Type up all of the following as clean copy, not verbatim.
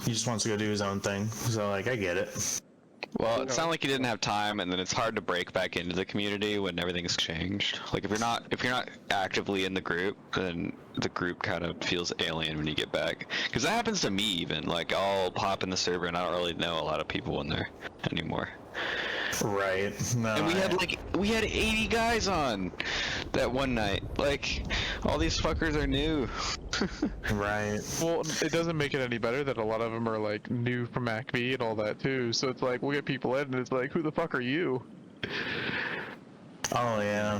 he just wants to go do his own thing. So like, I get it. Well, it sounded like you didn't have time, and then it's hard to break back into the community when everything's changed. Like if you're not actively in the group, then the group kind of feels alien when you get back. Because that happens to me even. Like I'll pop in the server and I don't really know a lot of people in there anymore. Right. No, And we had 80 guys on that one night. Like all these fuckers are new. Right. Well, it doesn't make it any better that a lot of them are like new from MACV and all that too. So it's like we'll get people in and it's like, who the fuck are you? Oh yeah.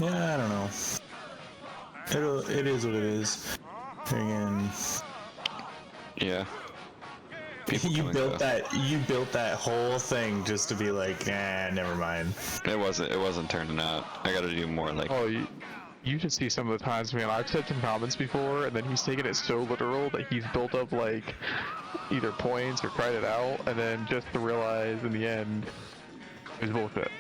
Yeah, I don't know. It is what it is. Again. Yeah. You built that whole thing just to be like, never mind. It wasn't turning out. I gotta do more like. Oh, you should see some of the times, man. I've said some comments before, and then he's taken it so literal that he's built up like either points or tried it out, and then just to realize in the end it was bullshit.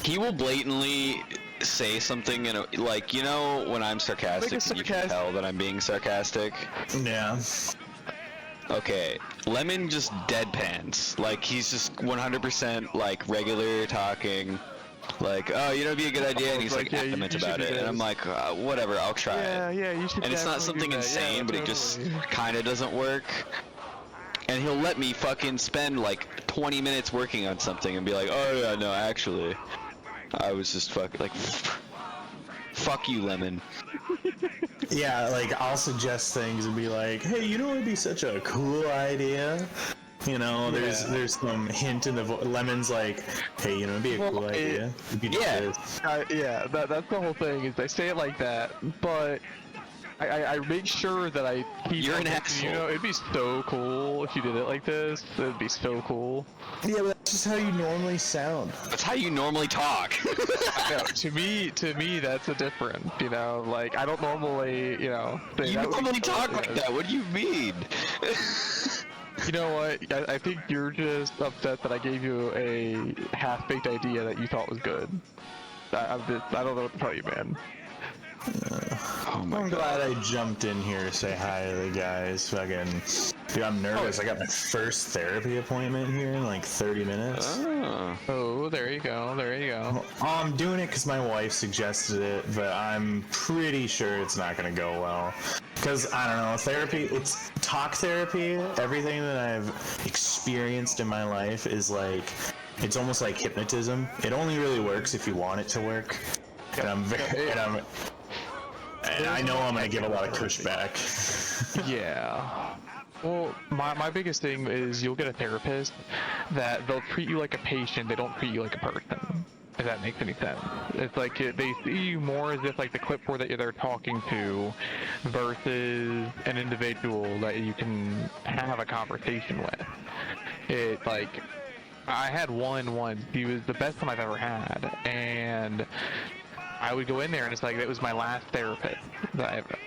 He will blatantly say something in a, like, you know, when I'm sarcastic and you can tell that I'm being sarcastic. Yeah. Okay, Lemon just deadpans. Like he's just 100% like regular talking. Like, oh, you know, it'd be a good idea, and he's like adamant about it, and I'm like, whatever, I'll try it. Yeah, you should. And it's not something insane, but it just kind of doesn't work. And he'll let me fucking spend like 20 minutes working on something and be like, oh yeah, no, actually, I was just fuck you, Lemon. Yeah, like I'll suggest things and be like, hey, you know, it'd be such a cool idea. You know, there's some hint in the Lemon's like, hey, you know, it'd be a cool idea. Yeah, that's the whole thing. Is I say it like that, but I make sure that I keep. You're an asshole. You know, it'd be so cool if you did it like this. It'd be so cool. Yeah, but that's just how you normally sound. That's how you normally talk. Yeah, to me, that's a difference. You know, like I don't normally, you know. You normally talk like that. What do you mean? You know what? I think you're just upset that I gave you a half-baked idea that you thought was good. I don't know what to tell you, man. I'm glad I jumped in here to say hi to the guys. Fucking, dude, I'm nervous. I got my first therapy appointment here in like 30 minutes. Oh, there you go. There you go. I'm doing it because my wife suggested it, but I'm pretty sure it's not going to go well. Because, I don't know, therapy, it's talk therapy. Everything that I've experienced in my life is like, it's almost like hypnotism. It only really works if you want it to work. And I know I'm gonna get a lot of pushback. Yeah. Well, my biggest thing is you'll get a therapist that they'll treat you like a patient. They don't treat you like a person. If that makes any sense. It's like they see you more as if like the clipboard that they're talking to versus an individual that you can have a conversation with. It's like, I had one once. He was the best one I've ever had, and I would go in there and it's like, that was my last therapist that I ever,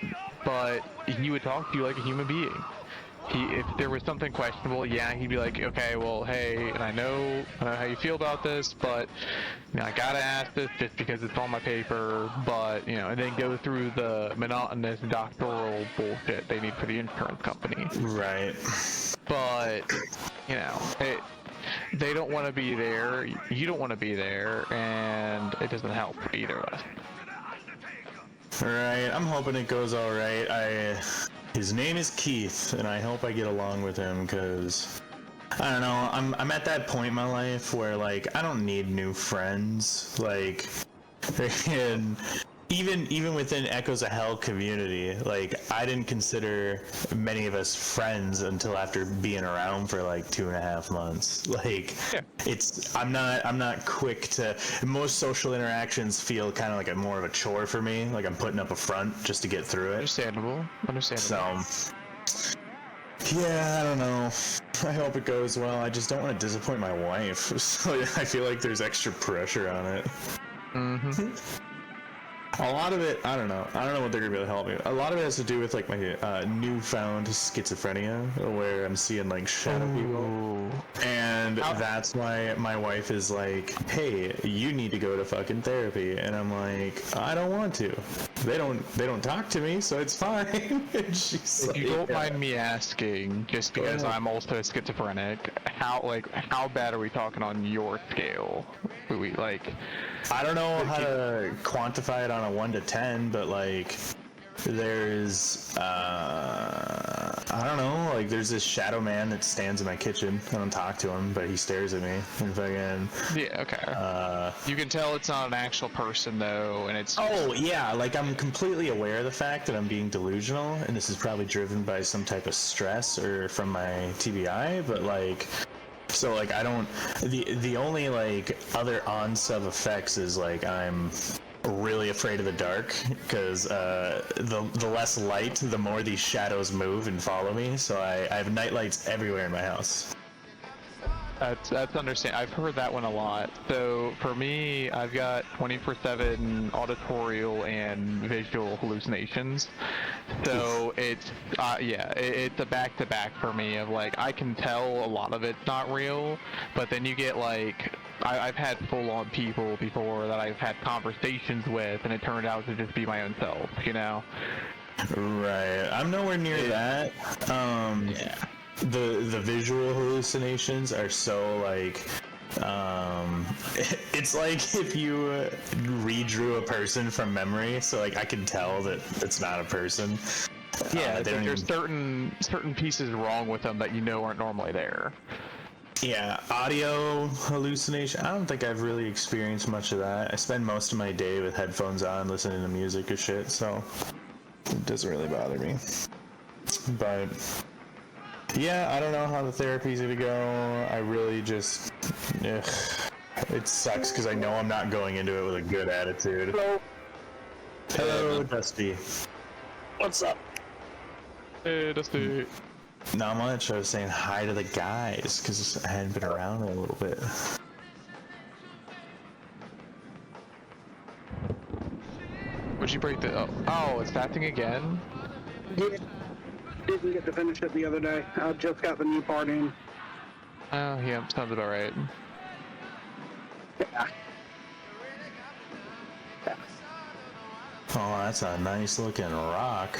but he would talk to you like a human being. If there was something questionable, yeah, he'd be like, okay, well, hey, and I know how you feel about this, but you know, I gotta ask this just because it's on my paper, but you know, and then go through the monotonous doctoral bullshit they need for the insurance company. Right. But you know, they don't want to be there, you don't want to be there, and it doesn't help for either of us. Right, I'm hoping it goes alright. His name is Keith, and I hope I get along with him, because, I don't know, I'm at that point in my life where, like, I don't need new friends. Like, even within Echoes of Hell community, like, I didn't consider many of us friends until after being around for like 2.5 months. Like, I'm not quick to, most social interactions feel kind of like more of a chore for me. Like I'm putting up a front just to get through it. Understandable. So, yeah, I don't know. I hope it goes well. I just don't want to disappoint my wife. So I feel like there's extra pressure on it. Mm-hmm. A lot of it, I don't know what they're gonna be able to help me. A lot of it has to do with like my newfound schizophrenia, where I'm seeing like shadow people, and that's why my wife is like, "Hey, you need to go to fucking therapy," and I'm like, "I don't want to. They don't talk to me, so it's fine." And she's If you don't mind me asking, just because I'm also schizophrenic, how bad are we talking on your scale? We like. I don't know how to quantify it on a 1 to 10, but like there's I don't know, like there's this shadow man that stands in my kitchen. I don't talk to him, but he stares at me and fucking Yeah, okay. You can tell it's not an actual person though, and it's yeah, like I'm completely aware of the fact that I'm being delusional, and this is probably driven by some type of stress or from my TBI, but like so like I don't the only like other on-sub effects is like I'm really afraid of the dark because the less light, the more these shadows move and follow me, so I have night lights everywhere in my house. That's understand. I've heard that one a lot. So for me, I've got 24/7 auditorial and visual hallucinations. So it's it's a back-to-back for me of like I can tell a lot of it's not real, but then you get like I've had full-on people before that I've had conversations with, and it turned out to just be my own self, you know? Right. I'm nowhere near that. Yeah. The visual hallucinations are so like it's like if you redrew a person from memory, so like I can tell that it's not a person. Yeah, there's certain pieces wrong with them that you know aren't normally there. Yeah, audio hallucination. I don't think I've really experienced much of that. I spend most of my day with headphones on listening to music or shit, so it doesn't really bother me. But yeah, I don't know how the therapy's gonna go. I really just it sucks because I know I'm not going into it with a good attitude. Hello, Dusty. What's up? Hey, Dusty. Not much. I was saying hi to the guys because I hadn't been around in a little bit. Would you break the? Oh, it's that thing again? Yeah. Didn't get to finish it the other day. I just got the new part in. Oh, yeah, sounds about right. Yeah. Oh, that's a nice looking rock.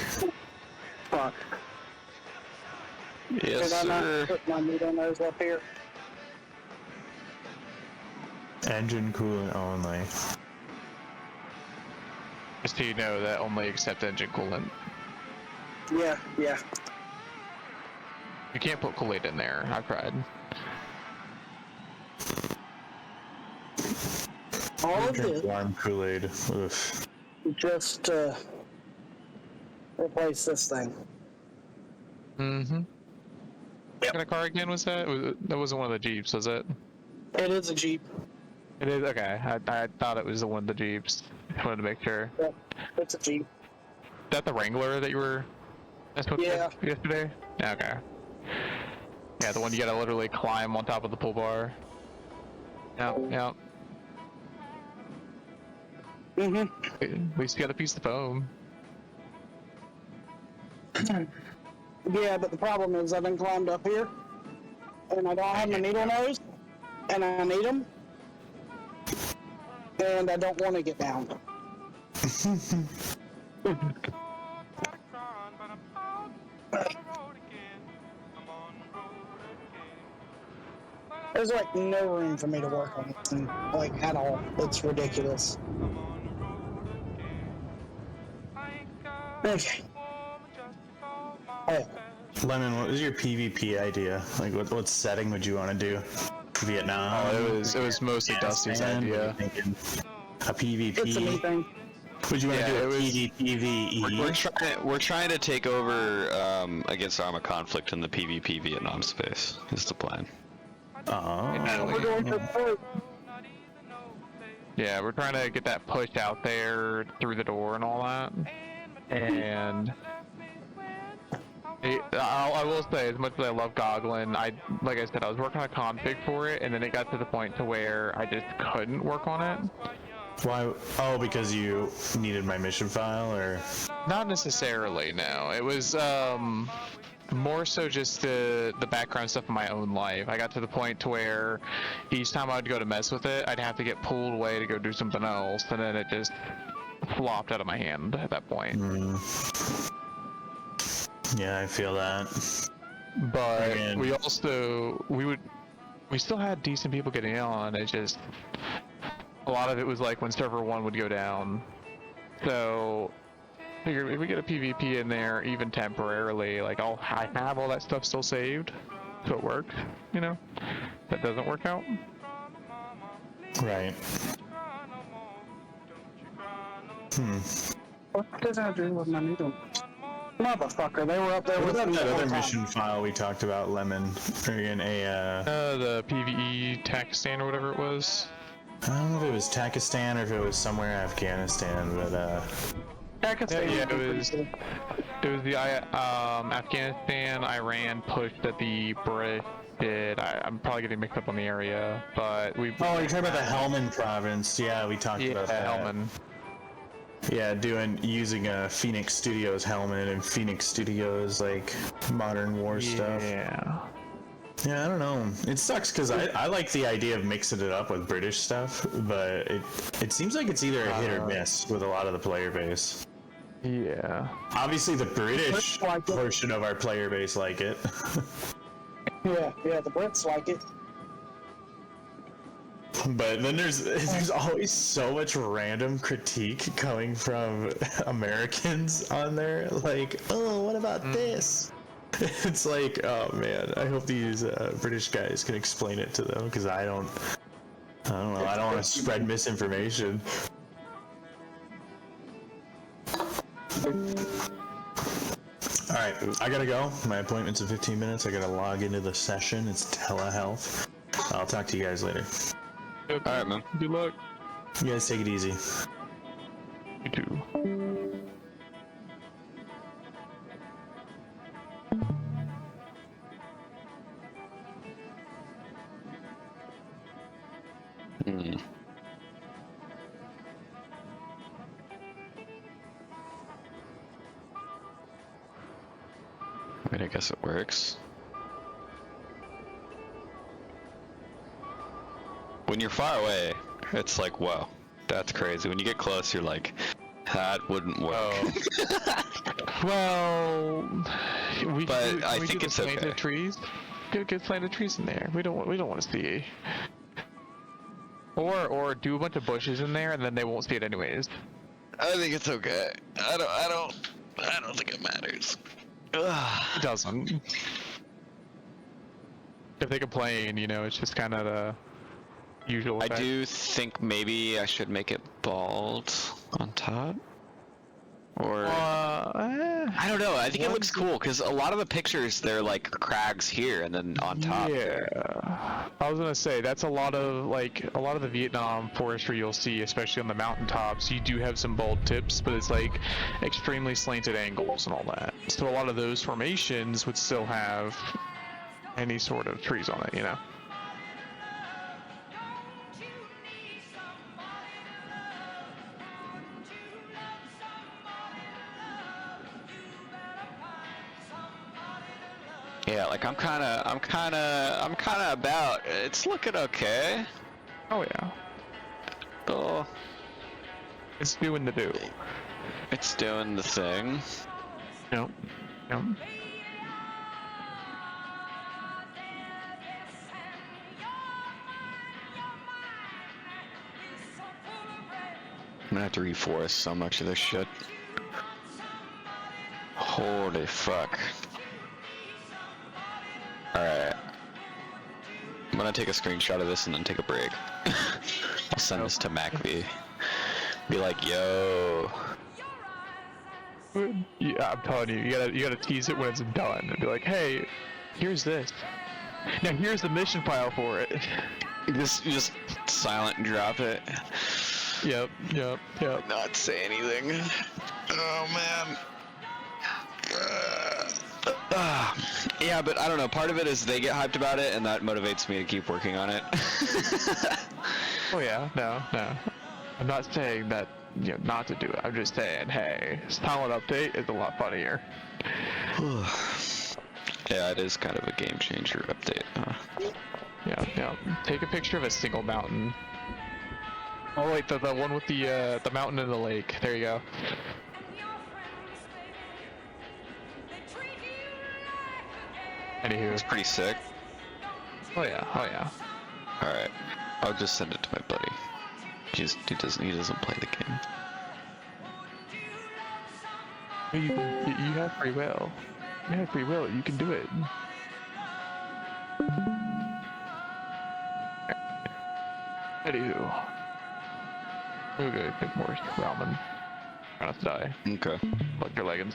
Fuck. Yes, Did I not sir. put my needle nose up here? Engine coolant only. Just so you know, that only accept engine coolant. Yeah, yeah. You can't put Kool-Aid in there. I've tried. All of Drink this warm Kool-Aid. Oof. just replace this thing. Mm-hmm. What kind of car again was that? That wasn't one of the Jeeps, was it? It is a Jeep. It is? Okay. I thought it was the one of the Jeeps. Just wanted to make sure. Yep, it's a Jeep. Is that the Wrangler that you were messing with Yeah. yesterday? Yeah, okay. Yeah, the one you gotta literally climb on top of the pull bar. Yep, yep. Mm-hmm. At least you got a piece of foam. Yeah, but the problem is I've been climbed up here, and I don't have my needle nose, and I need them, and I don't want to get down. There's like no room for me to work on this thing, like at all. It's ridiculous. Okay. Oh, Lemon, what was your PvP idea? Like, what setting would you want to do? Vietnam? Oh, it was mostly Dusty's idea. A PvP? it's a me thing. Would you want to Yeah, do a it PvPvE? We're trying to take over against Arma conflict in the PvP Vietnam space. Is the plan. Oh. We're going to play. Yeah, we're trying to get that push out there through the door and all that. And I will say, as much as I love Goglin, like I said, I was working on a config for it, and then it got to the point to where I just couldn't work on it. Why? Oh, because you needed my mission file, or? Not necessarily, no. It was more so just the background stuff in my own life. I got to the point to where each time I'd go to mess with it, I'd have to get pulled away to go do something else, and then it just flopped out of my hand at that point. Yeah, I feel that. But Again. we still had decent people getting on. It just, a lot of it was like when server 1 would go down. So figure if we get a PvP in there, even temporarily, like I have all that stuff still saved, so it works. You know, that doesn't work out. Right. What does that do with my needle? Motherfucker, they were up there What with about me that the whole other time. mission file we talked about, Lemon? Friggin' The PvE tax stand or whatever it was. I don't know if it was Pakistan or if it was somewhere in Afghanistan, but Pakistan Yeah, would be pretty cool. it was the Afghanistan, Iran push that the British did. I'm probably getting mixed up on the area, but we. oh, you're talking about the Helmand province? Yeah, we talked about that. Helmand. Yeah, using Phoenix Studios Helmand and Phoenix Studios like modern war stuff. Yeah. Yeah, I don't know. It sucks because I like the idea of mixing it up with British stuff, but it seems like it's either a hit or miss with a lot of the player base. Yeah. Obviously, the British Brits like it. portion of our player base like it. Yeah, the Brits like it. But then there's always so much random critique coming from Americans on there, like, oh, what about this? It's like, oh man, I hope these British guys can explain it to them, because I don't know, I don't want to spread misinformation. Alright, I gotta go. My appointment's in 15 minutes. I gotta log into the session. It's telehealth. I'll talk to you guys later. Alright, man. Good luck. You guys take it easy. You too. I mean, I guess it works. When you're far away, it's like, whoa, that's crazy. When you get close, you're like, that wouldn't work. Well, I think do it's the planted okay. trees. Get planted trees in there. We don't want to see. Or do a bunch of bushes in there, and then they won't see it anyways. I think it's okay. I don't think it matters. Ugh. It doesn't. If they complain, you know, it's just kind of the usual I effect. do think maybe I should make it bald on top. Or I don't know. I think it looks cool because a lot of the pictures they're like crags here and then on top. Yeah, I was gonna say that's a lot of the Vietnam forestry you'll see, especially on the mountaintops. You do have some bold tips, but it's like extremely slanted angles and all that. So a lot of those formations would still have any sort of trees on it, you know. Yeah, like I'm kind of about. It's looking okay. Oh yeah, Oh, it's doing the do. it's doing the thing. Yep. Yep. I'm gonna have to reforest so much of this shit. Holy fuck. Alright. I'm gonna take a screenshot of this and then take a break. I'll send this to MacV. Be like, yo. Yeah, I'm telling you, you gotta tease it when it's done and be like, hey, here's this. Now here's the mission file for it. Just silent drop it. Yep. Not say anything. Oh man. Yeah, but I don't know. Part of it is they get hyped about it, and that motivates me to keep working on it. Oh yeah, no. I'm not saying that, not to do it. I'm just saying, hey, silent update is a lot funnier. Yeah, it is kind of a game changer update. Yeah. Take a picture of a single mountain. Oh wait, the one with the mountain and the lake. There you go. Anywho. It's pretty sick. Oh yeah. All right, I'll just send it to my buddy. He doesn't play the game. You have free will. You have free will. You can do it. Anywho. We'll go get more ramen. Try not to die. Okay. Plug your leggings.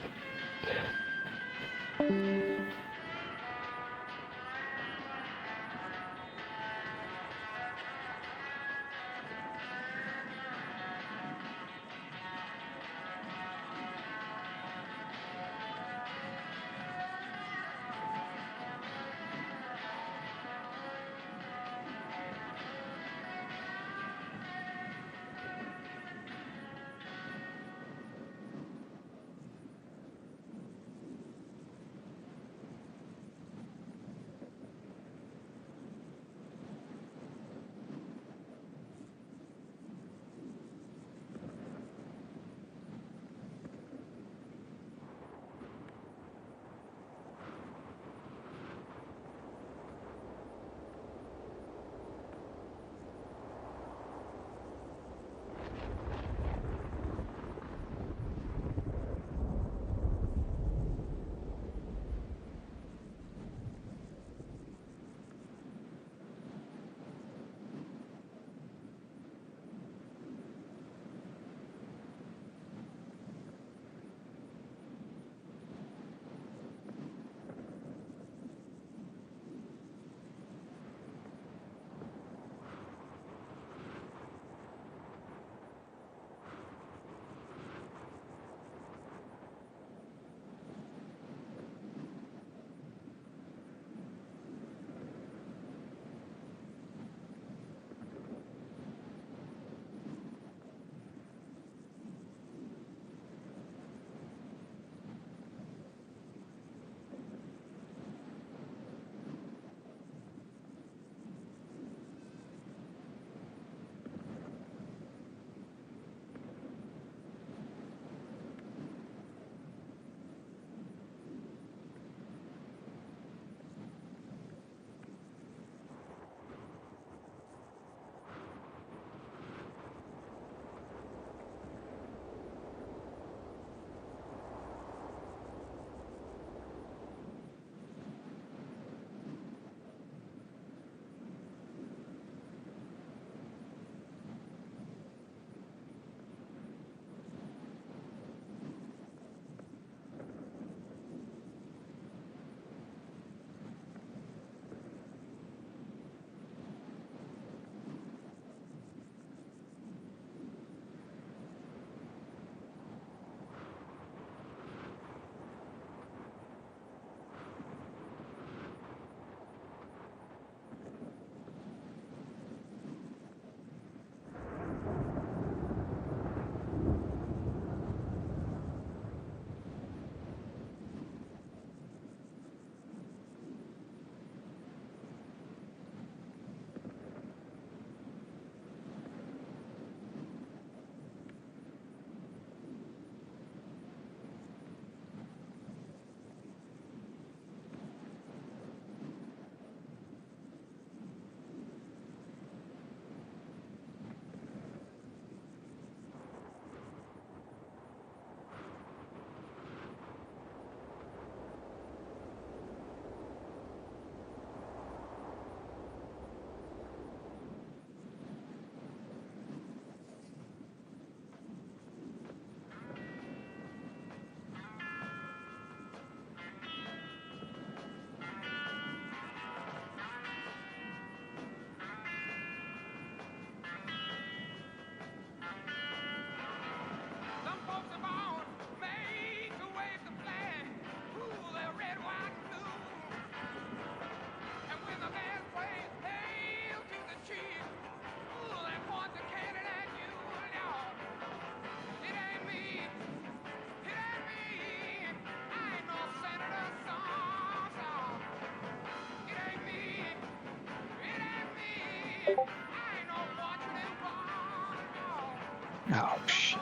Oh shit.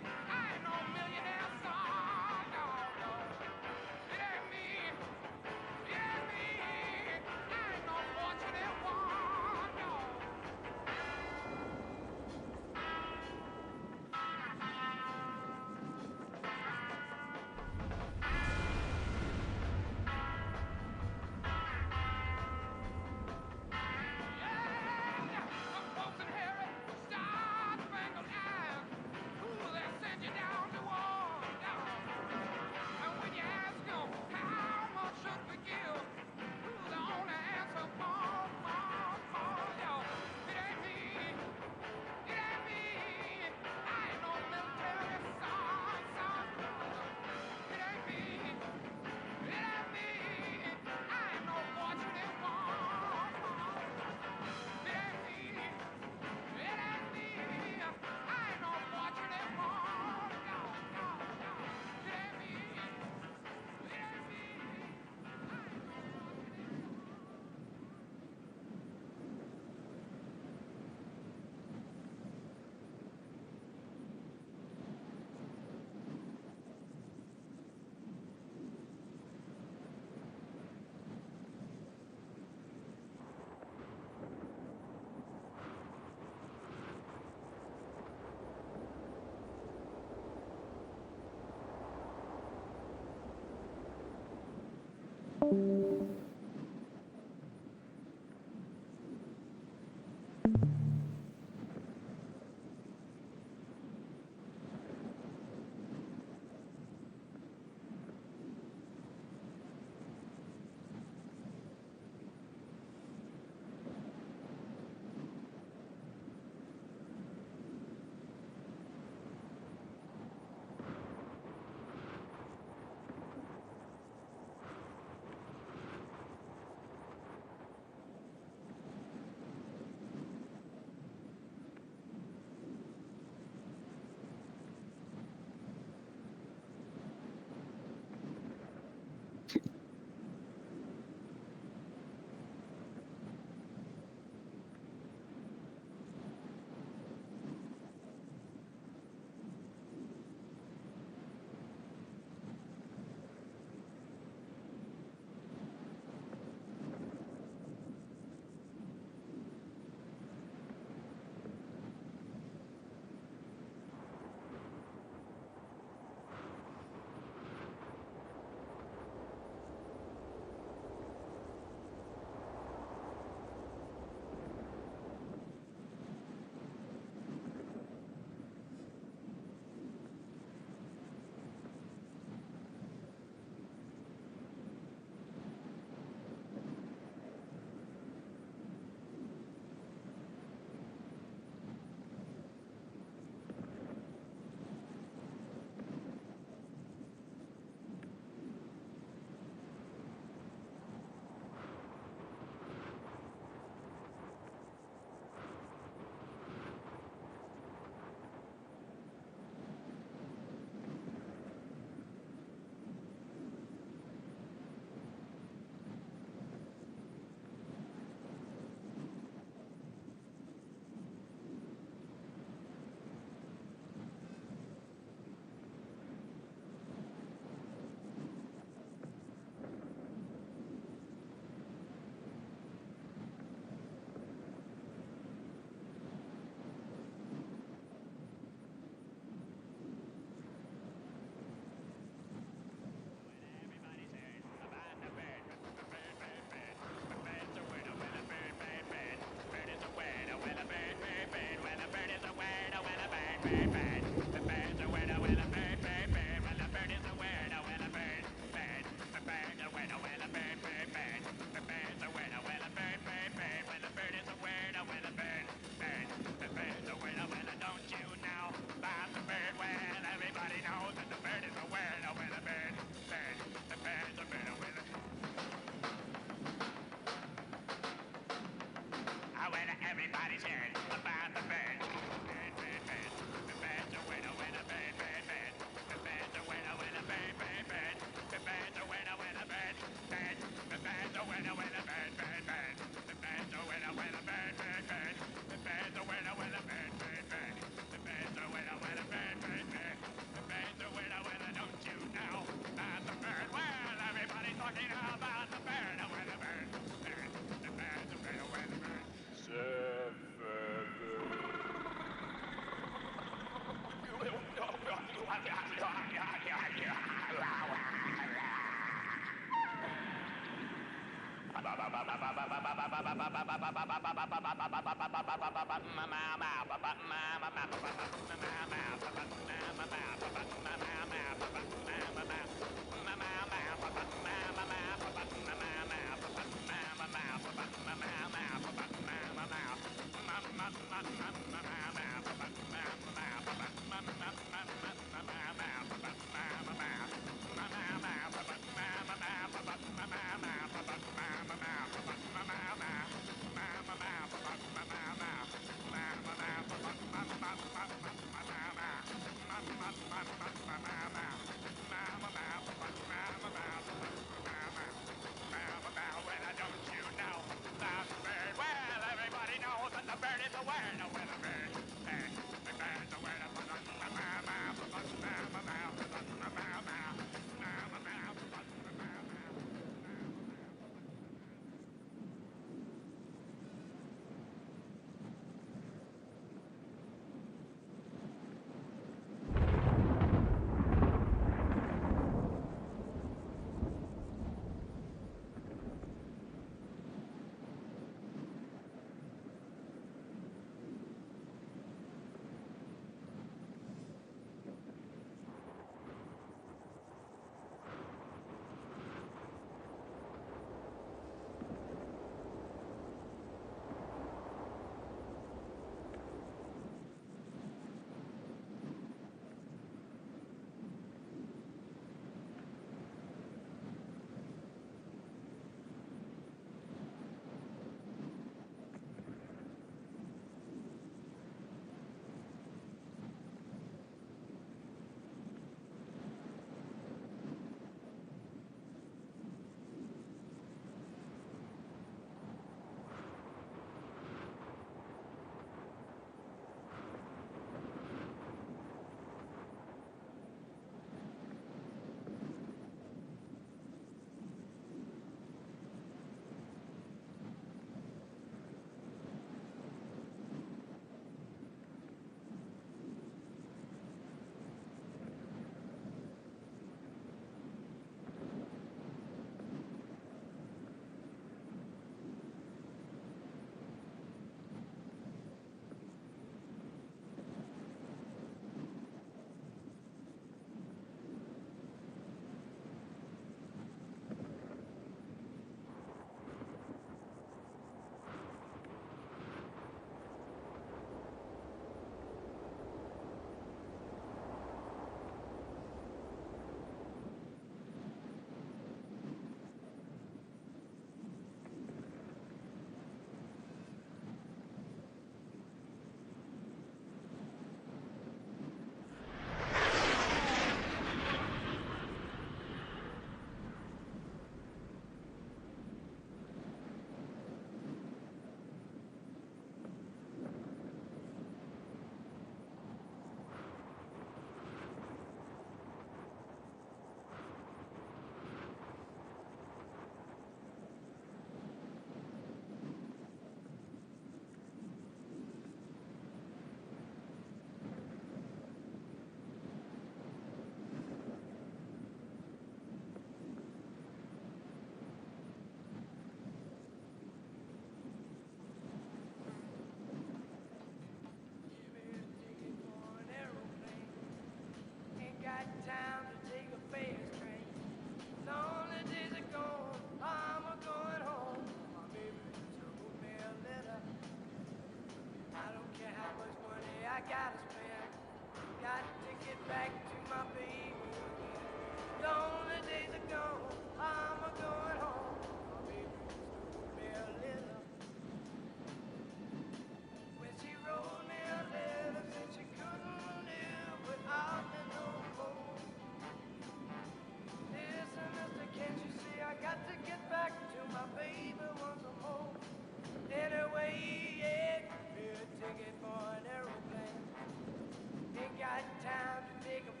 Got time to take a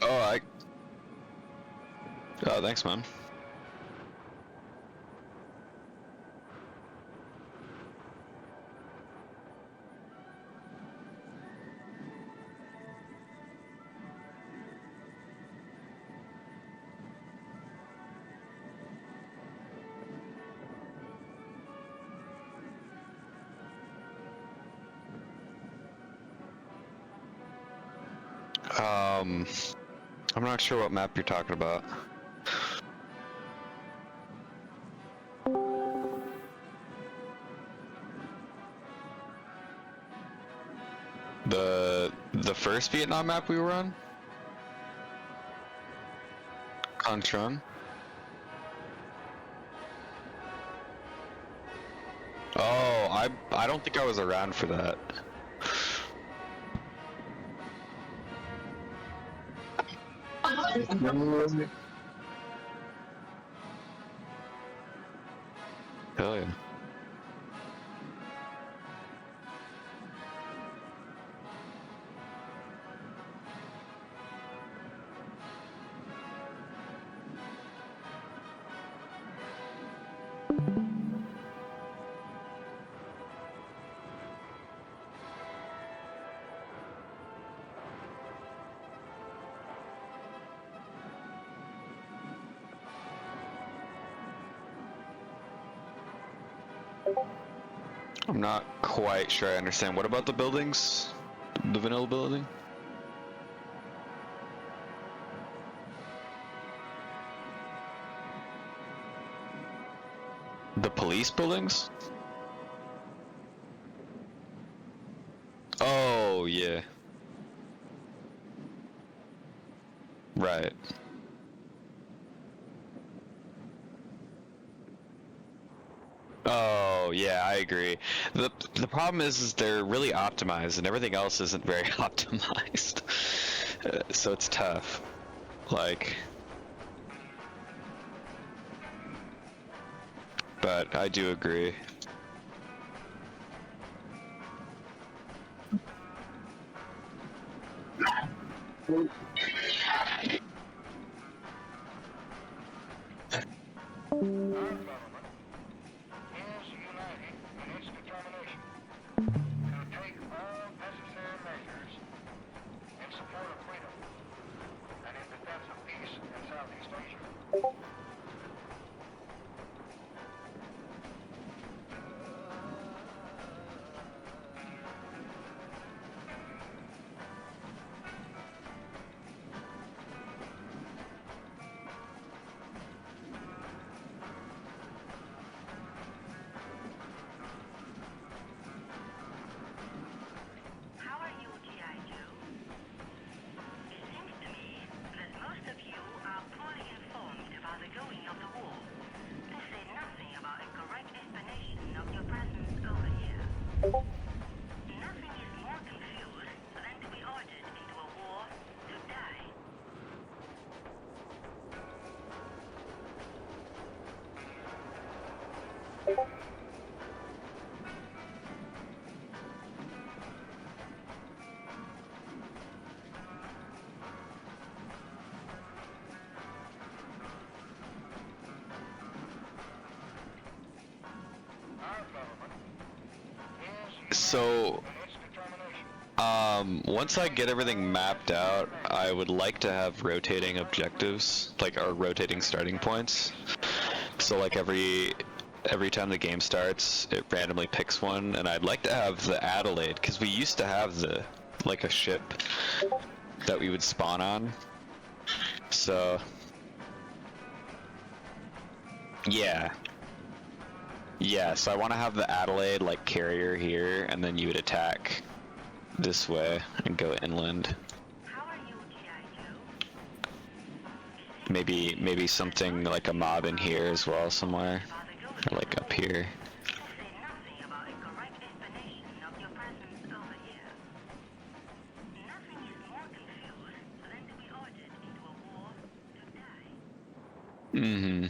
Oh, oh, thanks, man. I'm not sure what map you're talking about. The first Vietnam map we were on? Contrun? Oh, I don't think I was around for that. Hell yeah. I'm not quite sure I understand. What about the buildings? The vanilla building? The police buildings? Oh, yeah. Right. Oh, yeah, I agree. The problem is they're really optimized and everything else isn't very optimized. So it's tough. Like, but I do agree. So, once I get everything mapped out, I would like to have rotating objectives, like our rotating starting points. So like every time the game starts, it randomly picks one, and I'd like to have the Adelaide, because we used to have like a ship that we would spawn on. So, yeah. Yeah, so I want to have the Adelaide like carrier here, and then you would attack this way and go inland. Maybe something like a mob in here as well somewhere, or like up here. Mm-hmm.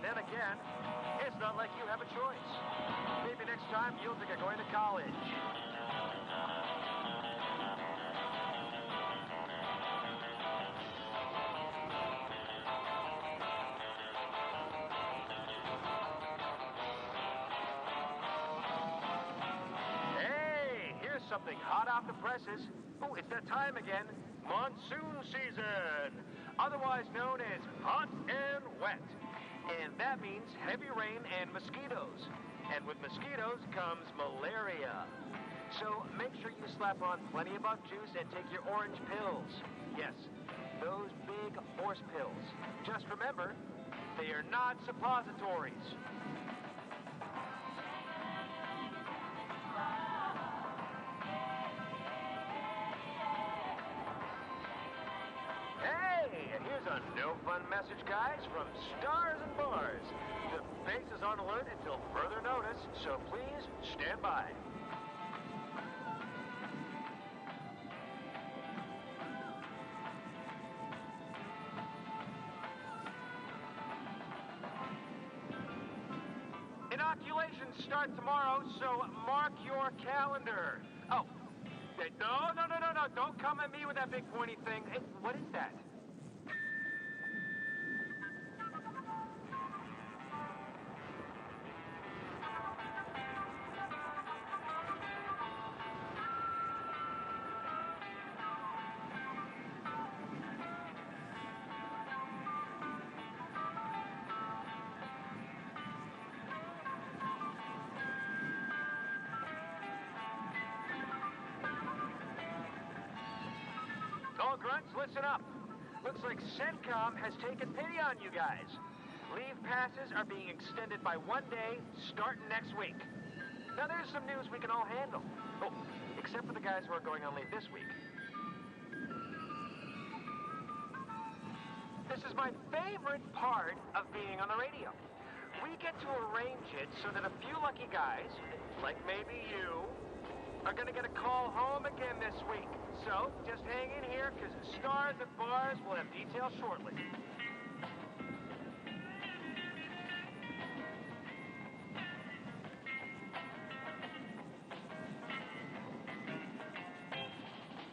then again, it's not like you have a choice. Maybe next time you'll think of going to college. Hey, here's something hot off the presses. Oh, it's that time again. Monsoon season, otherwise known as hot and wet. And that means heavy rain and mosquitoes. And with mosquitoes comes malaria. So make sure you slap on plenty of bug juice and take your orange pills. Yes, those big horse pills. Just remember, they are not suppositories. Hey, and here's a no-fun message, guys, from Stars and Bars. The base is on alert until further notice, so please stand by. Inoculations start tomorrow, so mark your calendar. Oh, no, don't come at me with that big pointy thing. Hey, what is that? All grunts, listen up. Looks like CENTCOM has taken pity on you guys. Leave passes are being extended by 1 day, starting next week. Now there's some news we can all handle. Oh, except for the guys who are going on leave this week. This is my favorite part of being on the radio. We get to arrange it so that a few lucky guys, like maybe you, are gonna get a call home again this week. So, just hang in here, because Stars and Bars will have details shortly.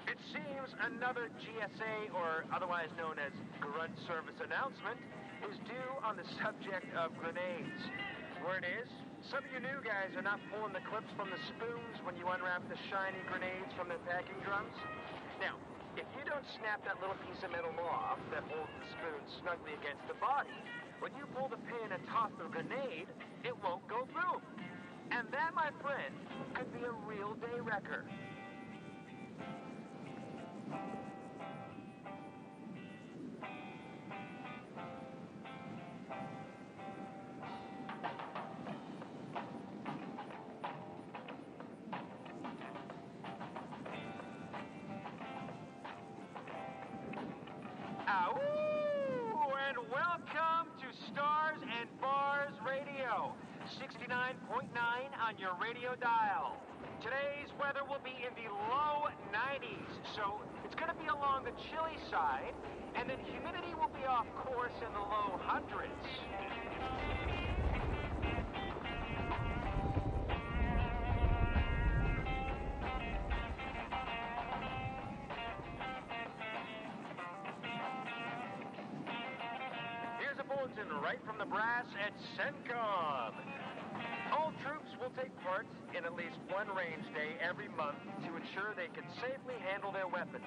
It seems another GSA, or otherwise known as Grunt Service announcement, is due on the subject of grenades. Word is, some of you new guys are not pulling the clips from the spoons when you unwrap the shiny grenades from their packing drums. Now, if you don't snap that little piece of metal off that holds the spoon snugly against the body, when you pull the pin and toss the grenade, it won't go through. And that, my friend, could be a real day wrecker. Ow! And welcome to Stars and Bars Radio, 69.9 on your radio dial. Today's weather will be in the low 90s, so it's going to be along the chilly side, and then humidity will be off course in the low hundreds. Here's a bulletin right from the brass at CENTCOM. All troops will take part in at least one range day every month to ensure they can safely handle their weapons.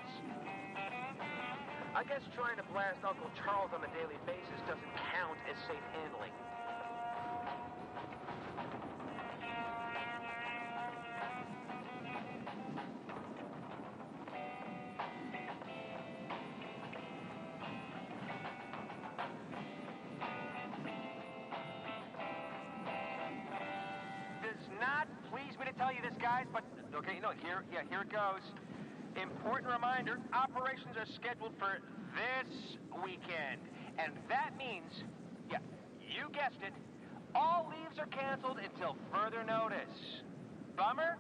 I guess trying to blast Uncle Charles on a daily basis doesn't count as safe handling. Does not please me to tell you this, guys, but okay, no, here it goes. Important reminder, operations are scheduled for this weekend. And that means, yeah, you guessed it, all leaves are canceled until further notice. Bummer?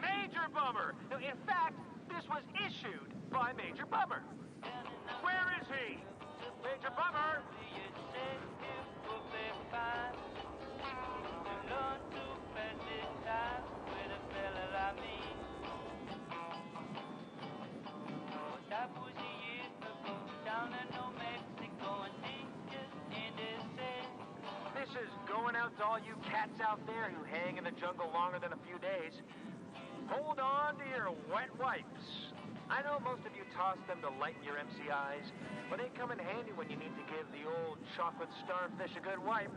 Major bummer! No, in fact, this was issued by Major Bummer. Where is he? Major Bummer! mind. To learn to spend this time with a fella like me. But that was years ago, down in New Mexico, and things just ended sad. This is going out to all you cats out there who hang in the jungle longer than a few days. Hold on to your wet wipes. I know most of you toss them to lighten your MCIs, but they come in handy when you need to give the old chocolate starfish a good wipe.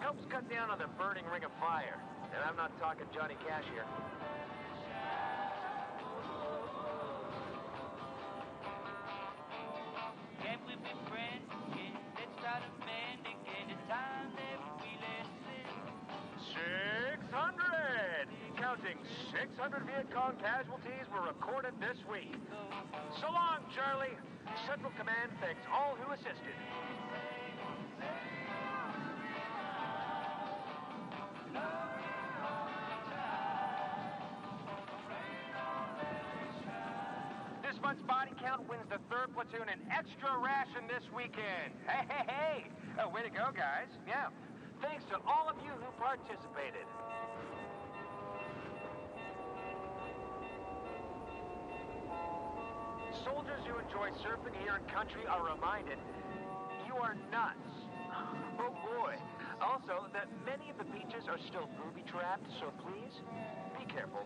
Helps cut down on the burning ring of fire. And I'm not talking Johnny Cash here. Can we be friends again? Let's try to mend again the time that we let slip. 600! Counting 600 Viet Cong casualties were recorded this week. So long, Charlie. Central Command thanks all who assisted. This month's body count wins the 3rd platoon an extra ration this weekend. Hey, hey, hey! Way to go, guys. Yeah. Thanks to all of you who participated. Soldiers who enjoy surfing here in country are reminded you are nuts. Oh boy. Also, that many of the beaches are still booby-trapped, so please, be careful.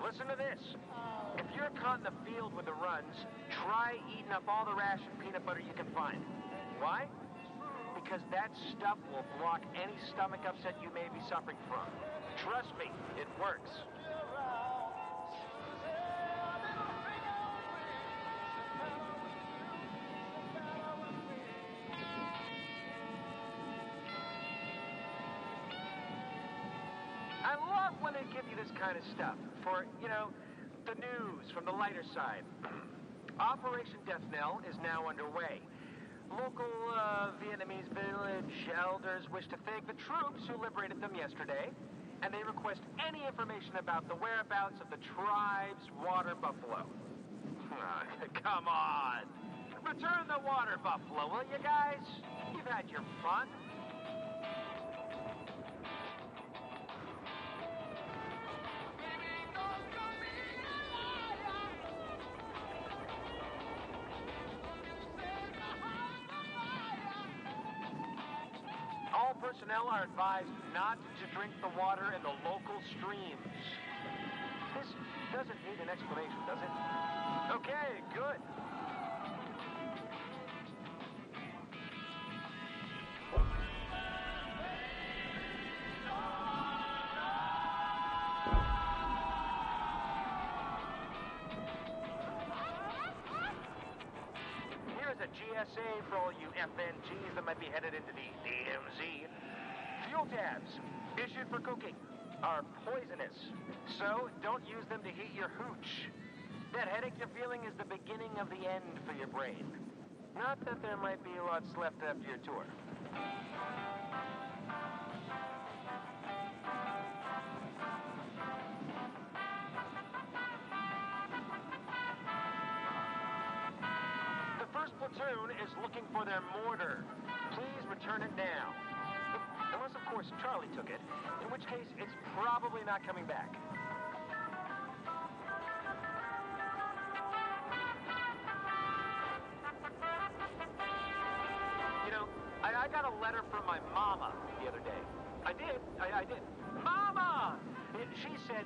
Listen to this. If you're caught in the field with the runs, try eating up all the ration peanut butter you can find. Why? Because that stuff will block any stomach upset you may be suffering from. Trust me, it works. I love when they give you this kind of stuff for, you know, the news from the lighter side. Operation Death Knell is now underway. Local Vietnamese village elders wish to thank the troops who liberated them yesterday, and they request any information about the whereabouts of the tribe's water buffalo. Come on! Return the water buffalo, will you guys? You've had your fun. All personnel are advised not to drink the water in the local streams. This doesn't need an explanation, does it? Okay, good. Here's a GSA for all you FNGs that might be headed into the DMZ. Fuel tabs, issued for cooking, are poisonous, so don't use them to heat your hooch. That headache you're feeling is the beginning of the end for your brain. Not that there might be lots left after your tour. The 1st platoon is looking for their mortar. Please return it now. Unless, of course, Charlie took it, in which case it's probably not coming back. You know, I got a letter from my mama the other day. I did. Mama! She said,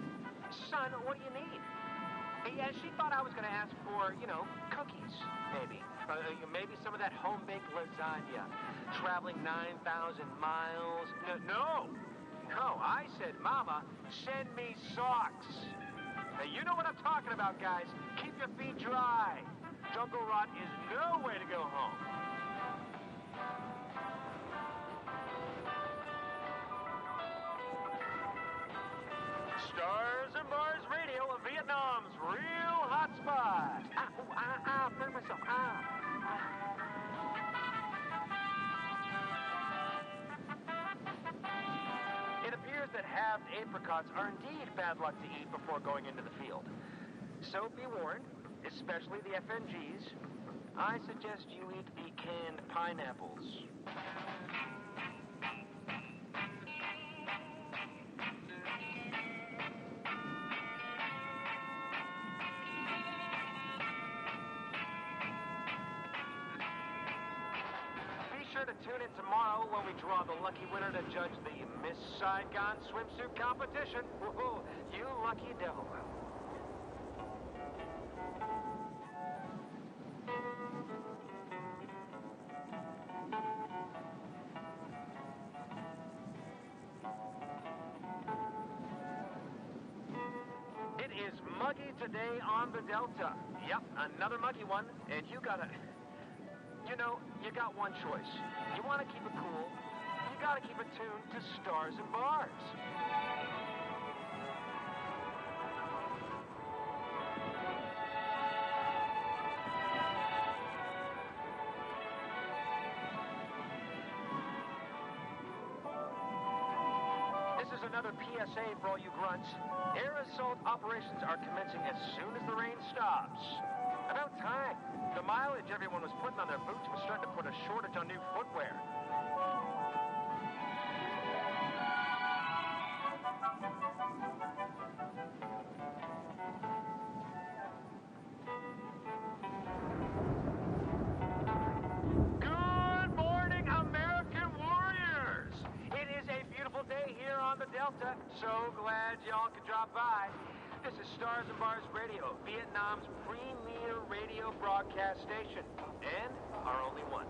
son, what do you need? Yeah, she thought I was going to ask for, you know, cookies, maybe. Maybe some of that home-baked lasagna. Traveling 9,000 miles. No, I said, Mama, send me socks. Now, you know what I'm talking about, guys. Keep your feet dry. Jungle rot is no way to go home. Stars and Bars Radio, Vietnam's real hotspot. Burn myself. It appears that halved apricots are indeed bad luck to eat before going into the field. So be warned, especially the FNGs, I suggest you eat the canned pineapples. Be sure to tune in tomorrow when we draw the lucky winner to judge the Miss Saigon swimsuit competition. Whoa, you lucky devil. It is muggy today on the Delta. Yep, another muggy one, and you gotta... You know, you got one choice. You want to keep it cool, you gotta keep it tuned to Stars and Bars. This is another PSA for all you grunts. Air assault operations are commencing as soon as the rain stops. About time. The mileage everyone was putting on their boots was starting to put a shortage on new footwear. Good morning, American warriors! It is a beautiful day here on the Delta. So glad y'all could drop by. This is Stars and Bars Radio, Vietnam's premier radio broadcast station, and our only one.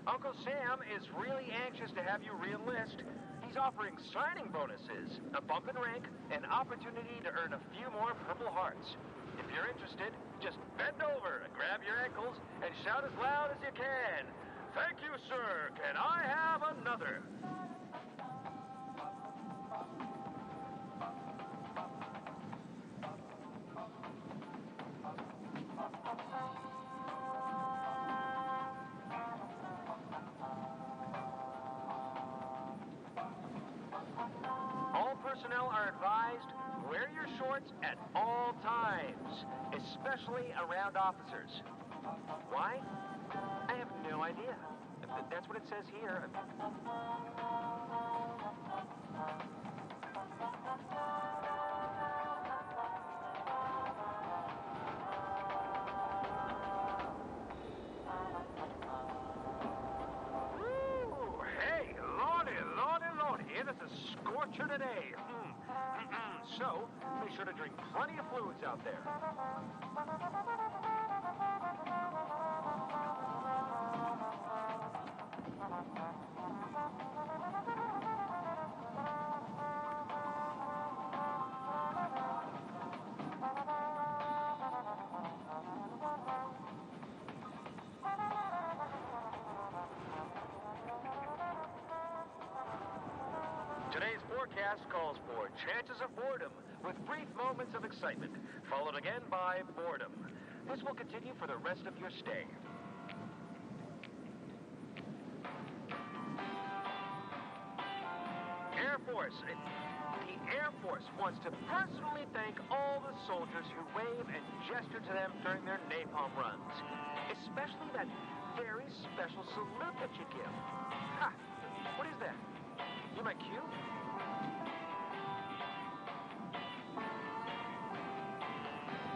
Uncle Sam is really anxious to have you re-enlist. He's offering signing bonuses, a bump in rank, an opportunity to earn a few more Purple Hearts. If you're interested, just bend over and grab your ankles and shout as loud as you can. Thank you, sir. Can I have another? All personnel are advised, wear your shorts at all times, especially around officers. Why? I have no idea. That's what it says here. Woo! Hey, lordy, lordy, lordy, it is a scorcher today. So, be sure to drink plenty of fluids out there. Today's forecast calls for chances of boredom with brief moments of excitement, followed again by boredom. This will continue for the rest of your stay. Air Force. The Air Force wants to personally thank all the soldiers who wave and gesture to them during their napalm runs, especially that very special salute that you give. Ha! What is that? You my cue?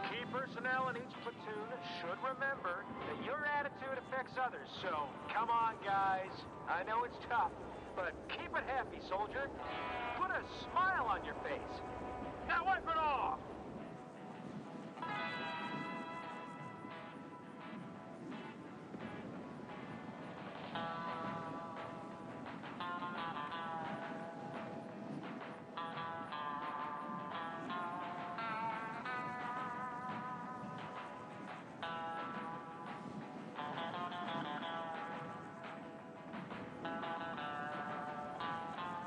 Key personnel in each platoon should remember that your attitude affects others, so come on, guys. I know it's tough, but keep it happy, soldier. Put a smile on your face. Now wipe it off!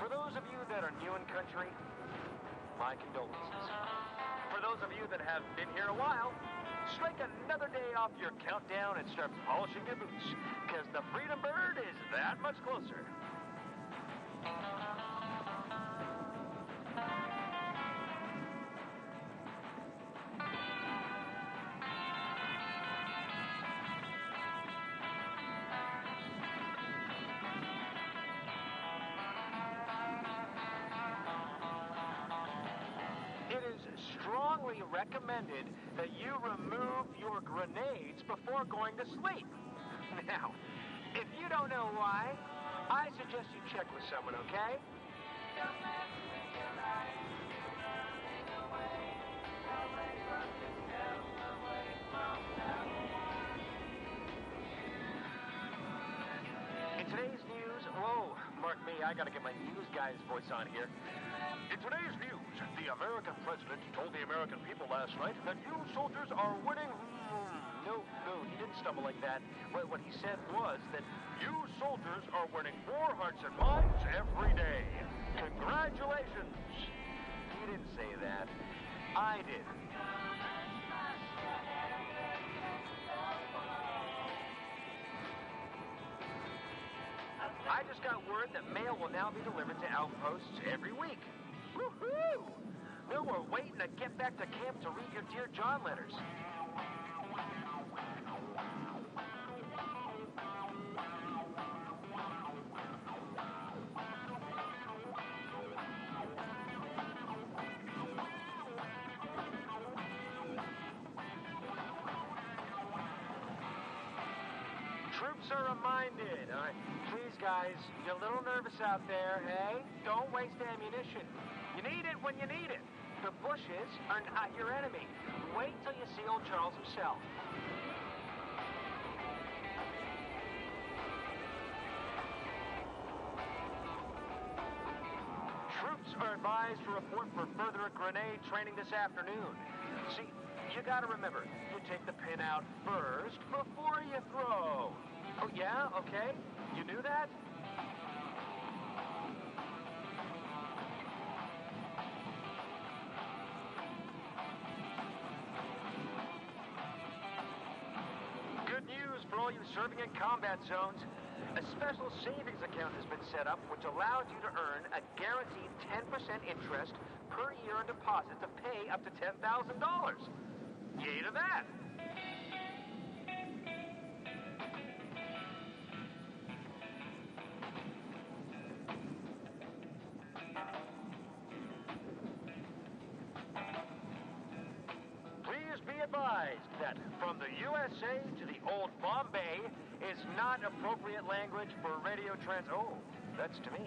For those of you that are new in country, my condolences. For those of you that have been here a while, strike another day off your countdown and start polishing your boots, because the Freedom Bird is that much closer. It is strongly recommended that you remove your grenades before going to sleep. Now, if you don't know why, I suggest you check with someone, okay? In today's news, whoa, mark me, I gotta get my news guy's voice on here. In today's news, the American president told the American people last night that you soldiers are winning. No, he didn't stumble like that. What he said was that you soldiers are winning more hearts and minds every day. Congratulations. He didn't say that. I did. I just got word that mail will now be delivered to outposts every week. Woohoo! No more waiting to get back to camp to read your Dear John letters. Troops are reminded. All right, please, guys, you're a little nervous out there, hey? Don't waste ammunition. You need it when you need it. The bushes are not your enemy. Wait till you see old Charles himself. Troops are advised to report for further grenade training this afternoon. See, you gotta remember, you take the pin out first before you throw. Oh, yeah? Okay. You knew that? Good news for all you serving in combat zones. A special savings account has been set up which allows you to earn a guaranteed 10% interest per year in deposits to pay up to $10,000. Yay to that! Please be advised that from the USA to the old Bombay is not appropriate language for radio trans... Oh, that's to me.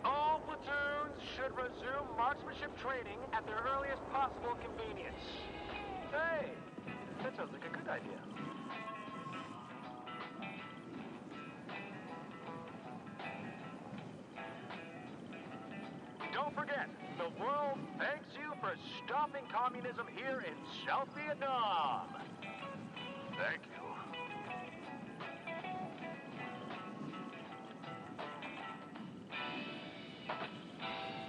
All platoons should resume marksmanship training at their earliest possible convenience. Hey, that sounds like a good idea. Don't forget, the world thanks you for stopping communism here in South Vietnam. Thank you.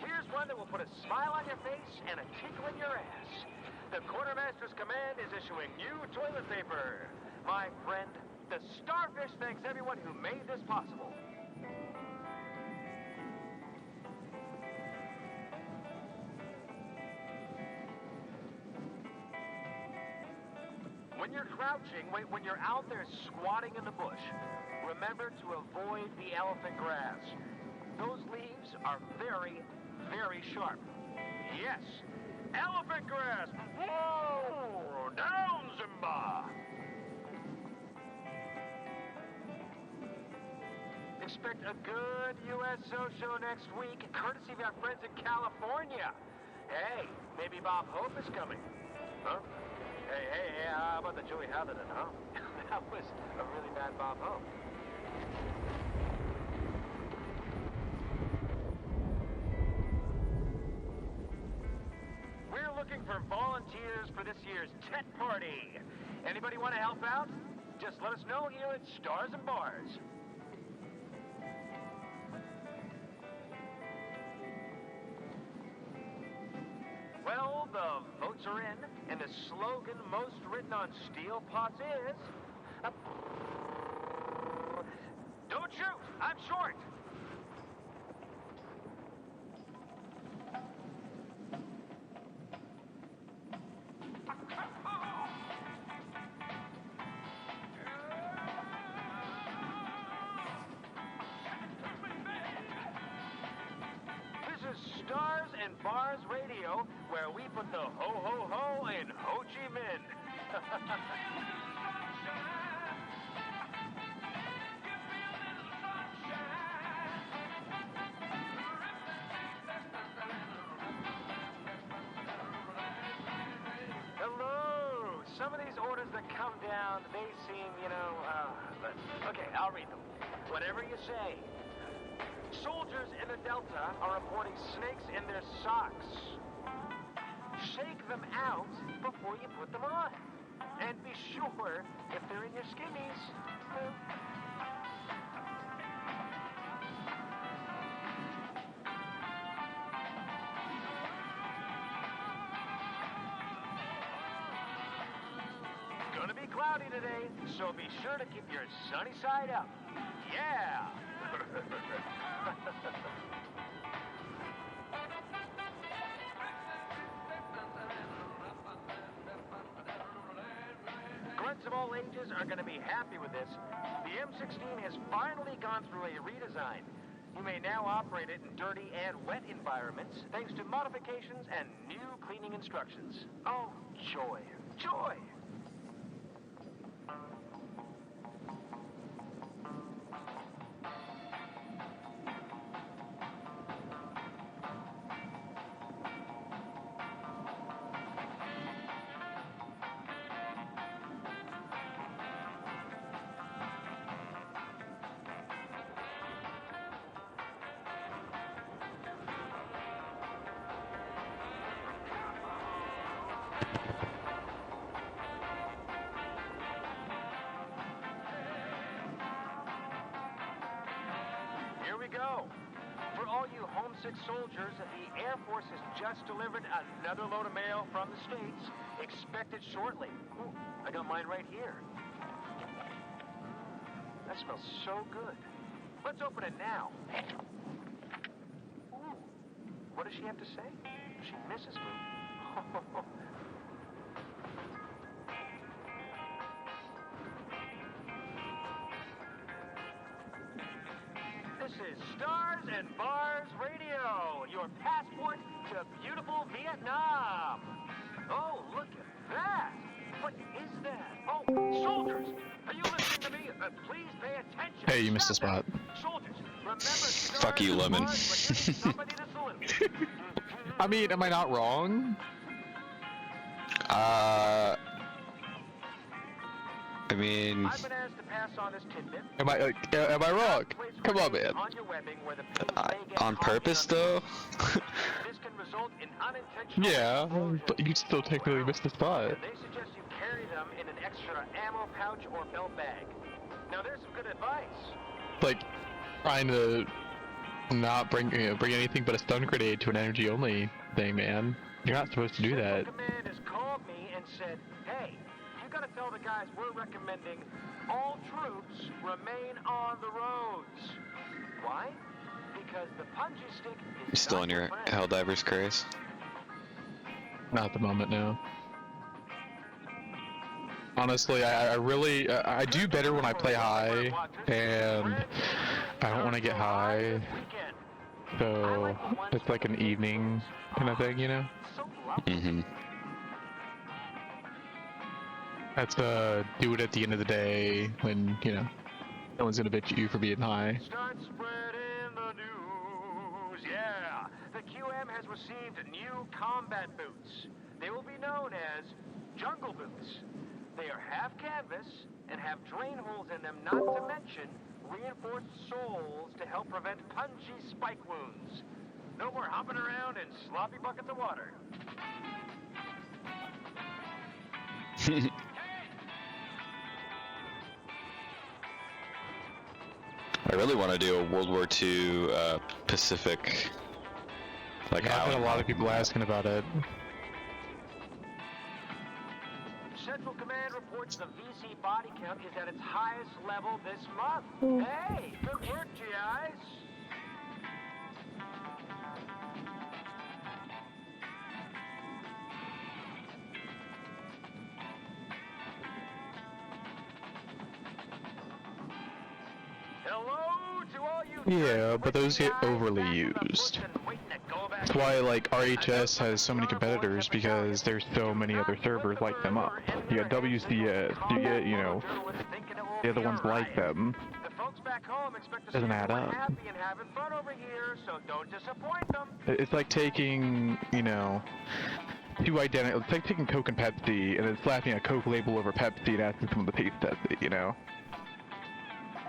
Here's one that will put a smile on your face and a tickle in your ass. The Quartermaster's Command is issuing new toilet paper. My friend, the Starfish thanks everyone who made this possible. When you're crouching, when you're out there squatting in the bush, remember to avoid the elephant grass. Those leaves are very, very sharp. Yes, elephant grass! Whoa! Down, Simba! Expect a good USO show next week, courtesy of our friends in California. Hey, maybe Bob Hope is coming. Huh? Hey, how about the Joey Hallinan, huh? That was a really bad Bob Hope. for volunteers for this year's tent party. Anybody want to help out? Just let us know here at Stars and Bars. Well, the votes are in, and the slogan most written on steel pots is... Don't shoot! I'm short! This is Stars and Bars Radio, where we put the ho-ho-ho in Ho Chi Minh. Hello! Some of these orders that come down, they seem, but, okay, I'll read them. Whatever you say. Soldiers in the Delta are reporting snakes in their socks. Shake them out before you put them on. And be sure if they're in your skimmies. Gonna be cloudy today, so be sure to keep your sunny side up. Yeah! Grunts of all ages are going to be happy with this. The M16 has finally gone through a redesign. You may now operate it in dirty and wet environments thanks to modifications and new cleaning instructions. Oh, joy. Joy! Here we go. For all you homesick soldiers, the Air Force has just delivered another load of mail from the States. Expect it shortly. Ooh, I got mine right here. That smells so good. Let's open it now. Ooh, what does she have to say? She misses me. This is Stars and Bars Radio, your passport to beautiful Vietnam. Oh, look at that. What is that? Oh, soldiers, are you listening to me? Please pay attention. Hey, you missed a spot. Soldiers, remember Stars Fuck you, and Lemon. Bars, we're giving somebody to salute. I mean, am I not wrong? I mean, I've been asked to pass on this tidbit. Am I wrong? Come on, man. On your webbing where the pins may get on caught purpose in though. This can result in unintentional Yeah, explosions. but you still technically missed the spot. They suggest you carry them in an extra ammo pouch or belt bag. Now there's some good advice. Like, trying to not bring anything but a stun grenade to an energy only thing, man. You're not supposed to do that. Central Command has called me and said, hey, you gotta tell the guys we're recommending all troops remain on the roads. Why? Because the punji stick You is still not in your friend. Helldivers craze? Not at the moment, no. Honestly, I really, I do better when I play high, and I don't want to get high, so it's like an evening kind of thing, you know? So lovely. Mm-hmm. That's do it at the end of the day when, you know, no one's gonna bitch at you for being high. Start spreading the news, yeah. The QM has received new combat boots. They will be known as jungle boots. They are half canvas and have drain holes in them, not to mention reinforced soles to help prevent pungy spike wounds. No more hopping around in sloppy buckets of water. I really want to do a World War II Pacific. Like, Yeah, I've had a lot of people asking about it. Central Command reports the VC body count is at its highest level this month. Hey, good work, GIs. Hello to all you. Yeah, but those get overly used. That's why, like, RHS has so many competitors, because there's so many other servers like them up. You got WCS, you get, you know, the other ones like them. The folks back home expect to Doesn't see add everyone up. happy and having fun over here, so don't disappoint them. It's like taking, you know, two identical. It's like taking Coke and Pepsi, and then slapping a Coke label over Pepsi and asking someone to taste test it. You know,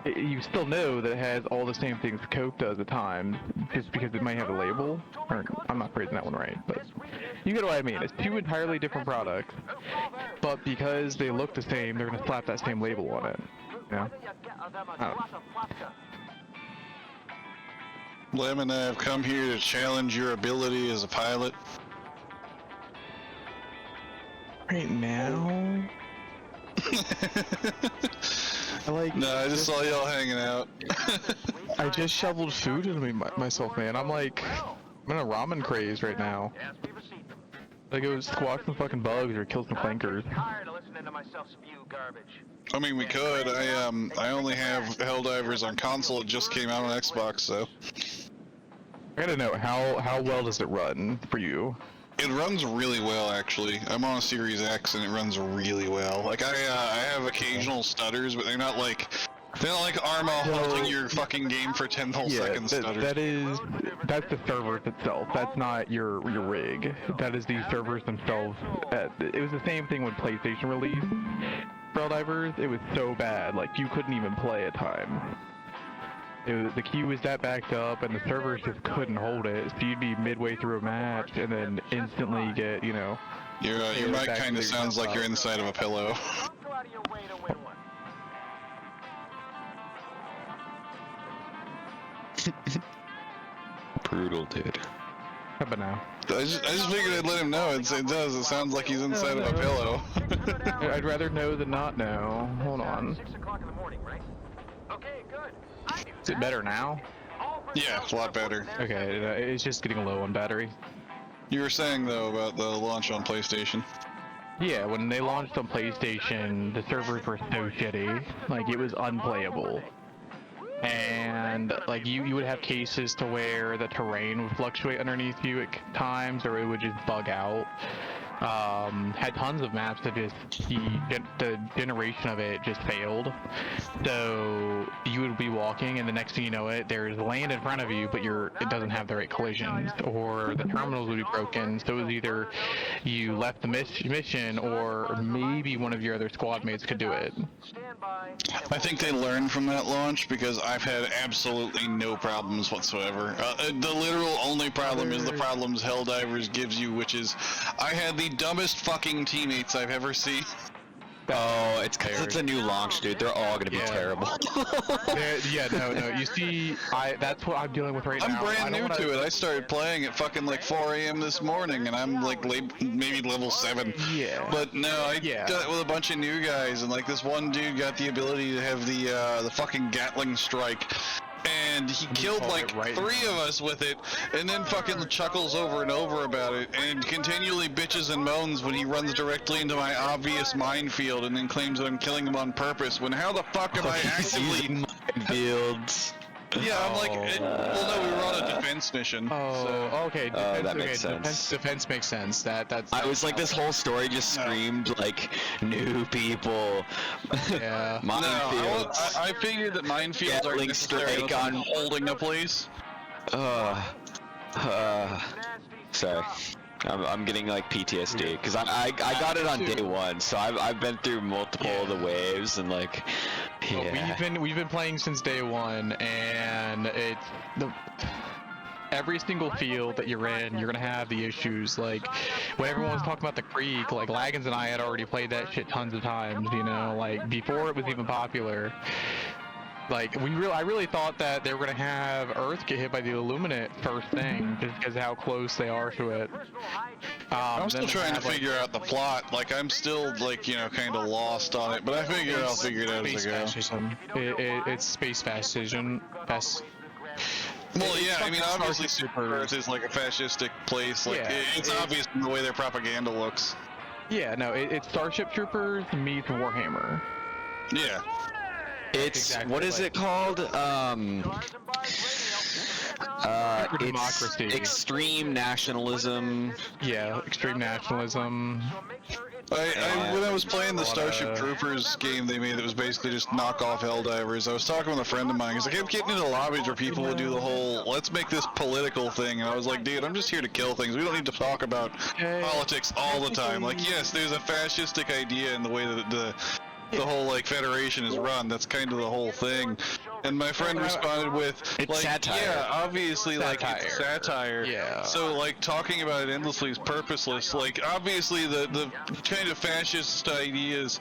you still know that it has all the same things Coke does at times, just because it might have a label. Or I'm not phrasing that one right, but you get what I mean. It's two entirely different products, but because they look the same, they're gonna slap that same label on it. You know? Lemon, I've come here to challenge your ability as a pilot. Right now, I just saw y'all hanging out. I just shoveled food into me myself, man. I'm like, I'm in a ramen craze right now. Like, it was squawk some fucking bugs or kill some clankers. Tired of listening to myself spew garbage. I mean, we could. I only have Helldivers on console. It just came out on Xbox, so. I gotta know, how well does it run for you? It runs really well, actually. I'm on a Series X, and it runs really well. Like, I have occasional stutters, but they're not like Arma holding your fucking game for 10 whole seconds stutters. That's the servers itself. That's not your rig. That is the servers themselves. It was the same thing when PlayStation released Helldivers. It was so bad, like you couldn't even play at times. The queue was that backed up, and the servers just couldn't hold it. So you'd be midway through a match, and then instantly get, you know. Your mic kind of sounds like you're inside of a pillow. Go out of your way to win one. Brutal, dude. How about now? I just figured I'd let him know. It does. It sounds like he's inside of a pillow. I'd rather know than not know. Hold on. 6 o'clock in the morning, right? Okay, good. I knew Is it better now? Yeah, it's a lot better. Okay, it's just getting low on battery. You were saying, though, about the launch on PlayStation. Yeah, when they launched on PlayStation, the servers were so shitty. Like, it was unplayable. And, like, you would have cases to where the terrain would fluctuate underneath you at times, or it would just bug out. Had tons of maps that just, the generation of it just failed. So you would be walking, and the next thing you know there's land in front of you, but it doesn't have the right collisions, or the terminals would be broken. So it was either you left the mission, or maybe one of your other squad mates could do it. I think they learned from that launch, because I've had absolutely no problems whatsoever. The literal only problem is the problems Helldivers gives you, which is I had the dumbest fucking teammates I've ever seen. Oh, it's because it's a new launch, dude. They're all gonna be terrible. No. You see, that's what I'm dealing with right now. I'm brand new to it. I started playing at fucking like 4 a.m. this morning, and I'm like maybe level 7. Yeah. But no, I got it with a bunch of new guys, and like this one dude got the ability to have the fucking Gatling strike. And he killed like 3 of us with it, and then fucking chuckles over and over about it, and continually bitches and moans when he runs directly into my obvious minefield, and then claims that I'm killing him on purpose, when how the fuck am I actively... Minefields. Yeah, I'm like, well no, we were on a defense mission. Okay. That makes sense. Defense makes sense. That's. I was like, this whole story just screamed like new people. Yeah. Minefields. I figured that minefields are Gatling necessary strike on holding a place. Sorry. I'm getting like PTSD because I got it on day 1, so I've been through multiple of the waves, and like, yeah. We've been playing since day 1, and every single field that you're in, you're gonna have the issues. Like when everyone's talking about the Creek, like Laggins and I had already played that shit tons of times. You know, like before it was even popular. Like I really thought that they were gonna have Earth get hit by the Illuminate first thing, just because of how close they are to it. I'm still trying to figure out the plot. Like, I'm still, like, you know, kind of lost on it, but I figure I'll figure it out as I go. Fascism. It's space fascism. Well, yeah, I mean, obviously Super Earth is like a fascistic place. Like, Yeah, it's obvious from the way their propaganda looks. Yeah, no, it's Starship Troopers meets Warhammer. Yeah. It's exactly what is like- it called? It's democracy. extreme nationalism. Yeah, extreme nationalism. When I was playing the Starship Troopers game they made that was basically just knockoff Helldivers, I was talking with a friend of mine, because I kept getting into lobbies where people would do the whole, let's make this political thing, and I was like, dude, I'm just here to kill things. We don't need to talk about politics all the time. Like, yes, there's a fascistic idea in the way that the whole, like, Federation is run. That's kind of the whole thing. And my friend responded with, It's like, satire. yeah, obviously, like, it's satire. Yeah. So, like, talking about it endlessly is purposeless. Like, obviously, the kind of fascist ideas,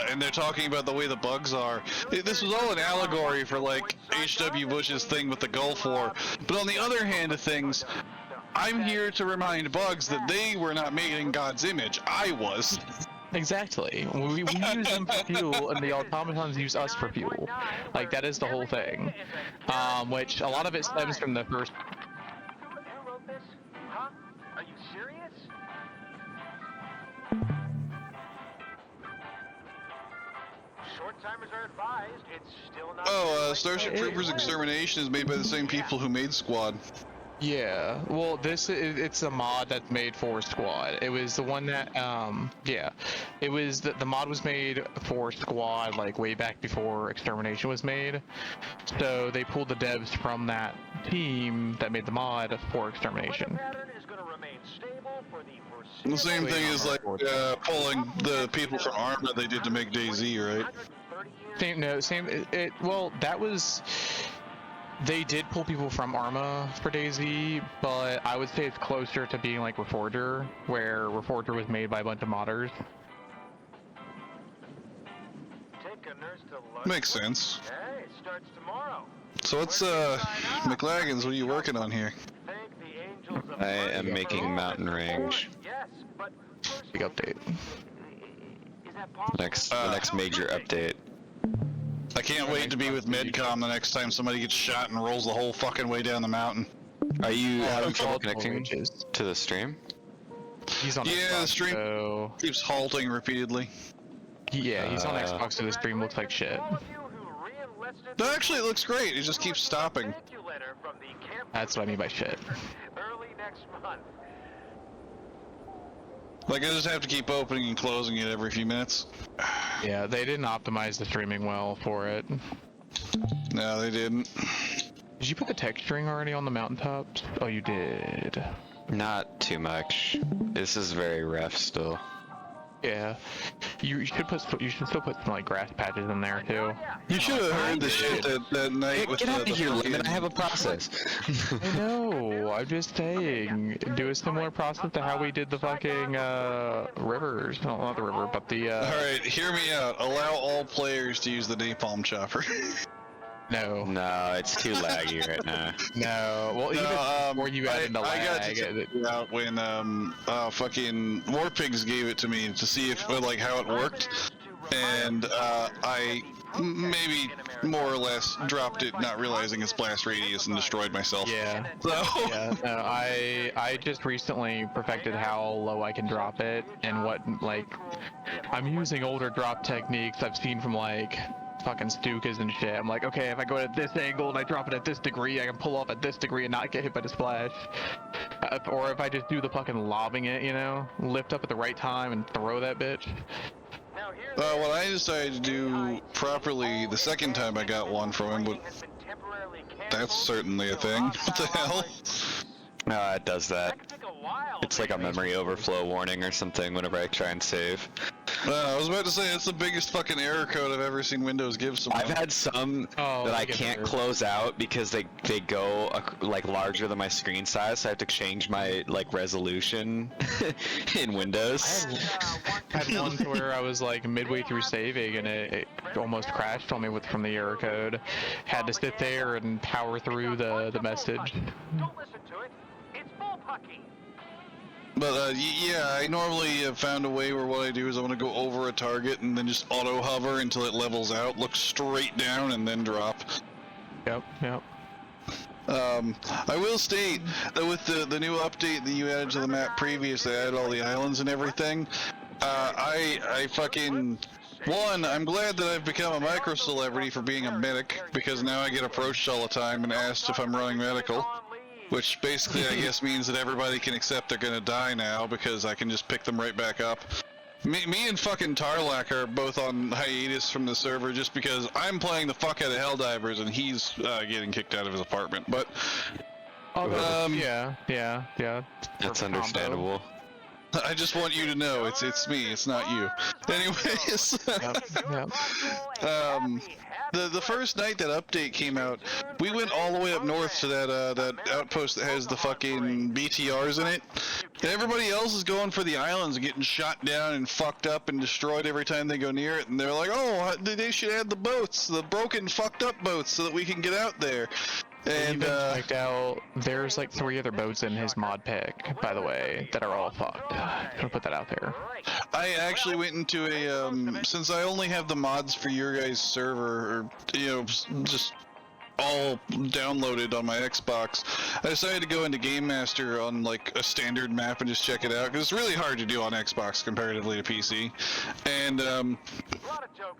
and they're talking about the way the bugs are. This was all an allegory for, like, H.W. Bush's thing with the Gulf War. But on the other hand of things, I'm here to remind bugs that they were not made in God's image. I was. Exactly. We use them for fuel, and the automatons use us for fuel. Like, that is the whole thing. Which, a lot of it stems from the first... Who wrote this? Huh? Are you serious? Short timers are advised. It's still not. Starship Troopers Extermination is made by the same people who made Squad. Yeah, well, it's a mod that's made for Squad. It was the one that, yeah. It was, the mod was made for Squad, like, way back before Extermination was made. So they pulled the devs from that team that made the mod for Extermination. The same thing is, like, pulling the people from Arma they did to make DayZ, right? Well, that was... They did pull people from Arma for DayZ, but I would say it's closer to being like Reforger, where Reforger was made by a bunch of modders. Makes sense. Hey, it starts tomorrow. So what's, McLaggins, what are you working on here? I am making Mountain Range. Yes, but Big update. The next major update. I can't wait to be with Medcom the next time somebody gets shot and rolls the whole fucking way down the mountain. Are you having trouble multiple connecting ranges. to the stream? He's on Yeah, Xbox, the stream so... keeps halting repeatedly. Yeah, he's on Xbox, so the stream looks like shit. No, actually, it looks great. It just keeps stopping. That's what I mean by shit. Early next month. Like, I just have to keep opening and closing it every few minutes. Yeah, they didn't optimize the streaming well for it. No, they didn't. Did you put the texturing already on the mountaintops? Oh, you did. Not too much. This is very rough still. Yeah, you should still put some like grass patches in there too. You should have heard the shit that night with Get out the of here, fucking- Lemon. I have a process. I know. I'm just saying, do a similar process to how we did the fucking rivers. No, not the river, but the. Alright, hear me out. Allow all players to use the napalm chopper. No. No, it's too laggy right now. No. Well, even before you added the lag, I got to check it out when fucking Warpigs gave it to me to see if like how it worked, and I maybe more or less dropped it, not realizing its blast radius, and destroyed myself. Yeah. So Yeah. No, I just recently perfected how low I can drop it, and what like I'm using older drop techniques I've seen from like fucking Stukas and shit. I'm like, okay, if I go at this angle and I drop it at this degree, I can pull off at this degree and not get hit by the splash. Or if I just do the fucking lobbing it, you know, lift up at the right time and throw that bitch. what I decided to do properly the second time I got one from him, but that's certainly a thing. What the hell? No, it does that. It's like a memory overflow warning or something whenever I try and save. I was about to say, that's the biggest fucking error code I've ever seen Windows give someone. I've had some that I can't close out because they go like larger than my screen size, so I have to change my like resolution in Windows. I had one where I was like midway through saving and it almost crashed on me from the error code. Had to sit there and power through the message. Don't listen to it. It's bullpucky. But yeah, I normally have found a way where what I do is I want to go over a target and then just auto hover until it levels out, look straight down, and then drop. Yep. I will state that with the new update that you added to the map previously, I added all the islands and everything. I fucking... One, I'm glad that I've become a micro-celebrity for being a medic, because now I get approached all the time and asked if I'm running medical. Which basically, I guess, means that everybody can accept they're gonna die now, because I can just pick them right back up. Me and fucking Tarlac are both on hiatus from the server just because I'm playing the fuck out of Helldivers and he's getting kicked out of his apartment, but... Yeah. That's understandable. I just want you to know, it's me, it's not you. Anyways, the first night that update came out, we went all the way up north to that outpost that has the fucking BTRs in it, and everybody else is going for the islands and getting shot down and fucked up and destroyed every time they go near it, and they're like, oh, they should add the boats, the broken, fucked up boats, so that we can get out there. And checked out, there's like 3 other boats in his mod pick, by the way, that are all fucked. I'm gonna put that out there. I actually went into a, since I only have the mods for your guys' server, or, you know, just all downloaded on my Xbox, I decided to go into Game Master on like a standard map and just check it out, because it's really hard to do on Xbox comparatively to PC. And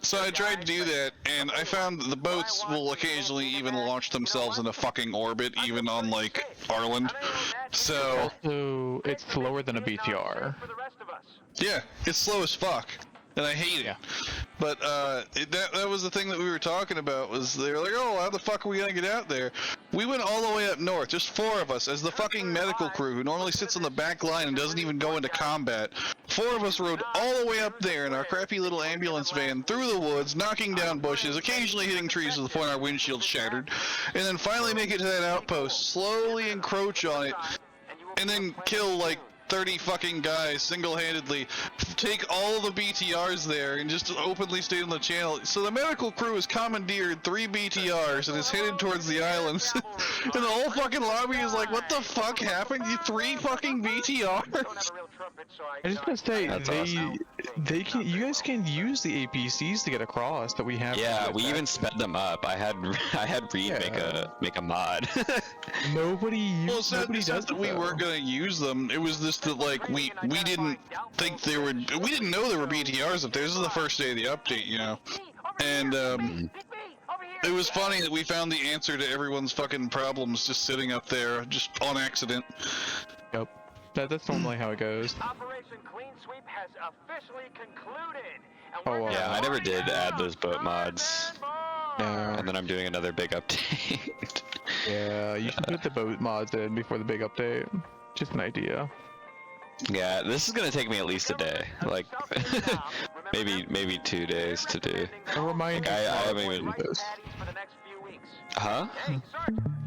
so I tried to do that, and I found that the boats will occasionally even launch themselves in a fucking orbit, even on like Arland. So also, it's slower than a BTR. yeah, it's slow as fuck, and I hate it. But that was the thing that we were talking about, was they were like, oh, how the fuck are we gonna get out there? We went all the way up north, just 4 of us, as the fucking medical crew, who normally sits on the back line and doesn't even go into combat. 4 of us rode all the way up there in our crappy little ambulance van, through the woods, knocking down bushes, occasionally hitting trees to the point our windshield shattered, and then finally make it to that outpost, slowly encroach on it, and then kill like 30 fucking guys single-handedly, take all the BTRs there and just openly state on the channel. So the medical crew has commandeered 3 BTRs and is headed towards the islands. And the whole fucking lobby is like, what the fuck happened? You 3 fucking BTRs? I just gonna say, they can, you guys can use the APCs to get across that we have. Yeah, we even sped them up. I had Reed make a mod. Nobody does that we weren't gonna use them. It was this that like we didn't think there were, we didn't know there were BTRs up there. This is the first day of the update, you know, and it was funny that we found the answer to everyone's fucking problems just sitting up there, just on accident. Yep, that's normally how it goes. Operation Clean Sweep has officially concluded. Oh, wow. Yeah, I never did add those boat mods. Yeah. And then I'm doing another big update. Yeah, you should put the boat mods in before the big update. Just an idea. Yeah, this is gonna take me at least a day, like maybe 2 days to do. I'll remind you. I haven't even. Huh?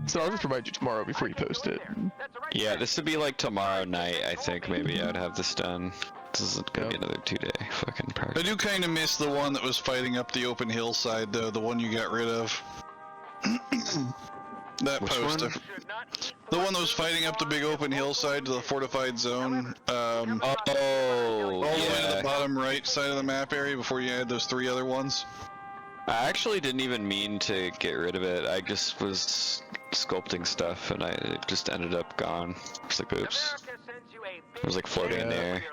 So I'll just remind you tomorrow before you post it. Yeah, this would be like tomorrow night. I think maybe I'd have this done. This is gonna be another 2-day fucking I project. do kind of miss the one that was fighting up the open hillside, though, the one you got rid of. That Which post. one? The one that was fighting up the big open hillside to the fortified zone. All the way to the bottom right side of the map area before you add those 3 other ones. I actually didn't even mean to get rid of it. I just was sculpting stuff and it just ended up gone. It's like, oops. It was like floating in the air.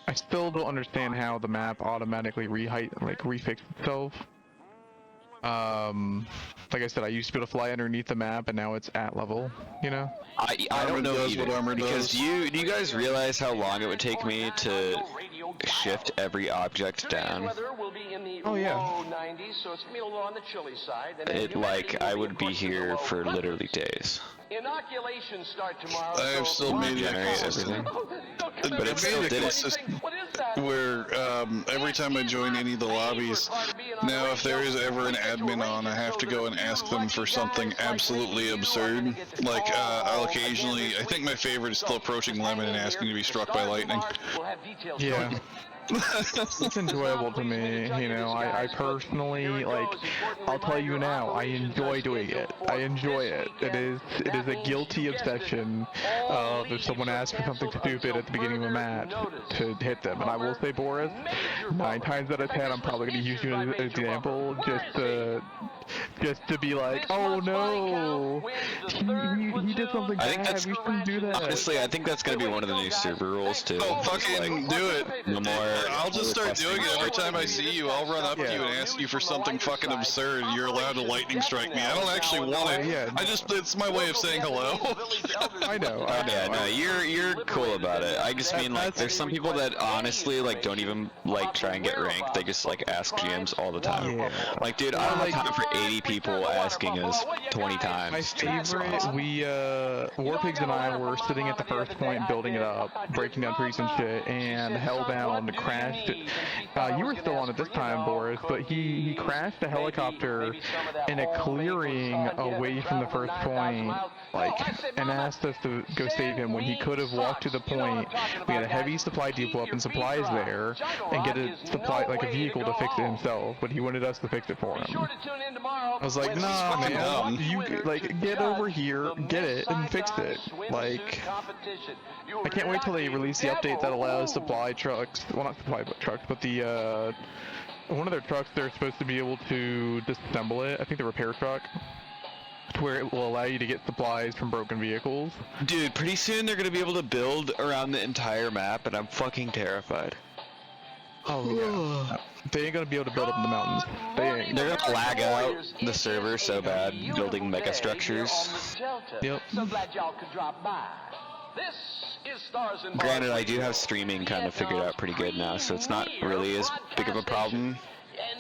I still don't understand how the map automatically refixed itself. Like I said, I used to be able to fly underneath the map, and now it's at level. You know. I don't know either, because do you guys realize how long it would take me to shift every object down, Oh, yeah. Low 90s, so it's gonna be a little on the chilly side. And it like I would be here for literally days. Inoculations start tomorrow. I have still made it Generate consistent. everything. But it still did it. What is that? Where every time I join any of the lobbies, now if there is ever an admin on, I have to go and ask them for something absolutely absurd. Like I'll occasionally, I think my favorite is still approaching Lemon and asking to be struck by lightning. We'll have details. Yeah. It's enjoyable to me, you know. I personally, like, I'll tell you now, I enjoy doing it. I enjoy it. It is a guilty obsession of if someone asks for something stupid at the beginning of a match to hit them. And I will say, Boris, 9 times out of 10, I'm probably going to use you as an example just to be like, oh no, he did something I think bad, that's we shouldn't do that. honestly, I think that's gonna be one of the new server rules too. Oh, fucking do it. No more. I'll just start doing it every time I see you. I'll run up to you and ask you for something fucking absurd. You're allowed to lightning strike me. I don't actually want it. Yeah. It's my way of saying hello. I know. Oh yeah, no, you're cool about it. I just mean like there's some people that honestly like don't even like try and get ranked. They just like ask GMs all the time. Yeah. Like, dude, I don't have time for 80 people asking us 20 times. My favorite, Warpigs and I were sitting at the first point building it up, breaking down trees and shit, and Hellbound crashed. You were still on at this time, Boris, but he crashed a helicopter in a clearing away from the first point, like, and asked us to go save him when he could have walked to the point. We had a heavy supply depot up and supplies there, and get a supply, like a vehicle to fix it himself, but he wanted us to fix it for him. I was like, nah, man, you, like, get over here, get it, and fix it. Like, I can't wait till they release the update that allows supply trucks, well, not supply trucks, but the, one of their trucks, they're supposed to be able to disassemble it, I think the repair truck, to where it will allow you to get supplies from broken vehicles. Dude, pretty soon they're gonna be able to build around the entire map, and I'm fucking terrified. Oh, yeah. They ain't gonna be able to build up in the mountains. They're gonna lag out the server so bad building mega structures. Yep. So glad y'all could drop by. This is Stars and Bars. Granted, I do have streaming kind of figured out pretty good now, so it's not really as big of a problem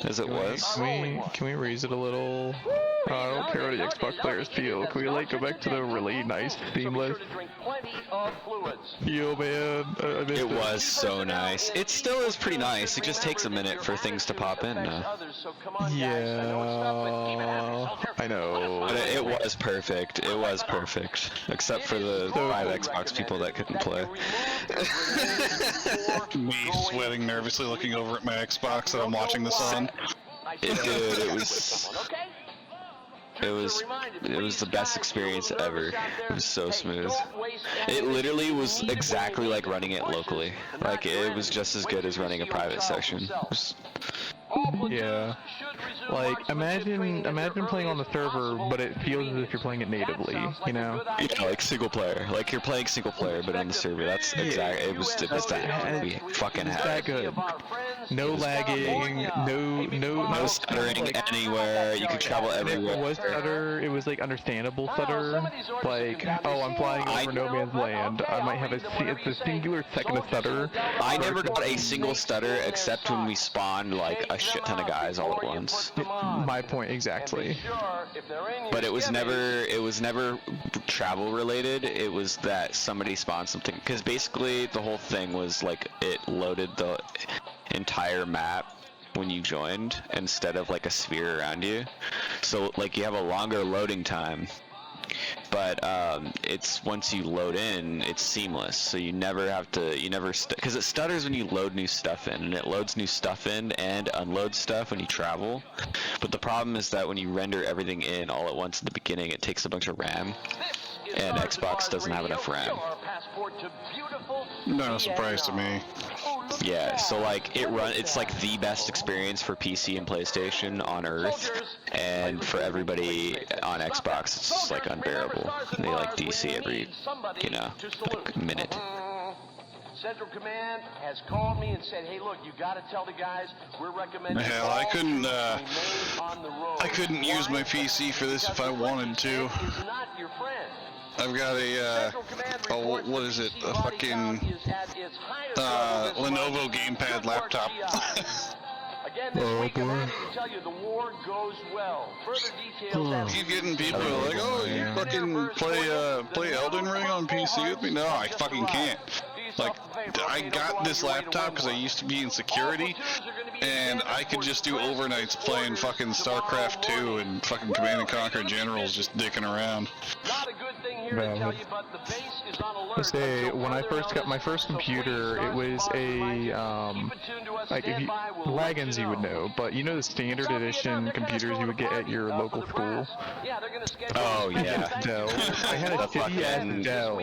as it was. Can we raise it a little? I don't care what the Xbox players feel. Can we like go back to the really nice seamless? Yo, man, I missed It was so nice. It still is pretty nice. It just takes a minute for things to pop in now. Yeah, I know. But it was perfect. It was perfect. Except for the 5 Xbox people that couldn't play. Me sweating nervously looking over at my Xbox that I'm watching this on. It was the best experience ever. It was so smooth. It literally was exactly like running it locally. Like, it was just as good as running a private session. Yeah. Like, imagine playing on the server, but it feels as if you're playing it natively, you know? Yeah, like single player. Like, you're playing single player, but on the server. That's exactly, it was that. We fucking had that it. good. No lagging, no stuttering like, anywhere. You could travel everywhere. It was stutter. It was like understandable stutter. Like, oh, I'm flying over no man's land. I might have it's a singular second of stutter. I never got a single stutter except when we spawned like a shit ton of guys all at once. My point exactly. But it was never travel related. It was that somebody spawned something, because basically the whole thing was like it loaded the entire map when you joined instead of like a sphere around you. So like you have a longer loading time. But it's once you load in, it's seamless. So you never have to, because it stutters when you load new stuff in, and it loads new stuff in and unloads stuff when you travel. But the problem is that when you render everything in all at once at the beginning, it takes a bunch of RAM, and Xbox doesn't have enough RAM. Not a surprise to me. Yeah, so like it's like the best experience for PC and PlayStation on Earth, and for everybody on Xbox, it's just like unbearable. They like DC every, like minute. Central Command has called me and said, "Hey, look, you got to tell the guys we're recommending." Hell, I couldn't use my PC for this if I wanted to. I've got a what is it? A fucking Lenovo gamepad laptop. Again, this week, I'm happy to tell you the war goes well. Further details as Keep getting people like, oh, you fucking play Elden Ring on PC with me? No, I fucking can't. Like, I got this laptop because I used to be in security, and I could just do overnights playing fucking StarCraft 2 and fucking Command & Conquer Generals just dicking around. Not a good thing here to tell you, but the base is on alert. I say, when I first got my first computer, it was a, like, if you, Wagons you would know, but you know the standard edition computers you would get at your local school? Oh yeah. Dell. I had a shitty-ass Dell.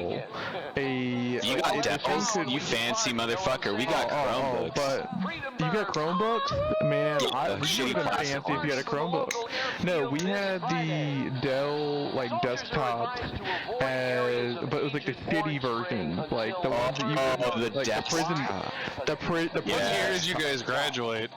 You got Dells? You fancy motherfucker. We got Chromebooks. But you got Chromebooks? Man, Yeah, we would have been fancy if you had a Chromebook. No, we had the Dell, like, desktop as, but it was like the shitty version, like the ones that you the like desktop. the What year did you guys graduate?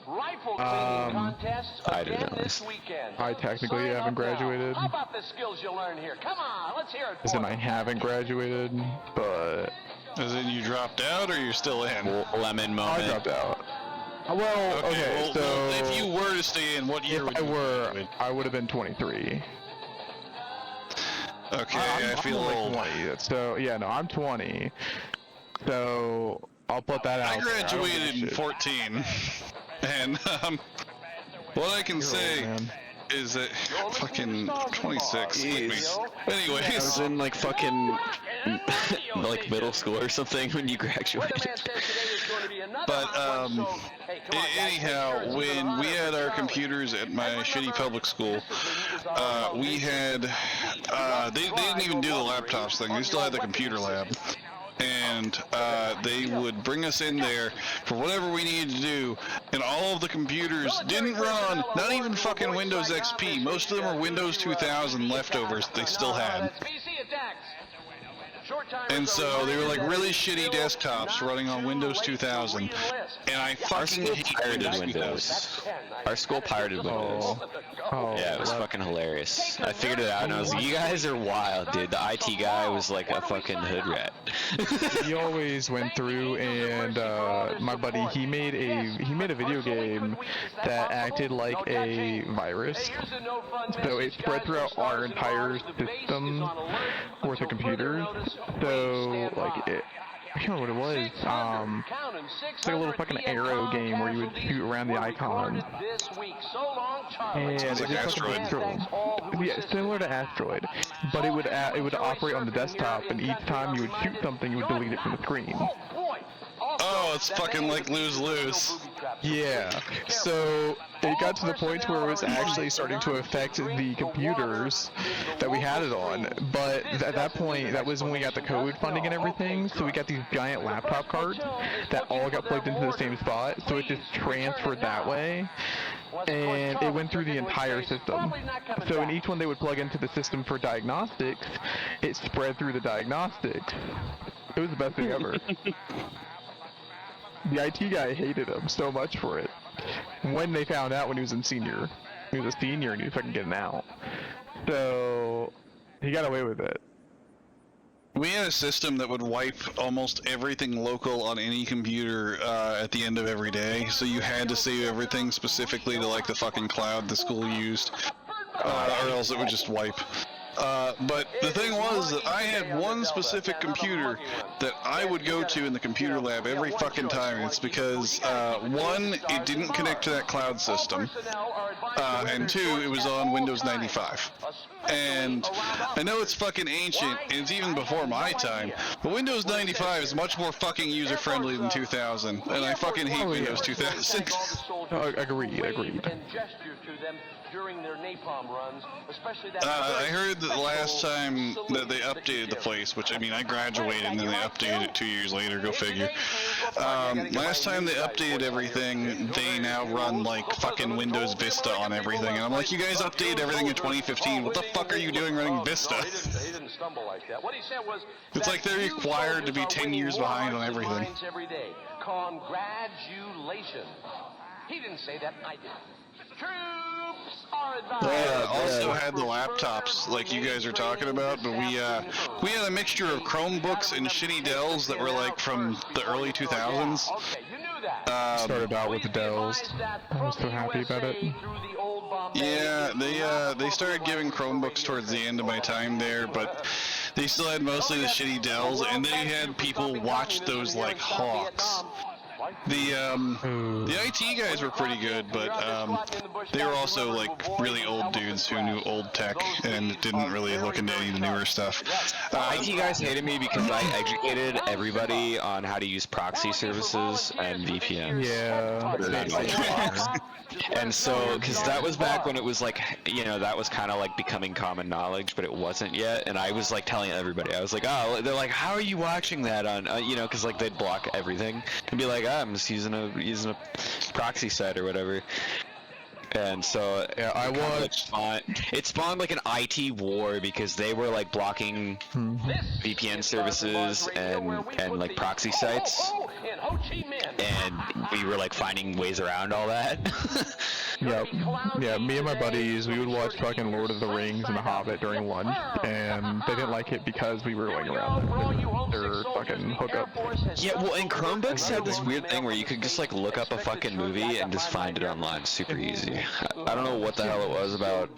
Rifle cleaning contests again this weekend. I technically haven't graduated. How about the skills you learn here? Come on, let's hear it. As in, I haven't graduated, but As in you dropped out or you're still in? Lemon I moment. dropped out. Well, okay, well, so if you were to stay in, what year would you graduate? I would have been 23. Okay, I feel I'm old. like 20, so yeah, no, I'm 20. So I'll put that out. I graduated in 14, and what I can say is that fucking 26. With me. I Anyways, was in like fucking like middle school or something when you graduated. but anyhow, when we had our computers at my shitty public school, we had they didn't even do the laptops thing. They still had the computer lab. And they would bring us in there for whatever we needed to do, and all of the computers didn't run, not even fucking Windows XP. Most of them were Windows 2000 leftovers they still had. And so they were like really shitty desktops running on Windows 2000, and I fucking hated Windows. Our school pirated Windows. Oh, Yeah, it was fucking hilarious. I figured it out and I was like, you guys are wild, dude. The IT guy was like a fucking hood rat. He always went through, and my buddy, he made a video game that acted like a virus. So it spread throughout our entire system worth of computers. So like I can't remember what it was. It's like a little fucking arrow game where you would shoot around the icon. And it Sounds like just Asteroid. Yeah, similar to Asteroid, but it would operate on the desktop, and each time you would shoot something, you would delete it from the screen. Oh, it's fucking like lose-lose. Yeah, so it got to the point where it was actually starting to affect the computers that we had it on, but at that point, that was when we got the code funding and everything, so we got these giant laptop cards that all got plugged into the same spot, so it just transferred that way, and it went through the entire system. So in each one they would plug into the system for diagnostics, it spread through the diagnostics. It was the best thing ever. The IT guy hated him so much for it. When they found out when he was a senior and he was fucking getting out. So he got away with it. We had a system that would wipe almost everything local on any computer at the end of every day, so you had to save everything specifically to like the fucking cloud the school used, or else it would just wipe. But the thing was that I had one specific computer that I would go to in the computer lab every fucking time. It's because, one, it didn't connect to that cloud system, and two, it was on Windows 95. And I know it's fucking ancient, and it's even before my time, but Windows 95 is much more fucking user-friendly than 2000, and I fucking hate Windows 2000. Agreed. I heard that the last time that they updated the place, which I mean I graduated and then they updated it 2 years later, go figure. Last time they updated everything, they now run like fucking Windows Vista on everything, and I'm like, you guys updated everything in 2015, what the fuck are you doing running Vista? It's like they're required to be 10 years behind on everything. Congratulations. He didn't say that, I did. Troops also had the laptops like you guys are talking about, but we had a mixture of Chromebooks and shitty Dells that were like from the early 2000s. Started out with the Dells. I was so happy about it. Yeah, they started giving Chromebooks towards the end of my time there, but they still had mostly the shitty Dells, and they had people watch those like hawks. The IT guys were pretty good, but they were also like really old dudes who knew old tech and didn't really look into any of the newer stuff. IT guys hated me because I educated everybody on how to use proxy services and VPNs. Yeah. And so, because that was back when it was like, you know, that was kind of like becoming common knowledge, but it wasn't yet. And I was like telling everybody, I was like, oh, they're like, how are you watching that on, you know, because like they'd block everything and be like, oh, I'm just using a proxy site or whatever. And so yeah, I watched. It spawned like an IT war because they were like blocking VPN services and like proxy sites, and we were like finding ways around all that. Yep. Yeah, me and my buddies, we would watch fucking Lord of the Rings and The Hobbit during lunch, and they didn't like it because we were going around their fucking hookup. Yeah, well, and Chromebooks had this weird thing where you could just like look up a fucking movie and just find it online super easy. I don't know what the hell it was about.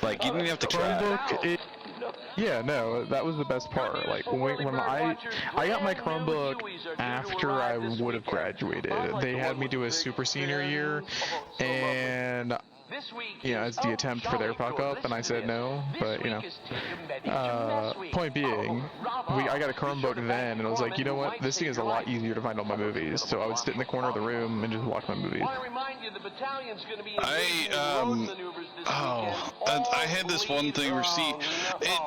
Like, you didn't even have to try. Chromebook, yeah, no, that was the best part. Like, when I got my Chromebook after I would have graduated. They had me do a super senior year, and yeah, it's the attempt for their fuck up, and I said no, but you know, point being, I got a Chromebook then, and I was like, you know what, this thing is a lot easier to find all my movies, so I would sit in the corner of the room and just watch my movies. I had this one thing where, see,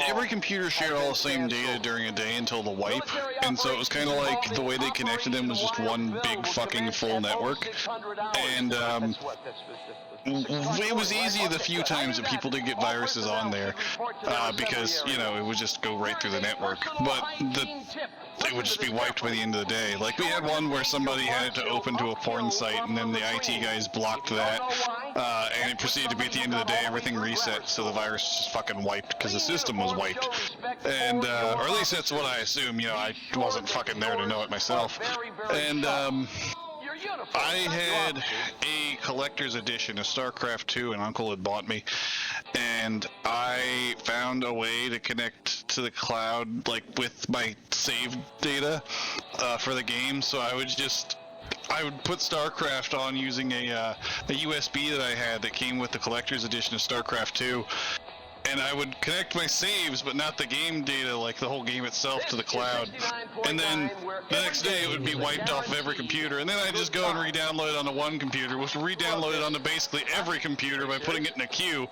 every computer shared all the same data during a day until the wipe, and so it was kind of like the way they connected them was just one big fucking full network, and it was easy the few times that people did get viruses on there, because, you know, it would just go right through the network, but it would just be wiped by the end of the day. Like, we had one where somebody had it to open to a porn site, and then the IT guys blocked that, and it proceeded to be at the end of the day, everything reset, so the virus just fucking wiped, because the system was wiped. And, or at least that's what I assume, you know, I wasn't fucking there to know it myself. And, I had a collector's edition of StarCraft 2, and Uncle had bought me, and I found a way to connect to the cloud, like, with my saved data for the game, so I would put StarCraft on using a USB that I had that came with the collector's edition of StarCraft 2, and I would connect my saves, but not the game data, like the whole game itself, to the cloud. And then the next day it would be wiped off of every computer, and then I'd just go and re-download it onto one computer, which would re-download it onto basically every computer by putting it in a queue,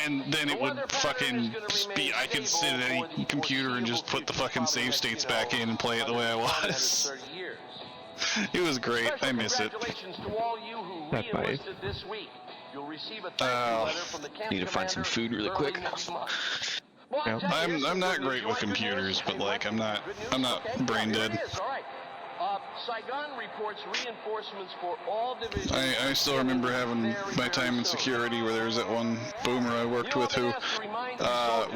and then it would fucking be, I could sit at any computer and just put the fucking save states back in and play it the way I was. It was great. I miss it. That's nice. Need to find some food really quick. Yeah. I'm not great with computers, but like I'm not brain dead. Saigon reports reinforcements for all divisions. I still remember having my time in security where there was that one boomer I worked with who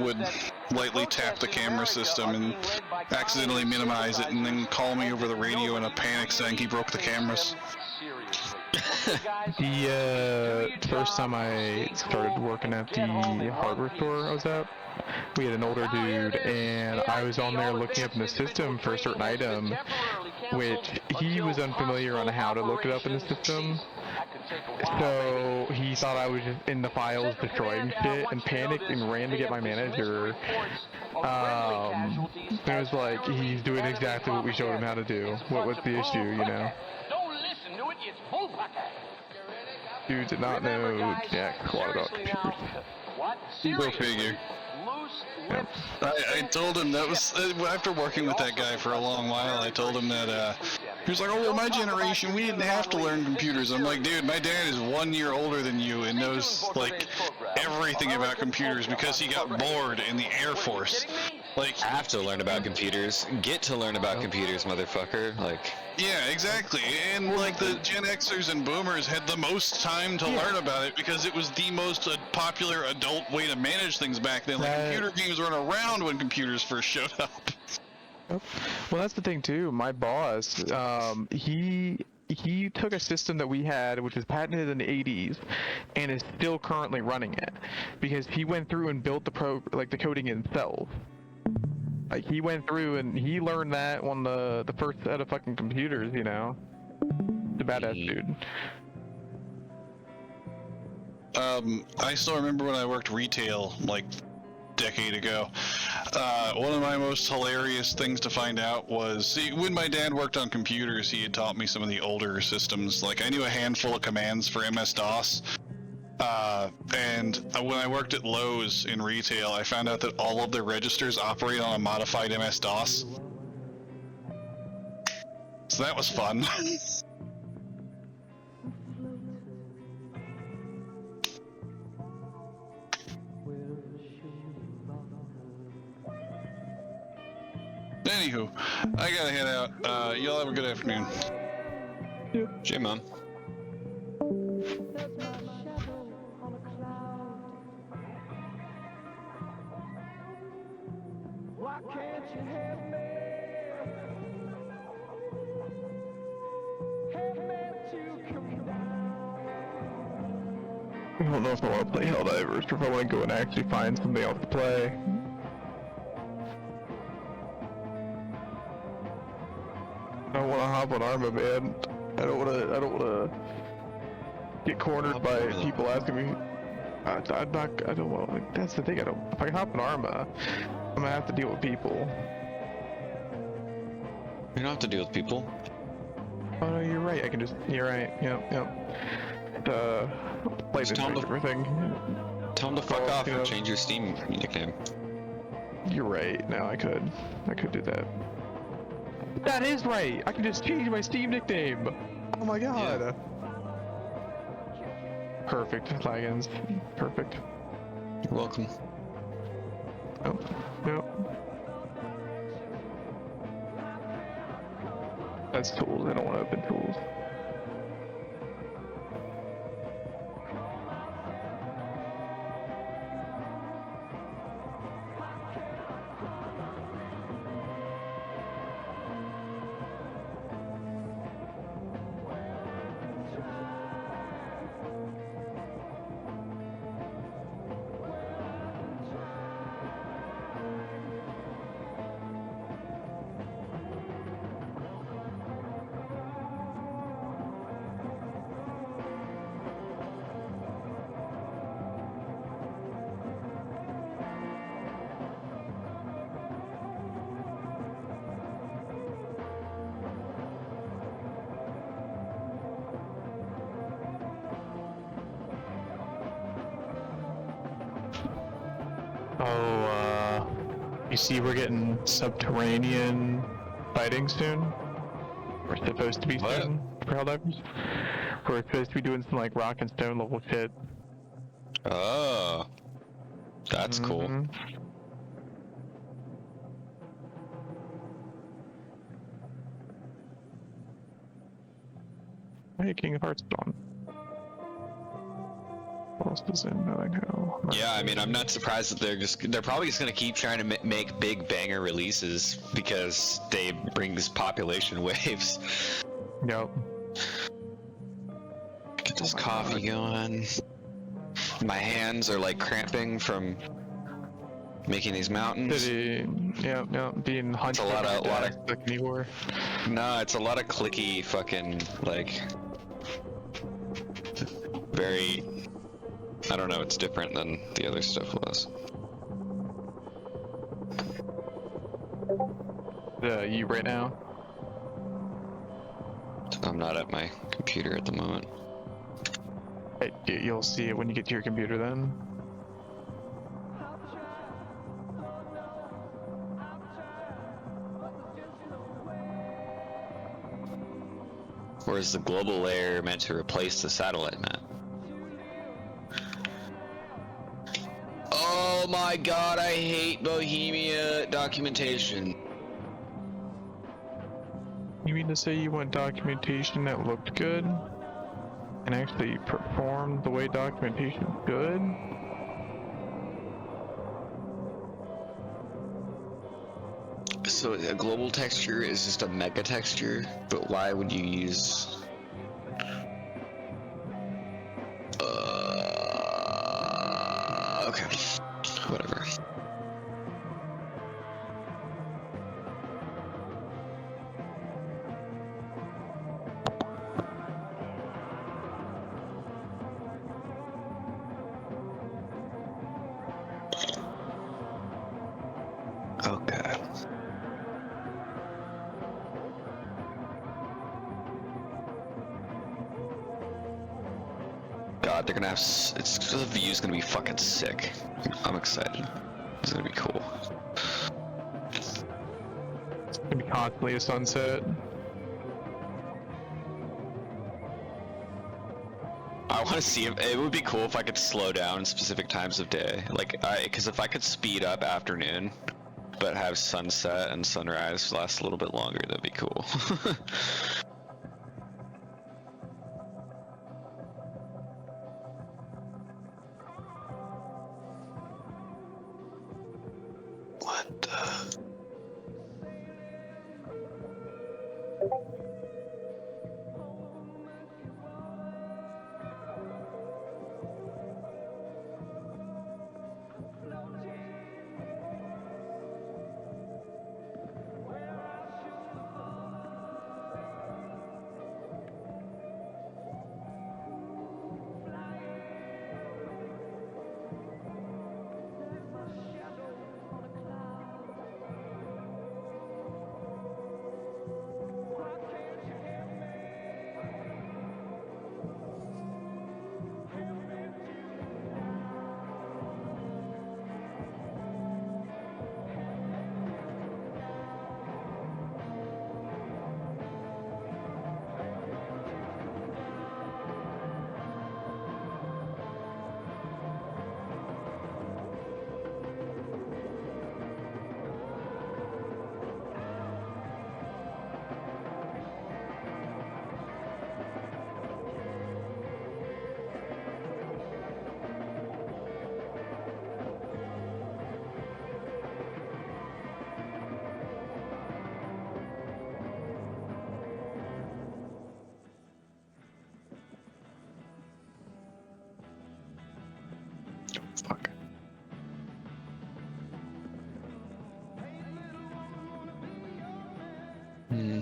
would lightly tap the camera system and accidentally minimize it and then call me over the radio in a panic saying he broke the cameras. The first time I started working at the hardware store I was at, we had an older dude, and I was on there looking up in the system for a certain item, which he was unfamiliar on how to look it up in the system. So he thought I was just in the files destroying shit and panicked and ran to get my manager. It was like, he's doing exactly what we showed him how to do. What's the issue, you know? Dude did not know jack squat about computers. Go figure. Yeah. I told him that was, after working with that guy for a long while, I told him that, he was like, oh, well, my generation, we didn't have to learn computers. I'm like, dude, my dad is 1 year older than you and knows, like, everything about computers because he got bored in the Air Force. Like, Have to learn about computers. Get to learn about computers, motherfucker. Like, Yeah, exactly. And like the Gen Xers and Boomers had the most time to learn about it because it was the most popular adult way to manage things back then. Like computer games weren't around when computers first showed up. Well, that's the thing too. My boss, he took a system that we had, which was patented in the 80s, and is still currently running it because he went through and built the coding himself. Like he went through and he learned that on the first set of fucking computers, you know. The badass dude. I still remember when I worked retail like a decade ago. One of my most hilarious things to find out was, see, when my dad worked on computers, he had taught me some of the older systems. Like I knew a handful of commands for MS-DOS. And when I worked at Lowe's in retail, I found out that all of their registers operate on a modified MS-DOS. So that was fun. Anywho, I gotta head out. Y'all have a good afternoon. Jay, Mom. I don't know if I want to play Helldivers or if I want to go and actually find something else to play. I don't want to hop on Arma, man. I don't want to get cornered by people asking me. I don't want. That's the thing. If I hop on Arma, I'm gonna have to deal with people. You don't have to deal with people. Oh no, you're right. You're right. Yep. Play this everything. Tell him to fuck off and change your Steam nickname. You're right. No, I could do that. That is right. I can just change my Steam nickname. Oh my god. Yeah. Perfect, Lagans. Perfect. You're welcome. Oh, no. That's tools. I don't want to open tools. You see we're getting subterranean fighting soon? We're supposed to be soon for Helldivers. We're supposed to be doing some like rock and stone level shit. Oh. That's cool. Hey, King of Hearts on. What else is in? Yeah, I mean, I'm not surprised that they're probably just gonna keep trying to make big banger releases because they bring these population waves. Yep. Get this coffee going. My hands are like cramping from making these mountains. Being hunched. It's a lot of like Igor. No, it's a lot of clicky fucking like very. I don't know, it's different than the other stuff was. You right now? I'm not at my computer at the moment. Hey, you'll see it when you get to your computer then. Or is the global layer meant to replace the satellite map? Oh my god, I hate Bohemia documentation. You mean to say you want documentation that looked good? And actually performed the way documentation should? So a global texture is just a mega texture, but why would you use? Okay, whatever. Okay. God, they're gonna have. The view's gonna be fucking sick. I'm excited. It's gonna be cool. It's gonna be constantly a sunset. I want to see if it would be cool if I could slow down specific times of day. Like, because if I could speed up afternoon, but have sunset and sunrise last a little bit longer, that'd be cool. What the? Fuck. Hmm.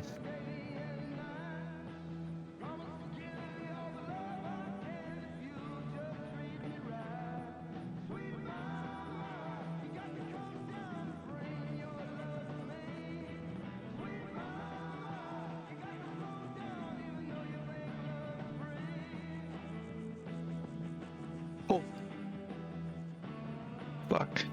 Oh. Fuck.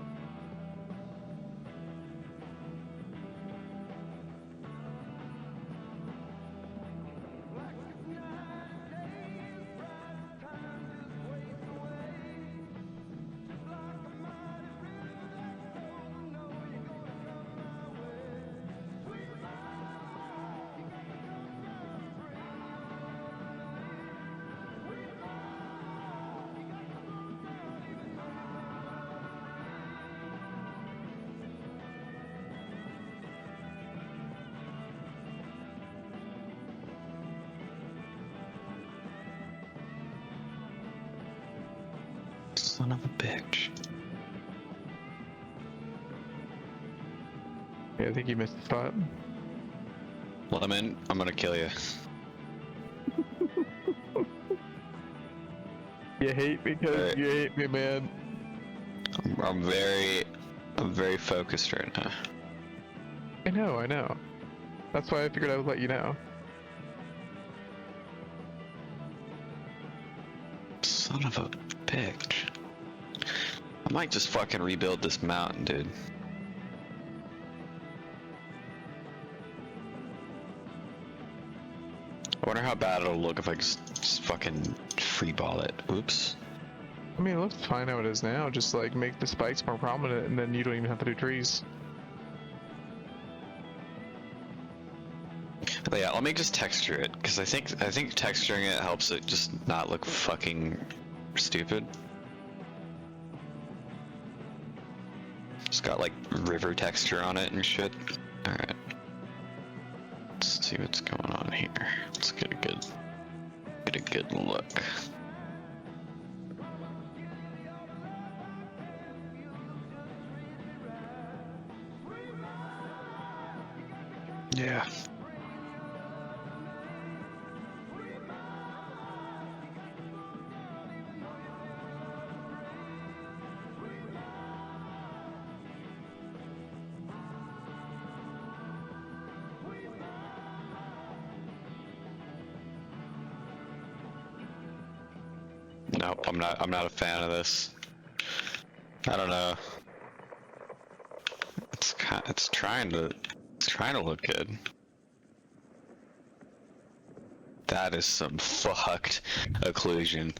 Son of a bitch. Yeah, I think you missed the spot. Lemon, I'm gonna kill you. You hate me because Alright. you hate me, man. I'm very focused right now. I know. That's why I figured I would let you know. Son of a bitch. I might just fucking rebuild this mountain, dude. I wonder how bad it'll look if I just fucking freeball it. Oops. I mean, it looks fine how it is now. Just like make the spikes more prominent, and then you don't even have to do trees. But yeah, let me just texture it, because I think texturing it helps it just not look fucking stupid. It's got like river texture on it and shit. Alright. Let's see what's going on here. Let's get a good look. Yeah. Nope, I'm not a fan of this. I don't know. It's trying to look good. That is some fucked occlusion.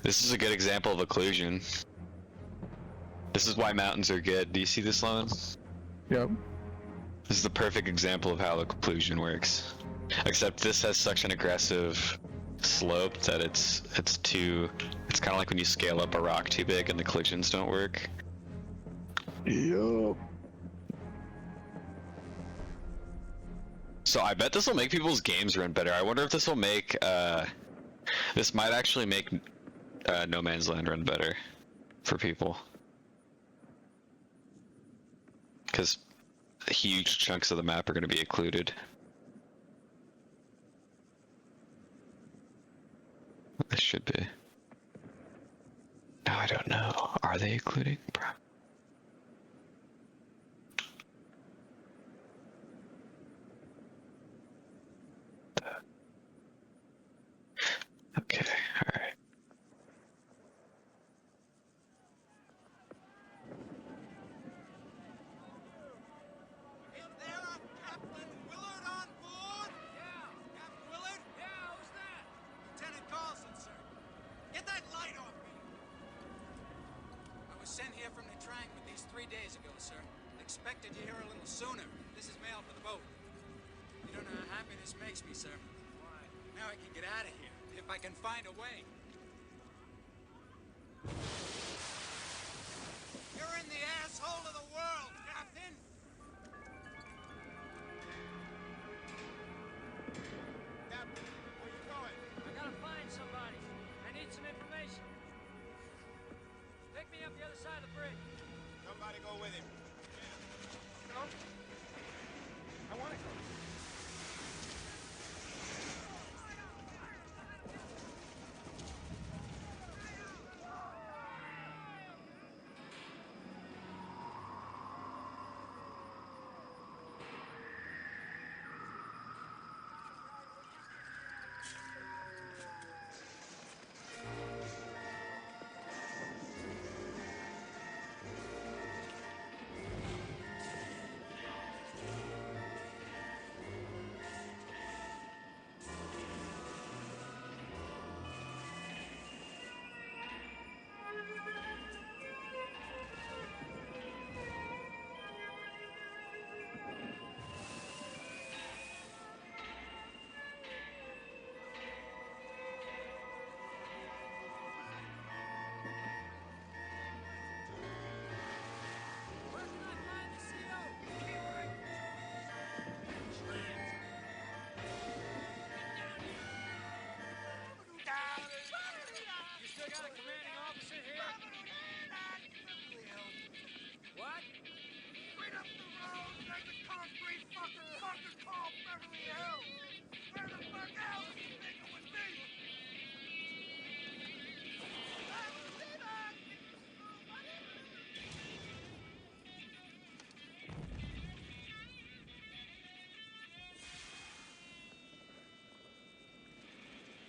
This is a good example of occlusion. This is why mountains are good. Do you see this, Lowen? Yep. This is the perfect example of how occlusion works. Except this has such an aggressive slope that it's kind of like when you scale up a rock too big and the collisions don't work. Yep. So I bet this will make people's games run better. I wonder if this will make this might actually make No Man's Land run better for people, because huge chunks of the map are going to be occluded. This should be. No, I don't know. Are they occluding? Okay, alright. Is there a Captain Willard on board? Yeah. Captain Willard? Yeah, who's that? Lieutenant Carlson, sir. Get that light off me. I was sent here from the Tranquil these 3 days ago, sir. Expected you here a little sooner. This is mail for the boat. You don't know how happy this makes me, sir. Why? Now I can get out of here, if I can find a way. You're in the asshole of the world, Captain! Captain, where you going? I gotta find somebody. I need some information. Pick me up the other side of the bridge. Somebody go with him. Go. I wanna go. What? Right up the road, there's a concrete fucker called Beverly Hills. Where the fuck else do you think it would be?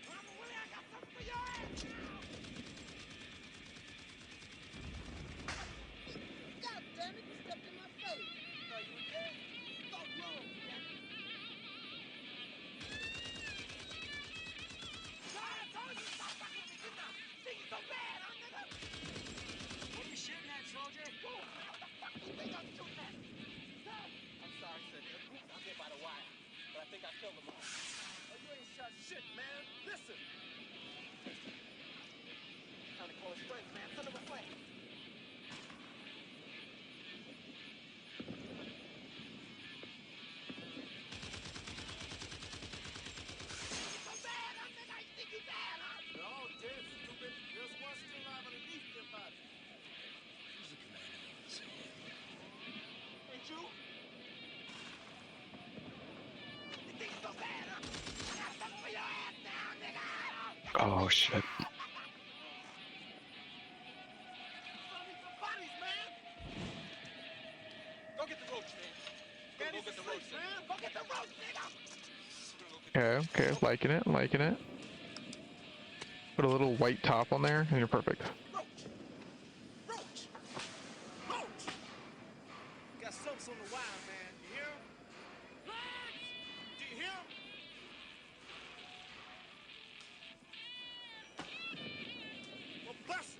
Mama Willie, I got something for your ass! kill them all. Oh, you ain't shot shit, man. Listen. Time to call his friends, man. Send them a flag. They're all dead, stupid. There's one still alive underneath their bodies. Who's the commander of this? Ain't you? You think so bad, huh? Put your ass down, nigga! Oh shit. Some bodies, man! Go get the roach, man. Go get the roach, man. Go get the roach, nigga! Okay, liking it, liking it. Put a little white top on there, and you're perfect. Roach! Roach! Roach! Got something on the wire, man. You hear him? Do you hear him? Well, bless him!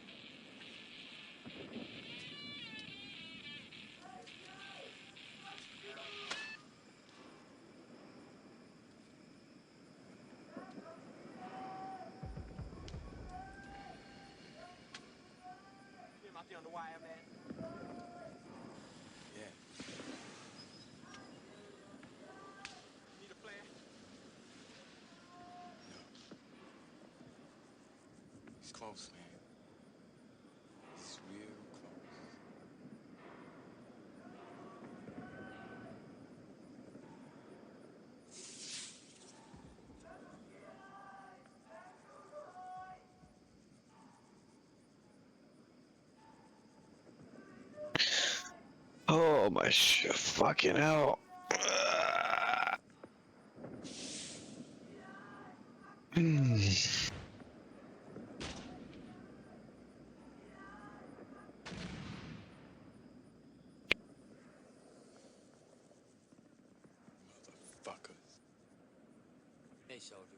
Him out there on the wire, man. Yeah. Need a flash? He's close, man. He's real close. Oh my shit, fucking hell. Motherfuckers. Hey, soldier.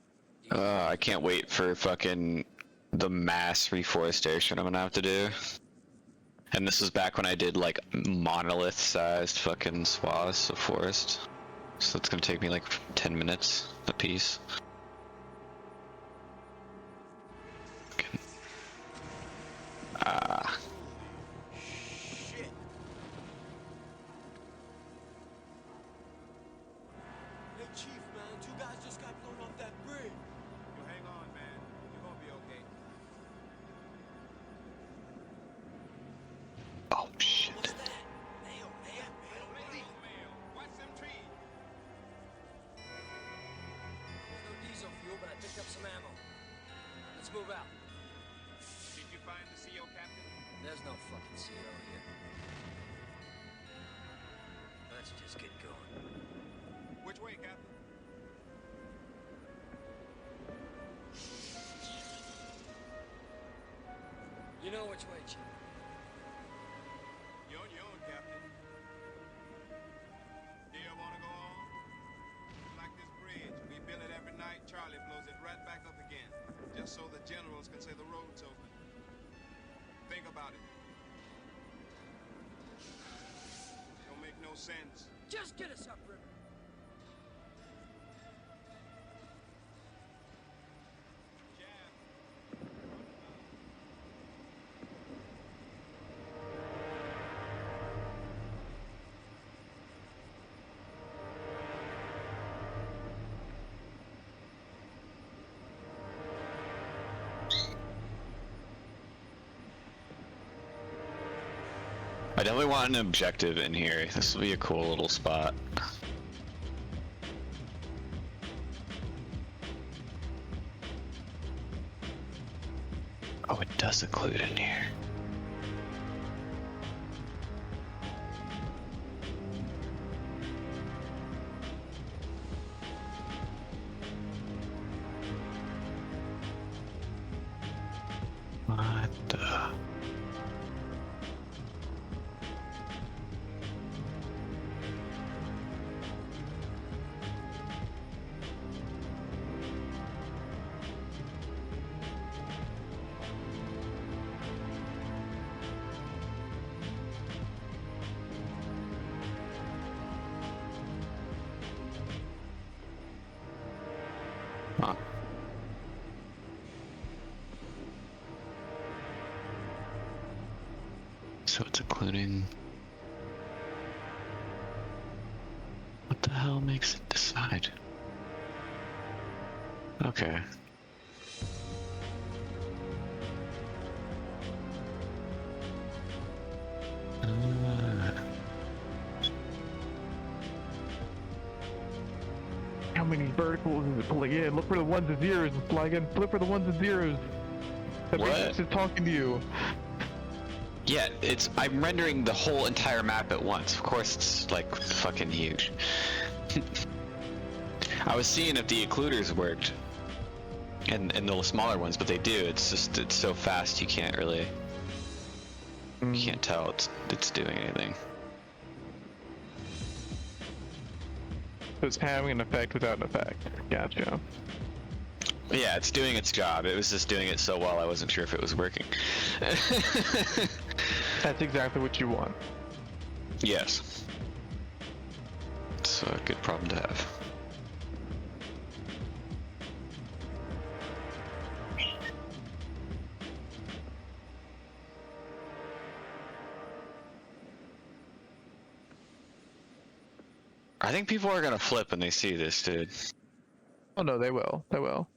I can't wait for fucking the mass reforestation I'm gonna have to do. And this is back when I did like monolith-sized fucking swaths of forest. So it's gonna take me like 10 minutes a piece. Fucking- Shit! Hey, Chief, man. 2 guys just got blown off that bridge. You hang on, man. You're gonna be okay. Oh shit. What's that? Mail, man. Mail. Watch them trees. There's no diesel fuel, but I picked up some ammo. Let's move out. Did you find the CO, Captain? There's no fucking CO here. Let's just get going. Which way, Captain? You know which way, Chief. You're on your own, Captain. Do you want to go on? Like this bridge, we build it every night. Charlie blows it right back up again, just so the generals can say the road's open. Think about it. Don't make no sense. Just get us upriver. I definitely want an objective in here. This will be a cool little spot. Oh, it does include in here. What the... So it's including. What the hell makes it decide? Okay. How many verticals is it pulling in? Look for the ones and zeros, Flagon. Look for the ones and zeros. The What? business is talking to you. Yeah, I'm rendering the whole entire map at once. Of course, it's like fucking huge. I was seeing if the occluders worked, and the smaller ones, but they do. It's so fast you can't really, you can't tell it's doing anything. So it's having an effect without an effect. Gotcha. Yeah, it's doing its job. It was just doing it so well I wasn't sure if it was working. That's exactly what you want. Yes. It's a good problem to have. I think people are gonna flip when they see this, dude. Oh no, they will. They will.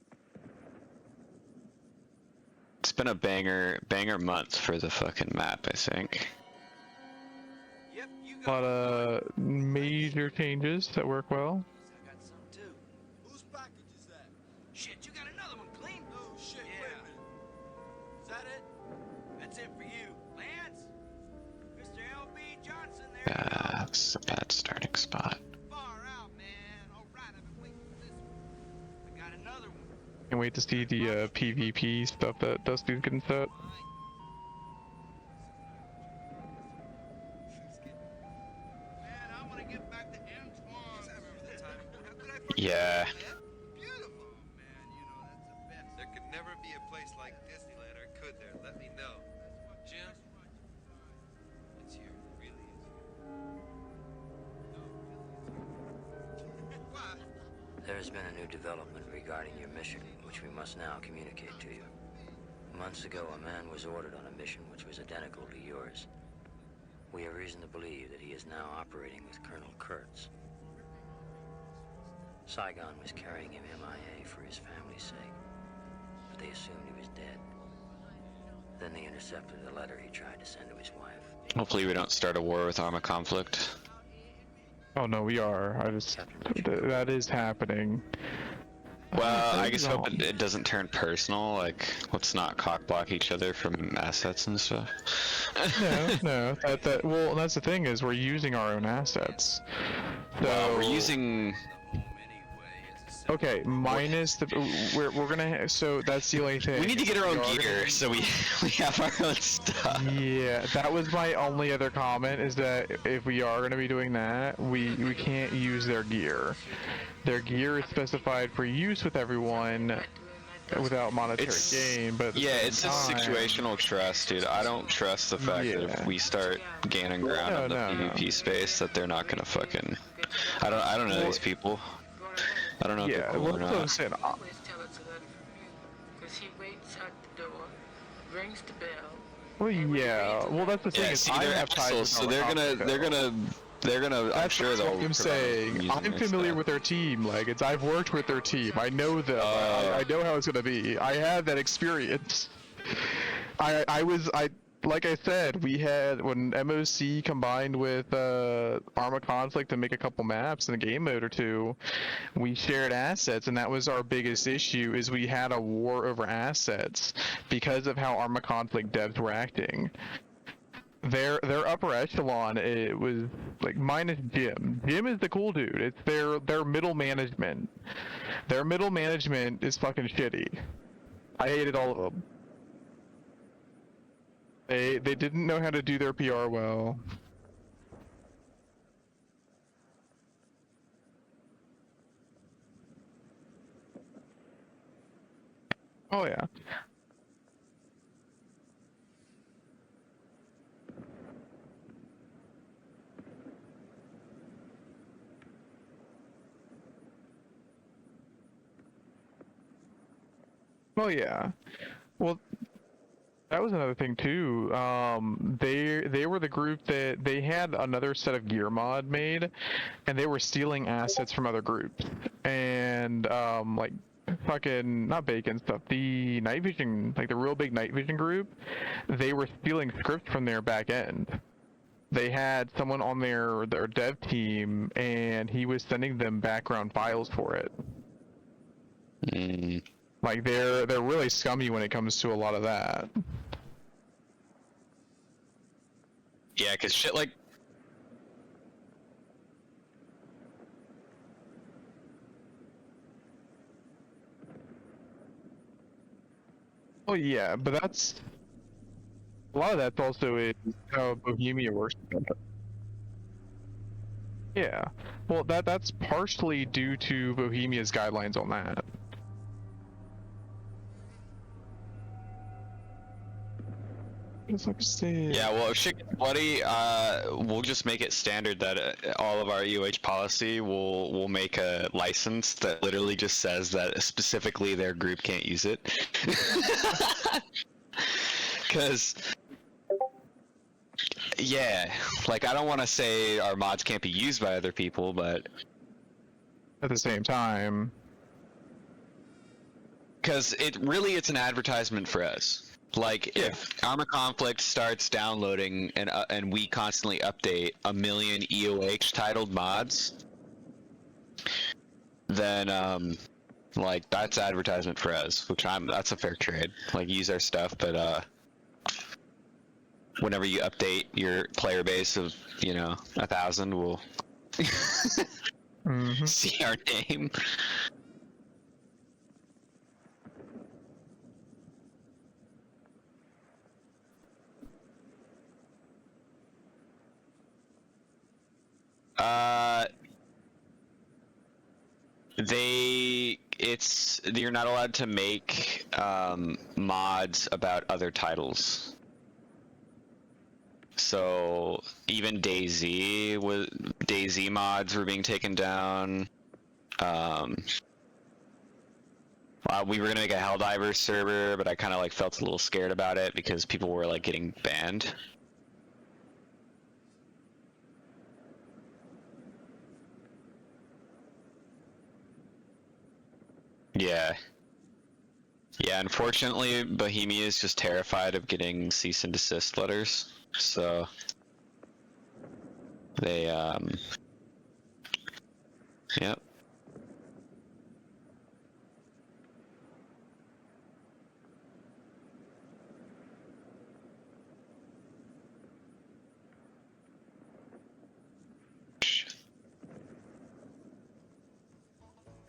It's been a banger month for the fucking map, I think. Yep, you A got lot of major changes that work well. I got some too. Whose package is that? Shit, you got another one, clean? Oh shit, Yeah. wait a minute. Is that it? That's it for you. Lance? Mr. L.B. Johnson, there you go. That's a bad starting spot. Far out, man. All right, I've been waiting for this one. I got another one. Can't wait to see the PvP stuff that Dusty's getting set. Man, I want to get back to Antoine's. How could I forget Yeah. that, man? Beautiful. Oh, man, you know, that's the best. There could never be a place like Disneyland, or could there? Let me know. Jim? It's here. It really is here. What? There has been a new development regarding your mission, which we must now communicate to you. Months ago, a man was ordered on a mission which was identical to yours. We have reason to believe that he is now operating with Colonel Kurtz. Saigon was carrying him MIA for his family's sake, but they assumed he was dead. Then they intercepted a letter he tried to send to his wife. Hopefully we don't start a war with Arma conflict. Oh no, we are. That is happening. Well, I just hope it doesn't turn personal, like, let's not cockblock each other from assets and stuff. No. Well, that's the thing is we're using our own assets. So, Well, we're using... Okay, minus the we're gonna so that's the only thing. We need to get our own We are gear, gonna- so we have our own stuff. Yeah, that was my only other comment is that if we are gonna be doing that, we can't use their gear. Their gear is specified for use with everyone without monetary gain, but at the yeah, same it's a time- situational trust, dude. I don't trust the fact that if we start gaining ground on the PvP space, that they're not gonna fucking. I don't know these people. I don't know if Yeah, they're cool well, or that's what I'm not. saying. Always tell it's a letter from you, because he waits at the door, rings the bell. Well, yeah. Well, that's the thing Yeah, is see, I they're have ties assholes, with so they're Arma gonna. I'm That's sure what they'll. I'm provide saying. using I'm their familiar stuff. with their team, Leggett. I've worked with their team. I know them. I know how it's gonna be. I have that experience. Like I said, we had when MOC combined with Arma Conflict to make a couple maps in a game mode or two, we shared assets, and that was our biggest issue. Is we had a war over assets because of how Arma Conflict devs were acting. Their upper echelon, it was like minus Jim. Jim is the cool dude. It's their middle management. Their middle management is fucking shitty. I hated all of them. They didn't know how to do their PR well. Oh yeah. Oh yeah. Well, That was another thing too. They were the group that they had another set of gear mod made, and they were stealing assets from other groups. And like fucking not bacon stuff. The night vision, like the real big night vision group, they were stealing scripts from their back end. They had someone on their dev team, and he was sending them background files for it. Like they're really scummy when it comes to a lot of that. Yeah, cause shit like. Oh yeah, but that's a lot of that's also is how Bohemia works. Yeah, well that's partially due to Bohemia's guidelines on that. Yeah, well, if shit gets bloody, we'll just make it standard that all of our UH policy will make a license that literally just says that specifically their group can't use it. Because, yeah, like I don't want to say our mods can't be used by other people, but at the same time, because it's an advertisement for us. Like, if Arma Conflict starts downloading and we constantly update 1 million EOH titled mods, then like that's advertisement for us, which that's a fair trade. Like, use our stuff, but whenever you update your player base of 1,000, we'll see our name. You're not allowed to make mods about other titles. So even DayZ mods were being taken down. We were gonna make a Helldivers server, but I kind of like felt a little scared about it because people were like getting banned. Yeah. Yeah, unfortunately, Bohemia is just terrified of getting cease and desist letters, so they, yep.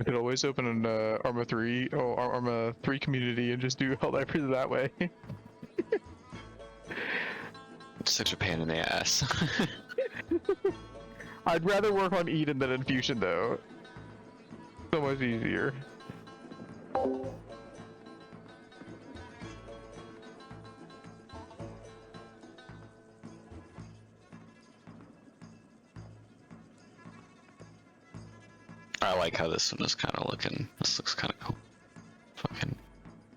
I could always open an Arma 3 or Arma 3 community and just do Helldivers that way. Such a pain in the ass. I'd rather work on Eden than Infusion though. So much easier. I like how this one is kind of looking. This looks kind of cool. Fucking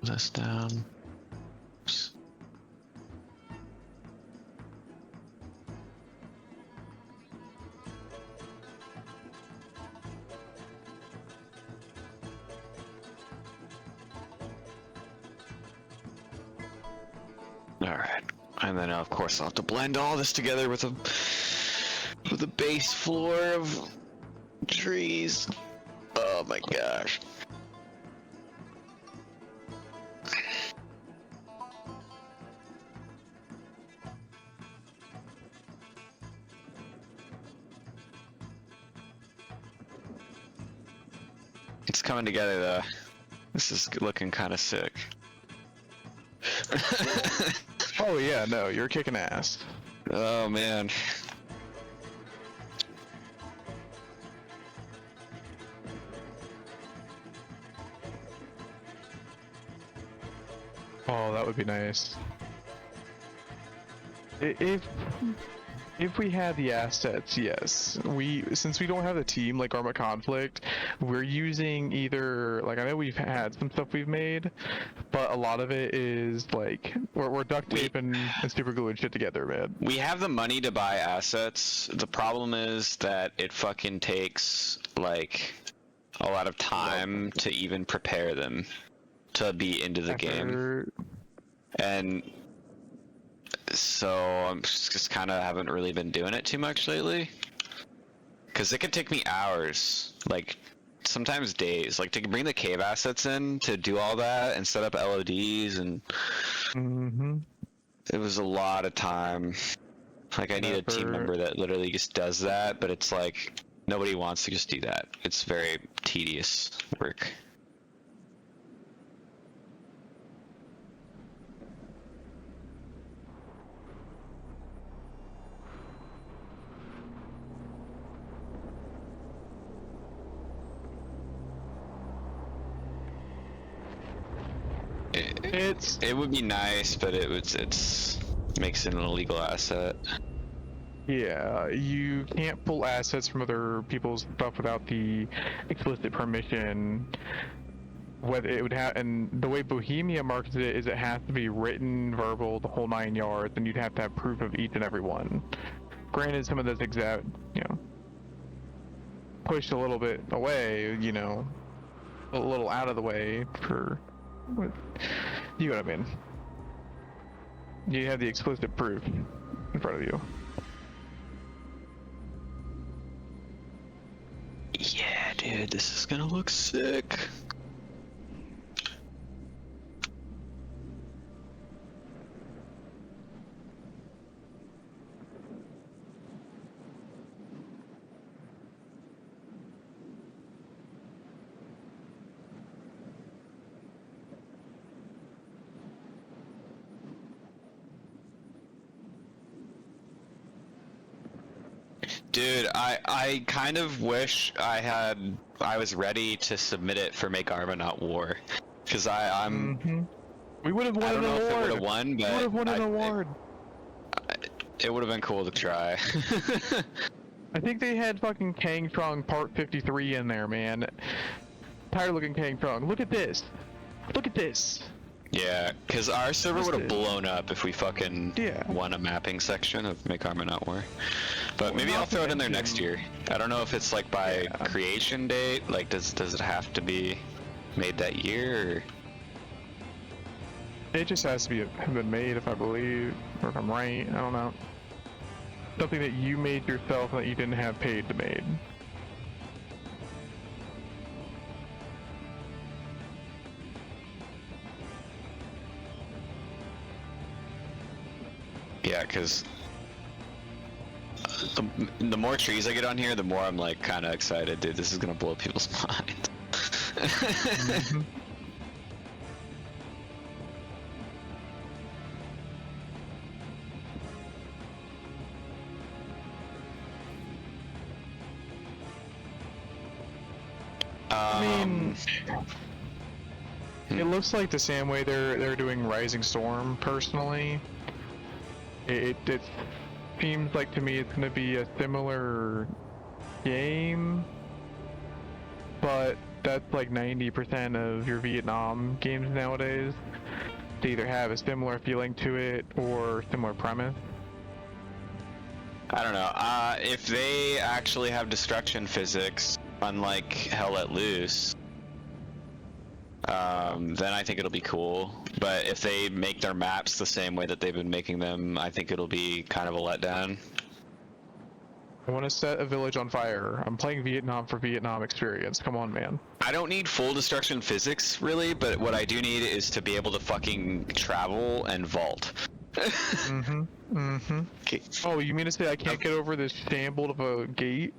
this down. Oops. Alright. And then of course I'll have to blend all this together with a base floor of trees. Oh my gosh. It's coming together though. This is looking kind of sick. Oh yeah, no, you're kicking ass. Oh man. Oh, that would be nice. If If we had the assets, yes. Since we don't have a team like Arma Conflict, we're using either, like, I know we've had some stuff we've made, but a lot of it is like we're duct taping and super gluing shit together, man. We have the money to buy assets. The problem is that it fucking takes like a lot of time to even prepare them to be into the game. And so I'm just kind of haven't really been doing it too much lately. Because it can take me hours, like sometimes days, like to bring the cave assets in to do all that and set up LODs, and it was a lot of time. Like I need a team member that literally just does that, but it's like nobody wants to just do that. It's very tedious work. It would be nice, but it's makes it an illegal asset. Yeah, you can't pull assets from other people's stuff without the explicit permission. Whether it would have, and the way Bohemia markets it is it has to be written, verbal, the whole 9 yards, and you'd have to have proof of each and every one. Granted, some of those exact, pushed a little bit away, a little out of the way for, you know what I mean. You have the explicit proof in front of you. Yeah, dude, this is gonna look sick. Dude, I kind of wish I was ready to submit it for Make Arma Not War, because I'm. We would have won an award. I don't know if it would have won, but we would have won an award. It would have been cool to try. I think they had fucking Kang Strong Part 53 in there, man. Tired of looking Kang Strong. Look at this. Look at this. Yeah, because our server would have blown up if we fucking won a mapping section of Make Arma Not War. But maybe I'll throw it in there next year. I don't know if it's like by creation date. Like, does it have to be made that year? Or? It just has to have been made, if I believe, or if I'm right. I don't know. Something that you made yourself and that you didn't have paid to make. Yeah, because the more trees I get on here, the more I'm like kind of excited, dude. This is gonna blow people's minds. I mean, it looks like the same way they're doing Rising Storm. Personally, it seems like to me it's going to be a similar game, but that's like 90% of your Vietnam games nowadays. They either have a similar feeling to it or similar premise. I don't know. If they actually have destruction physics, unlike Hell Let Loose, then I think it'll be cool. But if they make their maps the same way that they've been making them, I think it'll be kind of a letdown. I want to set a village on fire. I'm playing Vietnam for Vietnam experience. Come on, man. I don't need full destruction physics, really, but what I do need is to be able to fucking travel and vault. Oh, you mean to say I can't get over this shambled of a gate?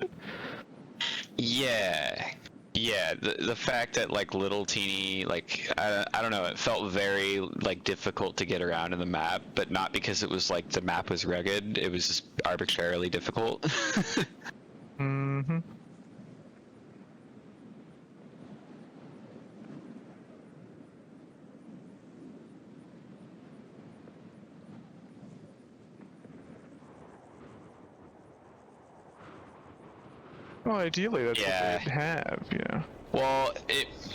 Yeah. Yeah, the fact that like little teeny, like I don't know, it felt very like difficult to get around in the map, but not because it was like the map was rugged, it was just arbitrarily difficult. Well, ideally, that's Yeah. what they'd have, yeah. Well,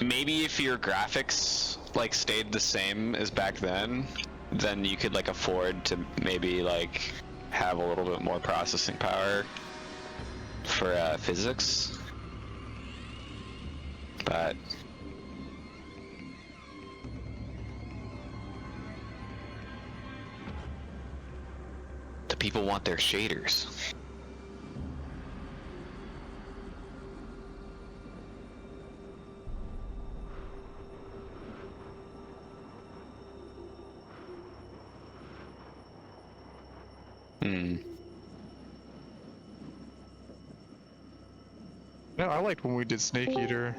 maybe if your graphics like stayed the same as back then you could like afford to maybe like have a little bit more processing power for physics. But the people want their shaders. No, I liked when we did Snake Eater.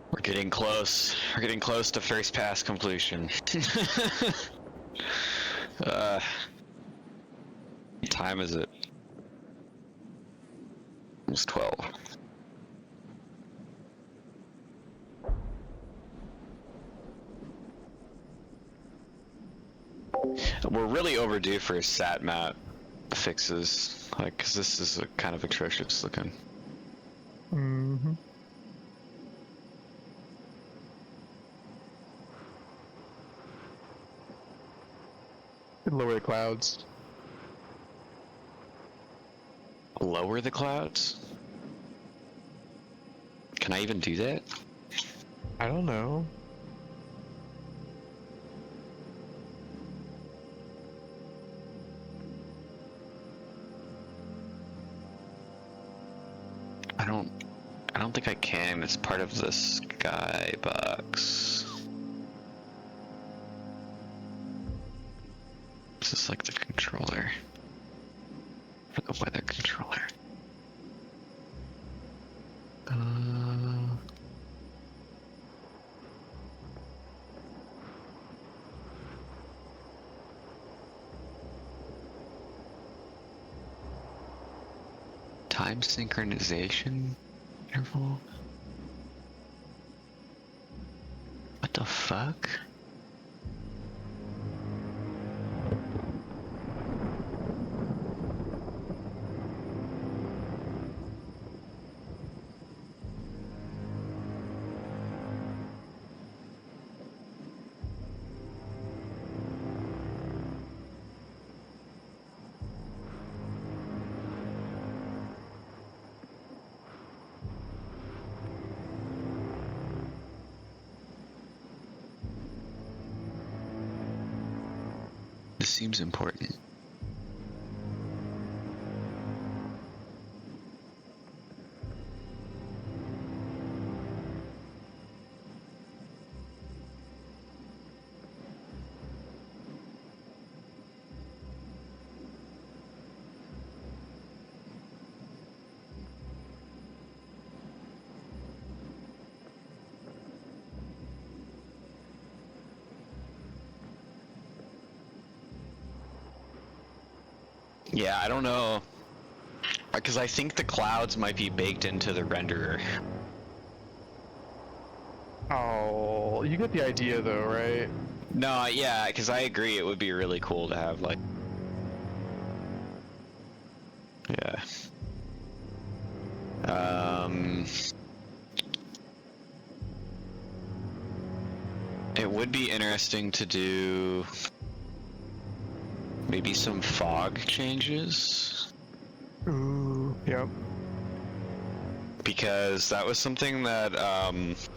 We're getting close. We're getting close to first pass completion. What time is it? It's 12. We're really overdue for sat mat fixes, like, cause this is kind of atrocious looking. Mm-hmm. Lower the clouds. Lower the clouds? Can I even do that? I don't know. I don't think I can. It's part of the skybox. This is like the controller. For the weather controller. Time synchronization interval? What the fuck? This seems important. Yeah, I don't know. Because I think the clouds might be baked into the renderer. Oh, you get the idea though, right? No, yeah, because I agree it would be really cool to have, like... Yeah. It would be interesting to do... maybe some fog changes? Ooh, yep. Because that was something that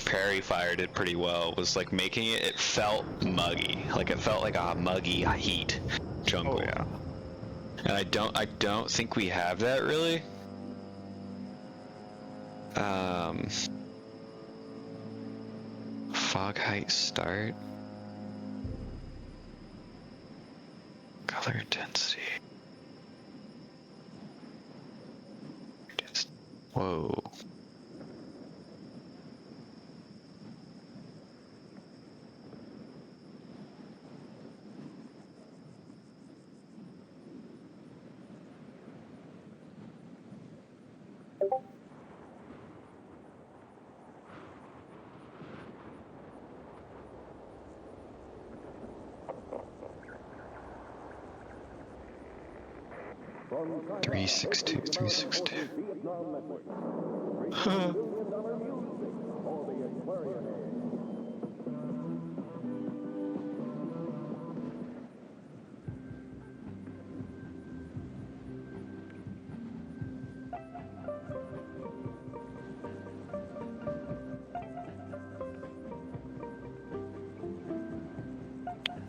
Prairie Fire did pretty well, was like making it felt muggy. Like it felt like a muggy heat jungle. Oh yeah. And I don't think we have that really. Fog height start. Color intensity. Whoa. Three 362. Huh.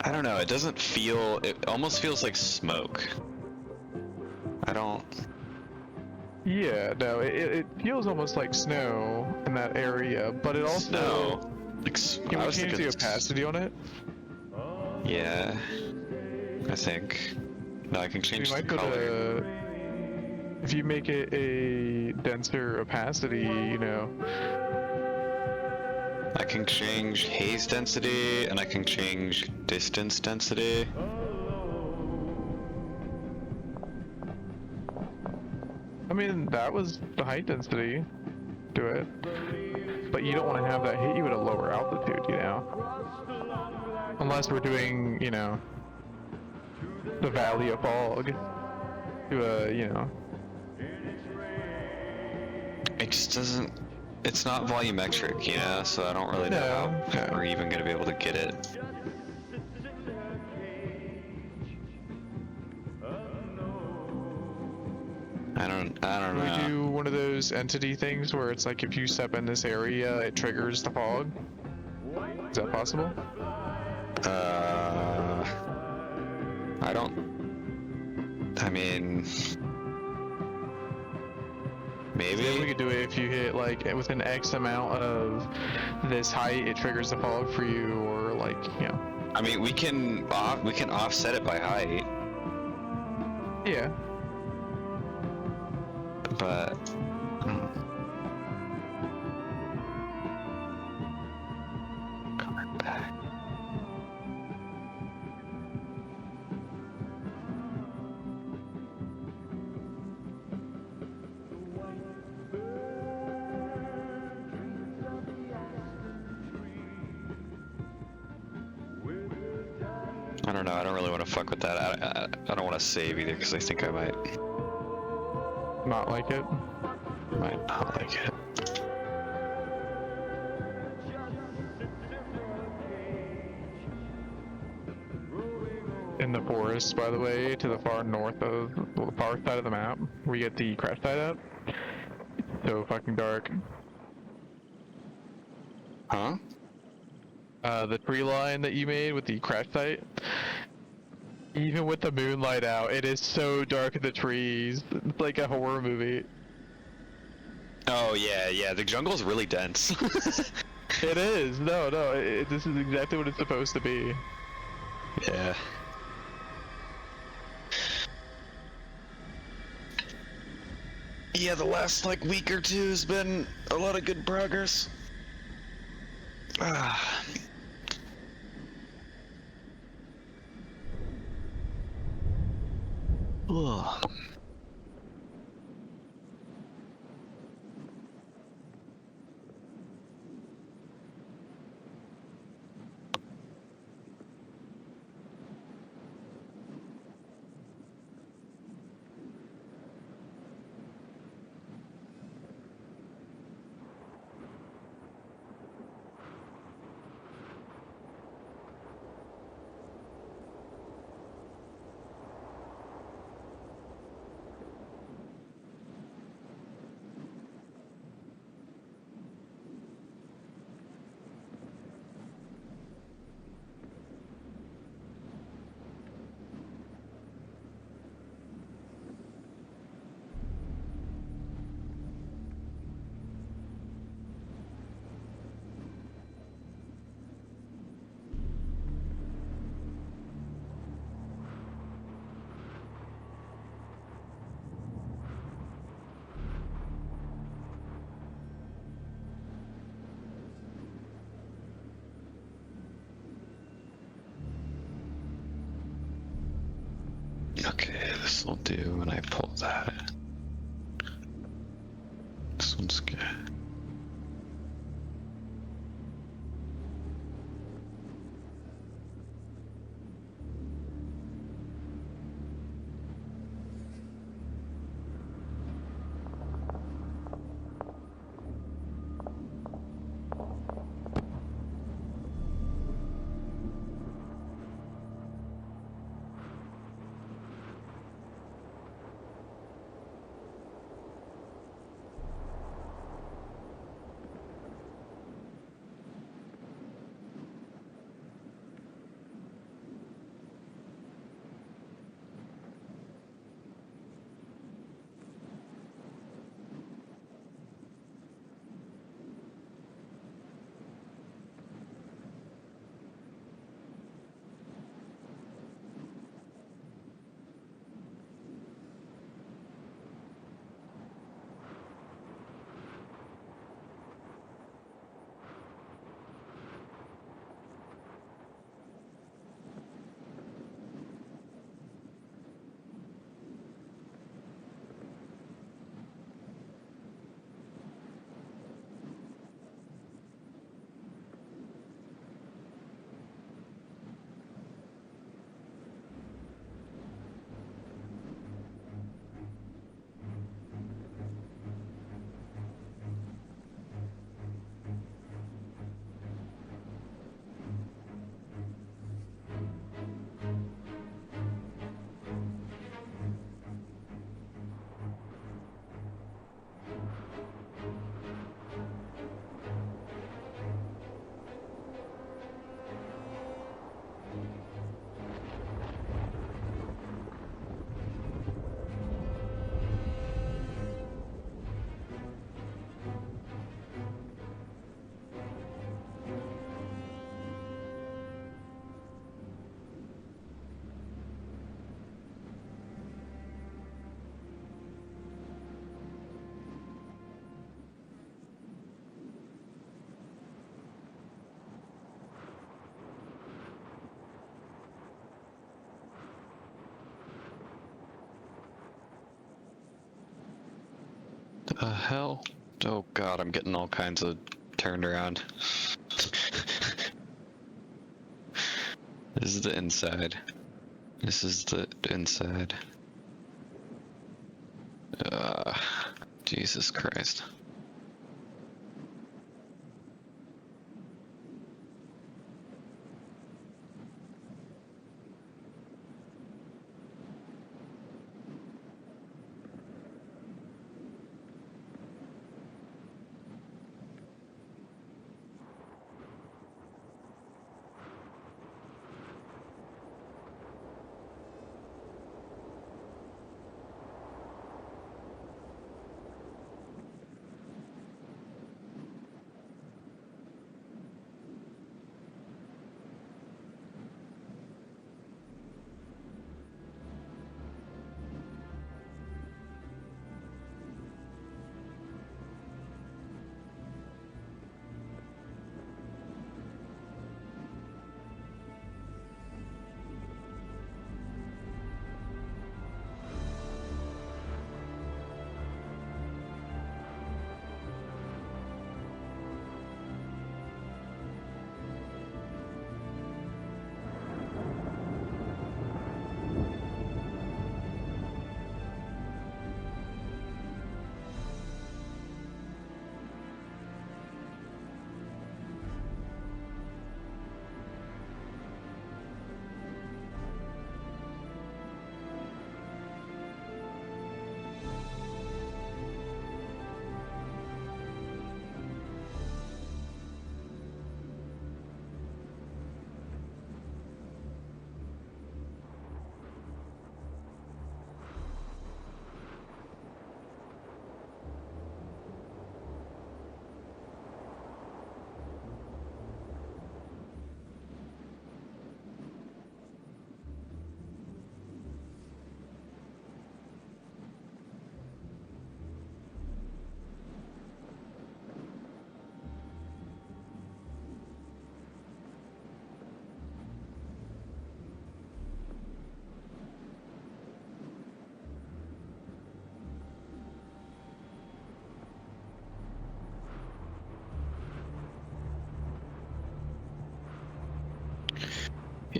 I don't know, it doesn't feel, it almost feels like smoke. I don't... Yeah, no, it feels almost like snow in that area, but it also... Snow. Like, Can I we was change thinking the opacity on it? Yeah, I think. No, I can change We the might go color. to... If you make it a denser opacity, you know... I can change haze density, and I can change distance density. I mean, that was the height density to it. But you don't want to have that hit you at a lower altitude, you know? Unless we're doing, you know, the Valley of Fog to a, you know... It just doesn't... It's not volumetric, you know, so I don't really know how we're even going to be able to get it. I don't know. We do one of those entity things where it's like if you step in this area, it triggers the fog. Is that possible? I don't... I mean... Maybe? Then we could do it if you hit like within X amount of this height, it triggers the fog for you, or like, you know. I mean, we can offset it by height. Yeah. But... Coming back. I don't know, I don't really want to fuck with that. I don't want to save either, because I think I might... Not like it? Might not like it. In the forest, by the way, to the far north of, well, the far side of the map, where you get the crash site at. So fucking dark. Huh? The tree line that you made with the crash site, even with the moonlight out, it is so dark in the trees. It's like a horror movie. Oh yeah, the jungle's really dense. It is. No, this is exactly what it's supposed to be. Yeah. Yeah, the last like week or two has been a lot of good progress. Ah. Ugh. Okay, this will do when I pull that. This one's good. The hell? Oh god, I'm getting all kinds of turned around. This is the inside. This is the inside. Jesus Christ.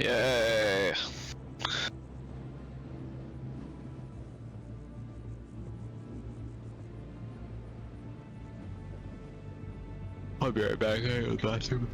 Yay! I'll be right back. I gotta go to the bathroom.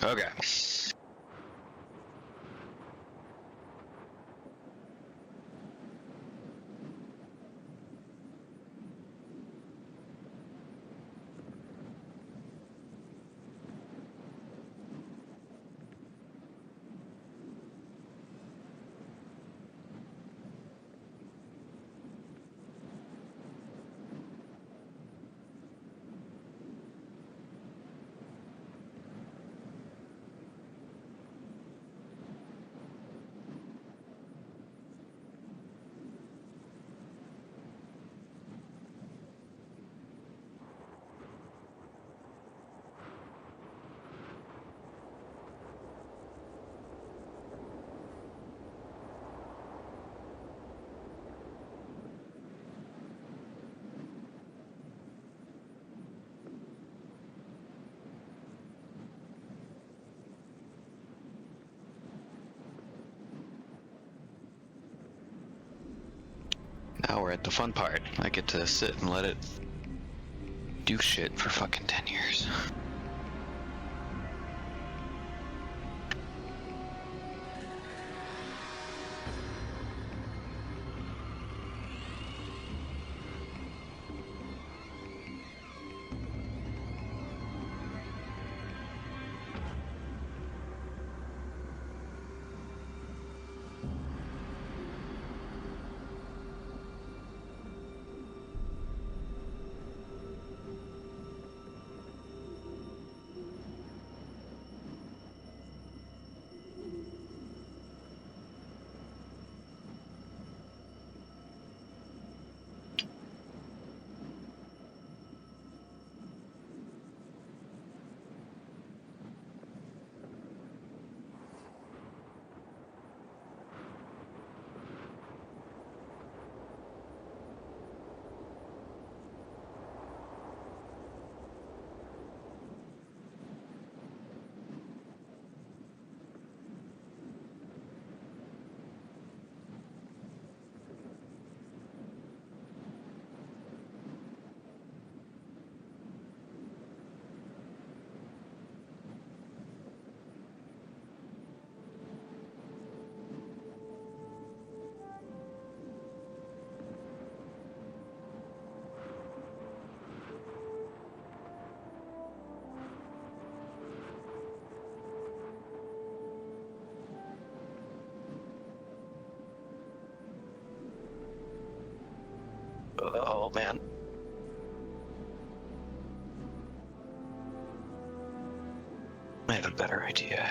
Okay. Now we're at the fun part. I get to sit and let it do shit for fucking 10 years. Oh man. I have a better idea.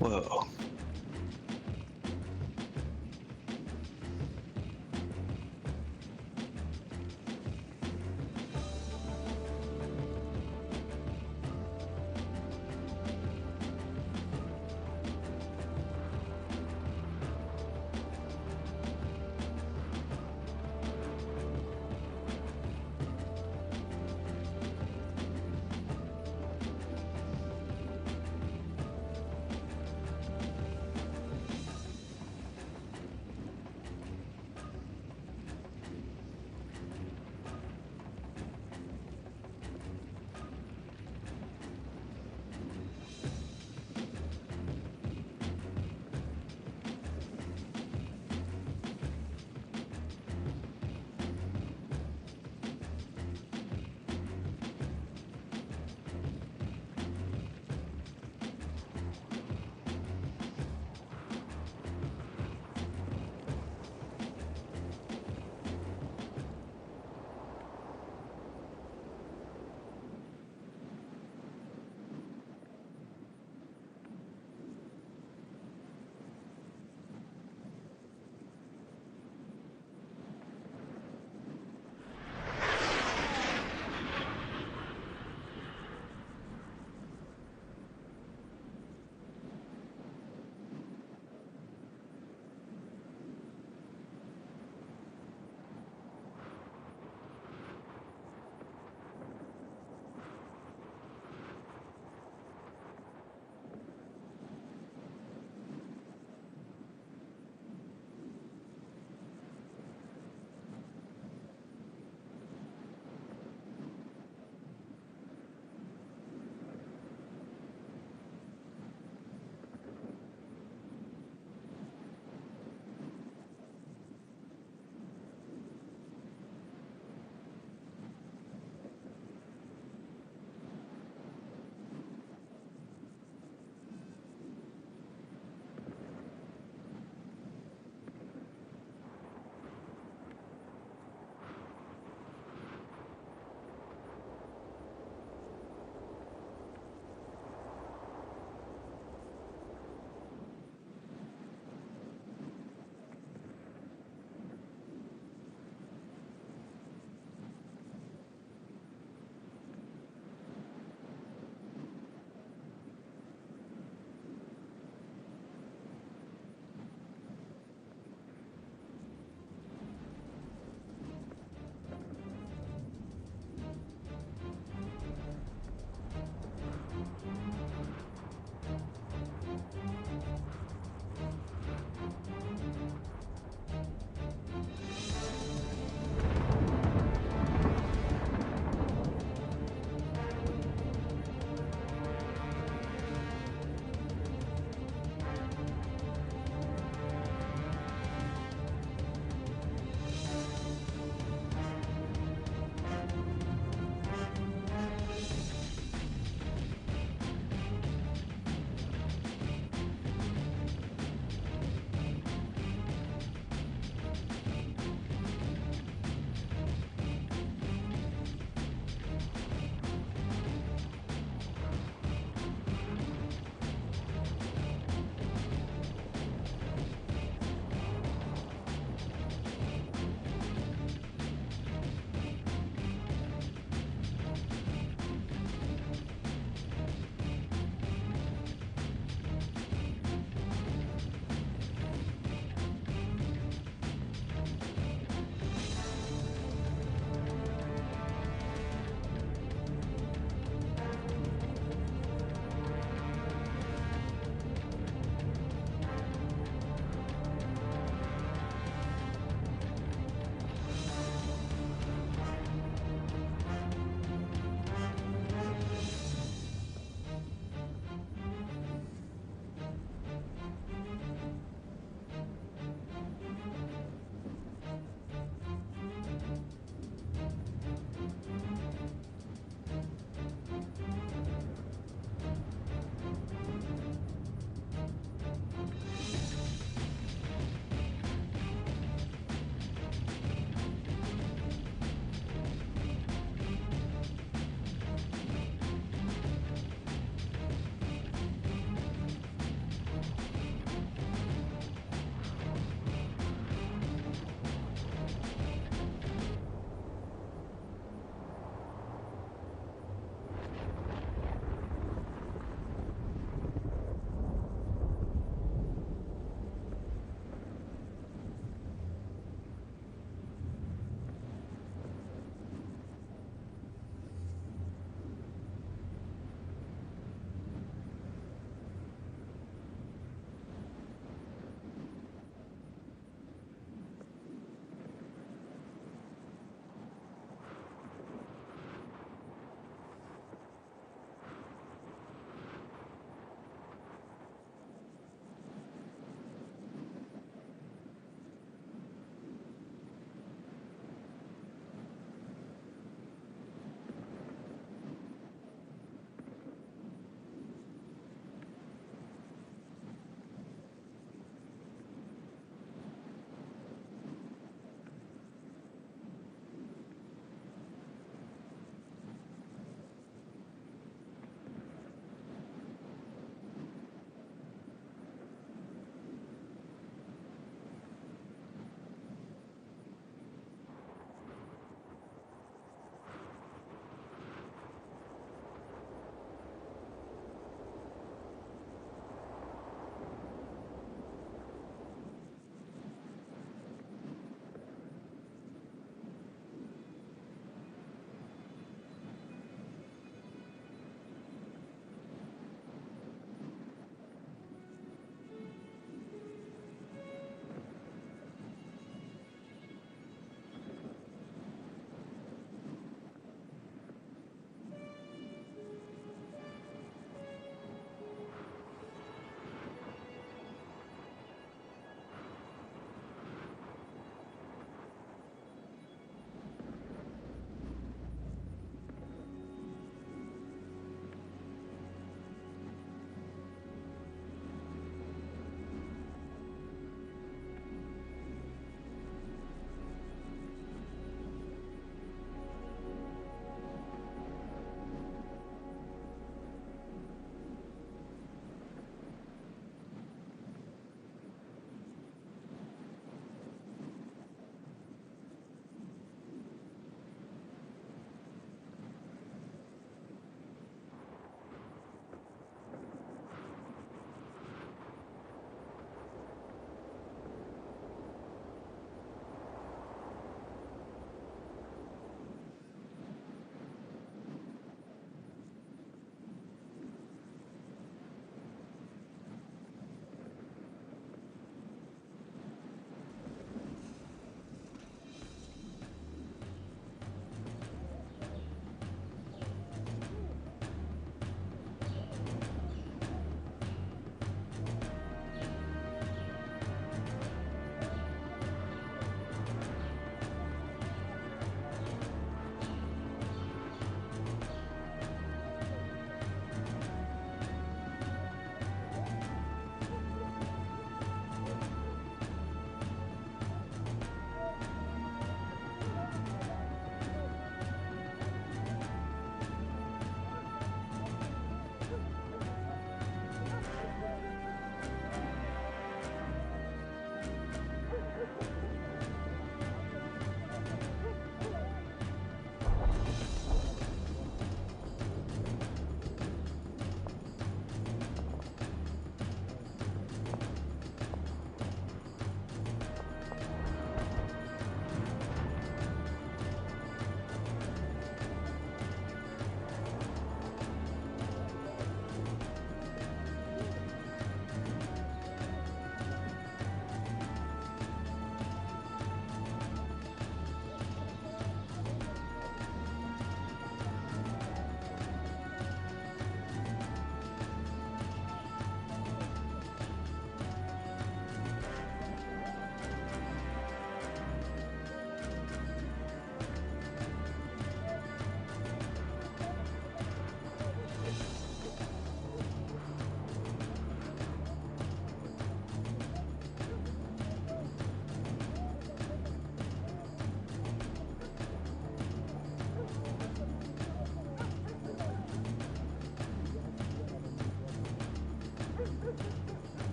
Whoa.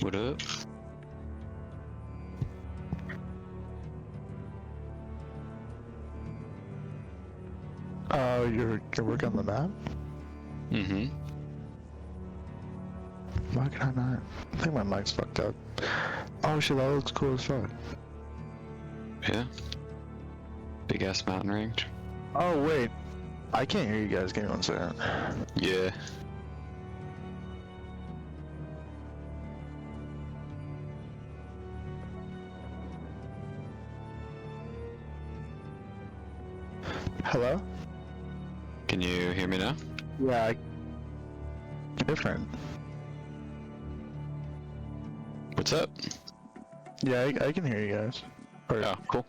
What up? You're working on the map? Mm-hmm. Why can I not? I think my mic's fucked up. Oh shit, that looks cool as fuck. Yeah. Big ass mountain range. Oh wait, I can't hear you guys. Give me 1 second. Yeah. Hello? Can you hear me now? Yeah, different. What's up? Yeah, I can hear you guys. Or, Oh, cool.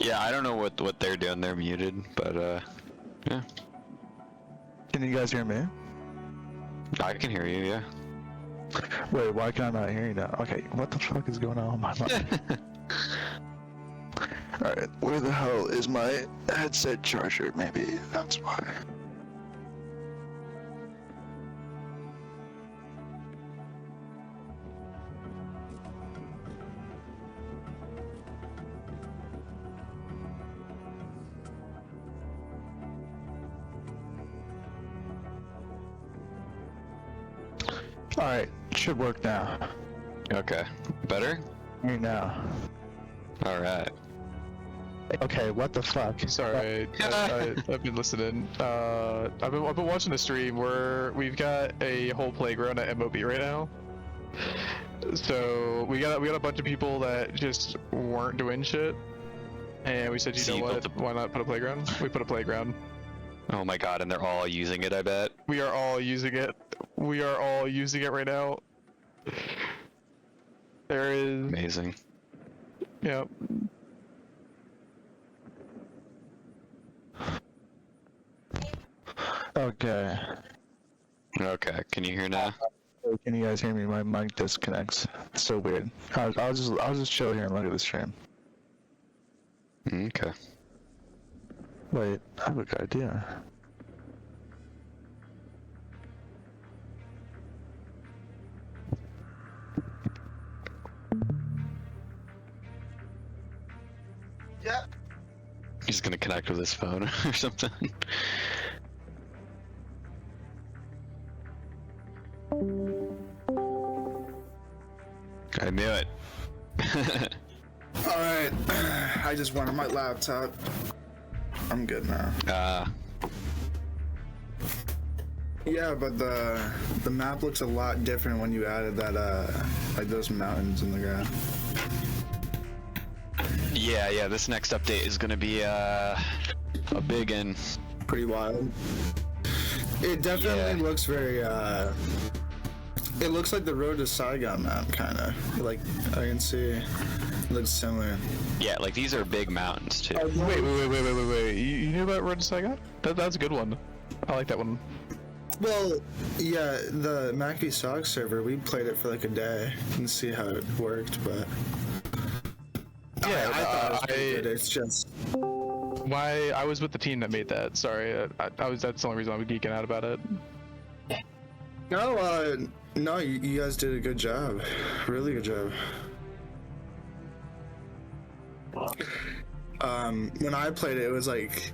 Yeah, I don't know what they're doing. They're muted, but yeah. Can you guys hear me? I can hear you. Yeah. Wait, why can I not hear you now? Okay, what the fuck is going on with my mic? Alright, where the hell is my headset charger? Maybe that's why. Alright, should work now. Okay. Better? Hear you now. All right. Okay, what the fuck? Sorry, I've been listening. I've been watching the stream where we've got a whole playground at MOB right now. So we got a bunch of people that just weren't doing shit, and we said, you know what? Why not put a playground? We put a playground. Oh my god, and they're all using it, I bet. We are all using it. We are all using it right now. There is. Amazing. Yep. Okay. Okay, can you hear now? Can you guys hear me? My mic disconnects. It's so weird. I'll just chill here and look at the stream. Okay. Wait, I have a good idea. Yeah. He's gonna connect with his phone or something. I knew it. Alright, I just went on my laptop. I'm good now. Yeah, but the map looks a lot different when you added that like those mountains in the ground. Yeah, this next update is gonna be a big one. Pretty wild. It definitely looks very it looks like the Road to Saigon map, kinda. Like, I can see it looks similar. Yeah, like these are big mountains too. Wait. You knew about Road to Saigon? That's a good one. I like that one. Well, yeah, the McAfee Sock server, we played it for like a day and see how it worked, but yeah, I thought it was pretty good. It's just I was with the team that made that. Sorry, that's the only reason I was geeking out about it. No, you guys did a good job. Really good job. When I played it, it was like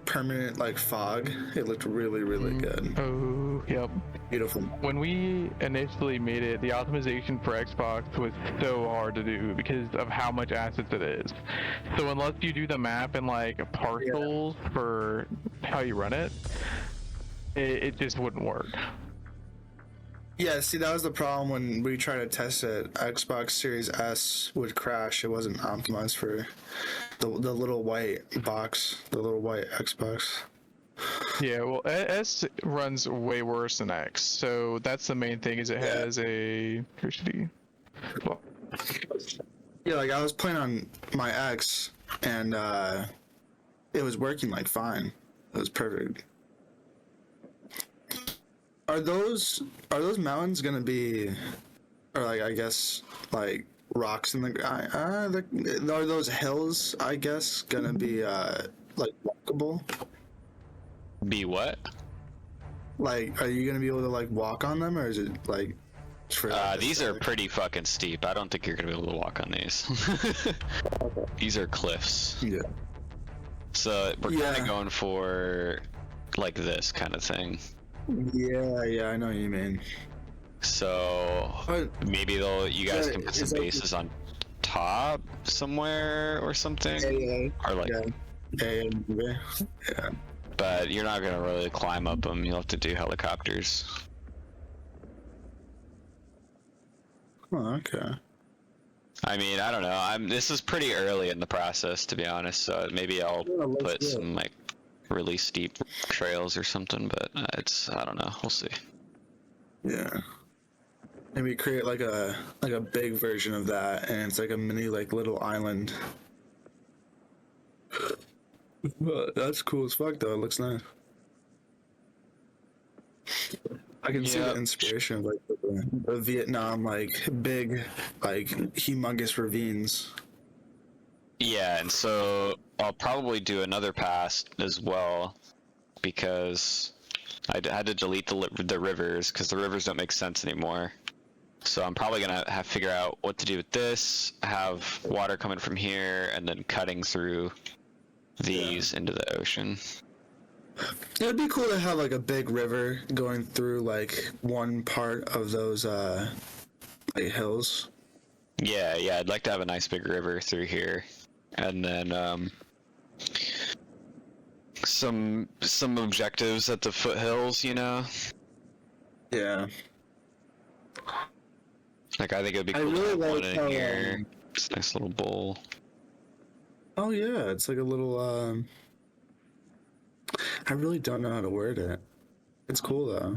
permanent like fog. It looked really good. Oh, yep. Beautiful. When we initially made it, the optimization for Xbox was so hard to do because of how much assets it is. So unless you do the map in like parcels for how you run it, it just wouldn't work. Yeah, see, that was the problem when we tried to test it. Xbox Series S would crash. It wasn't optimized for the little white box, the little white Xbox. Yeah, well, S runs way worse than X, so that's the main thing. Is it has a well, yeah, like I was playing on my X, and it was working like fine. It was perfect. Are those mountains gonna be, or like I guess like rocks in the ground? Are those hills, I guess, gonna be like walkable? Be what? Like, are you gonna be able to like walk on them, or is it like For these are pretty fucking steep. I don't think you're gonna be able to walk on these. These are cliffs. Yeah. So we're kind of going for like this kind of thing. Yeah, I know what you mean. So maybe you guys can put some bases on top somewhere or something, or like. Yeah. But you're not gonna really climb up them. You'll have to do helicopters. Oh, okay. I mean, I don't know. This is pretty early in the process, to be honest. So maybe I'll put some like really steep trails or something. But I don't know. We'll see. Yeah. Maybe create like a big version of that, and it's like a mini like little island. That's cool as fuck, though. It looks nice. I can see the inspiration of like the Vietnam, like big, like humongous ravines. Yeah, and so I'll probably do another pass as well, because I had to delete the rivers because the rivers don't make sense anymore. So I'm probably gonna have to figure out what to do with this. Have water coming from here and then cutting through these into the ocean. It would be cool to have like a big river going through like one part of those like hills. Yeah, I'd like to have a nice big river through here, and then some objectives at the foothills, you know. Yeah. Like I think it would be cool to have one in here. It's a nice little bowl. Oh yeah, it's like a little I really don't know how to word it. It's cool though.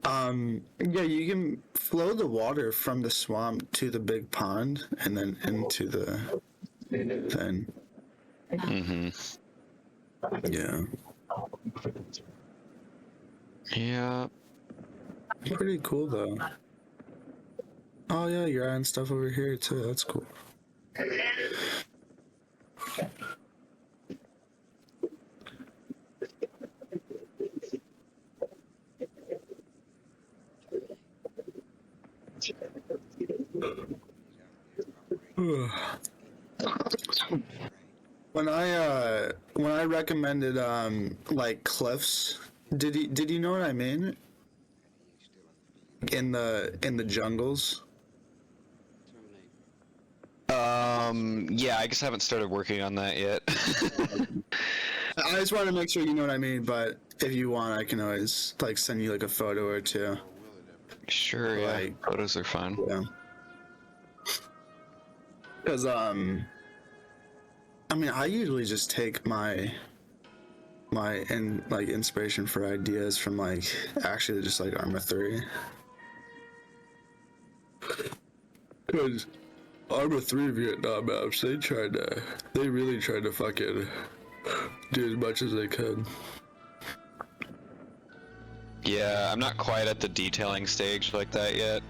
Yeah, you can flow the water from the swamp to the big pond and then into the thing. Yeah. Yeah. Pretty cool though. Oh yeah, you're adding stuff over here too. That's cool. When I recommended like cliffs, did you know what I mean? In the jungles. Yeah, I guess I haven't started working on that yet. I just want to make sure you know what I mean, but if you want, I can always like send you like a photo or two. Sure, yeah. Photos are fun. Yeah. Because I mean, I usually just take my inspiration for ideas from like actually just like Arma 3. Because Arma 3 Vietnam maps, they really tried to fucking do as much as they could. Yeah, I'm not quite at the detailing stage like that yet.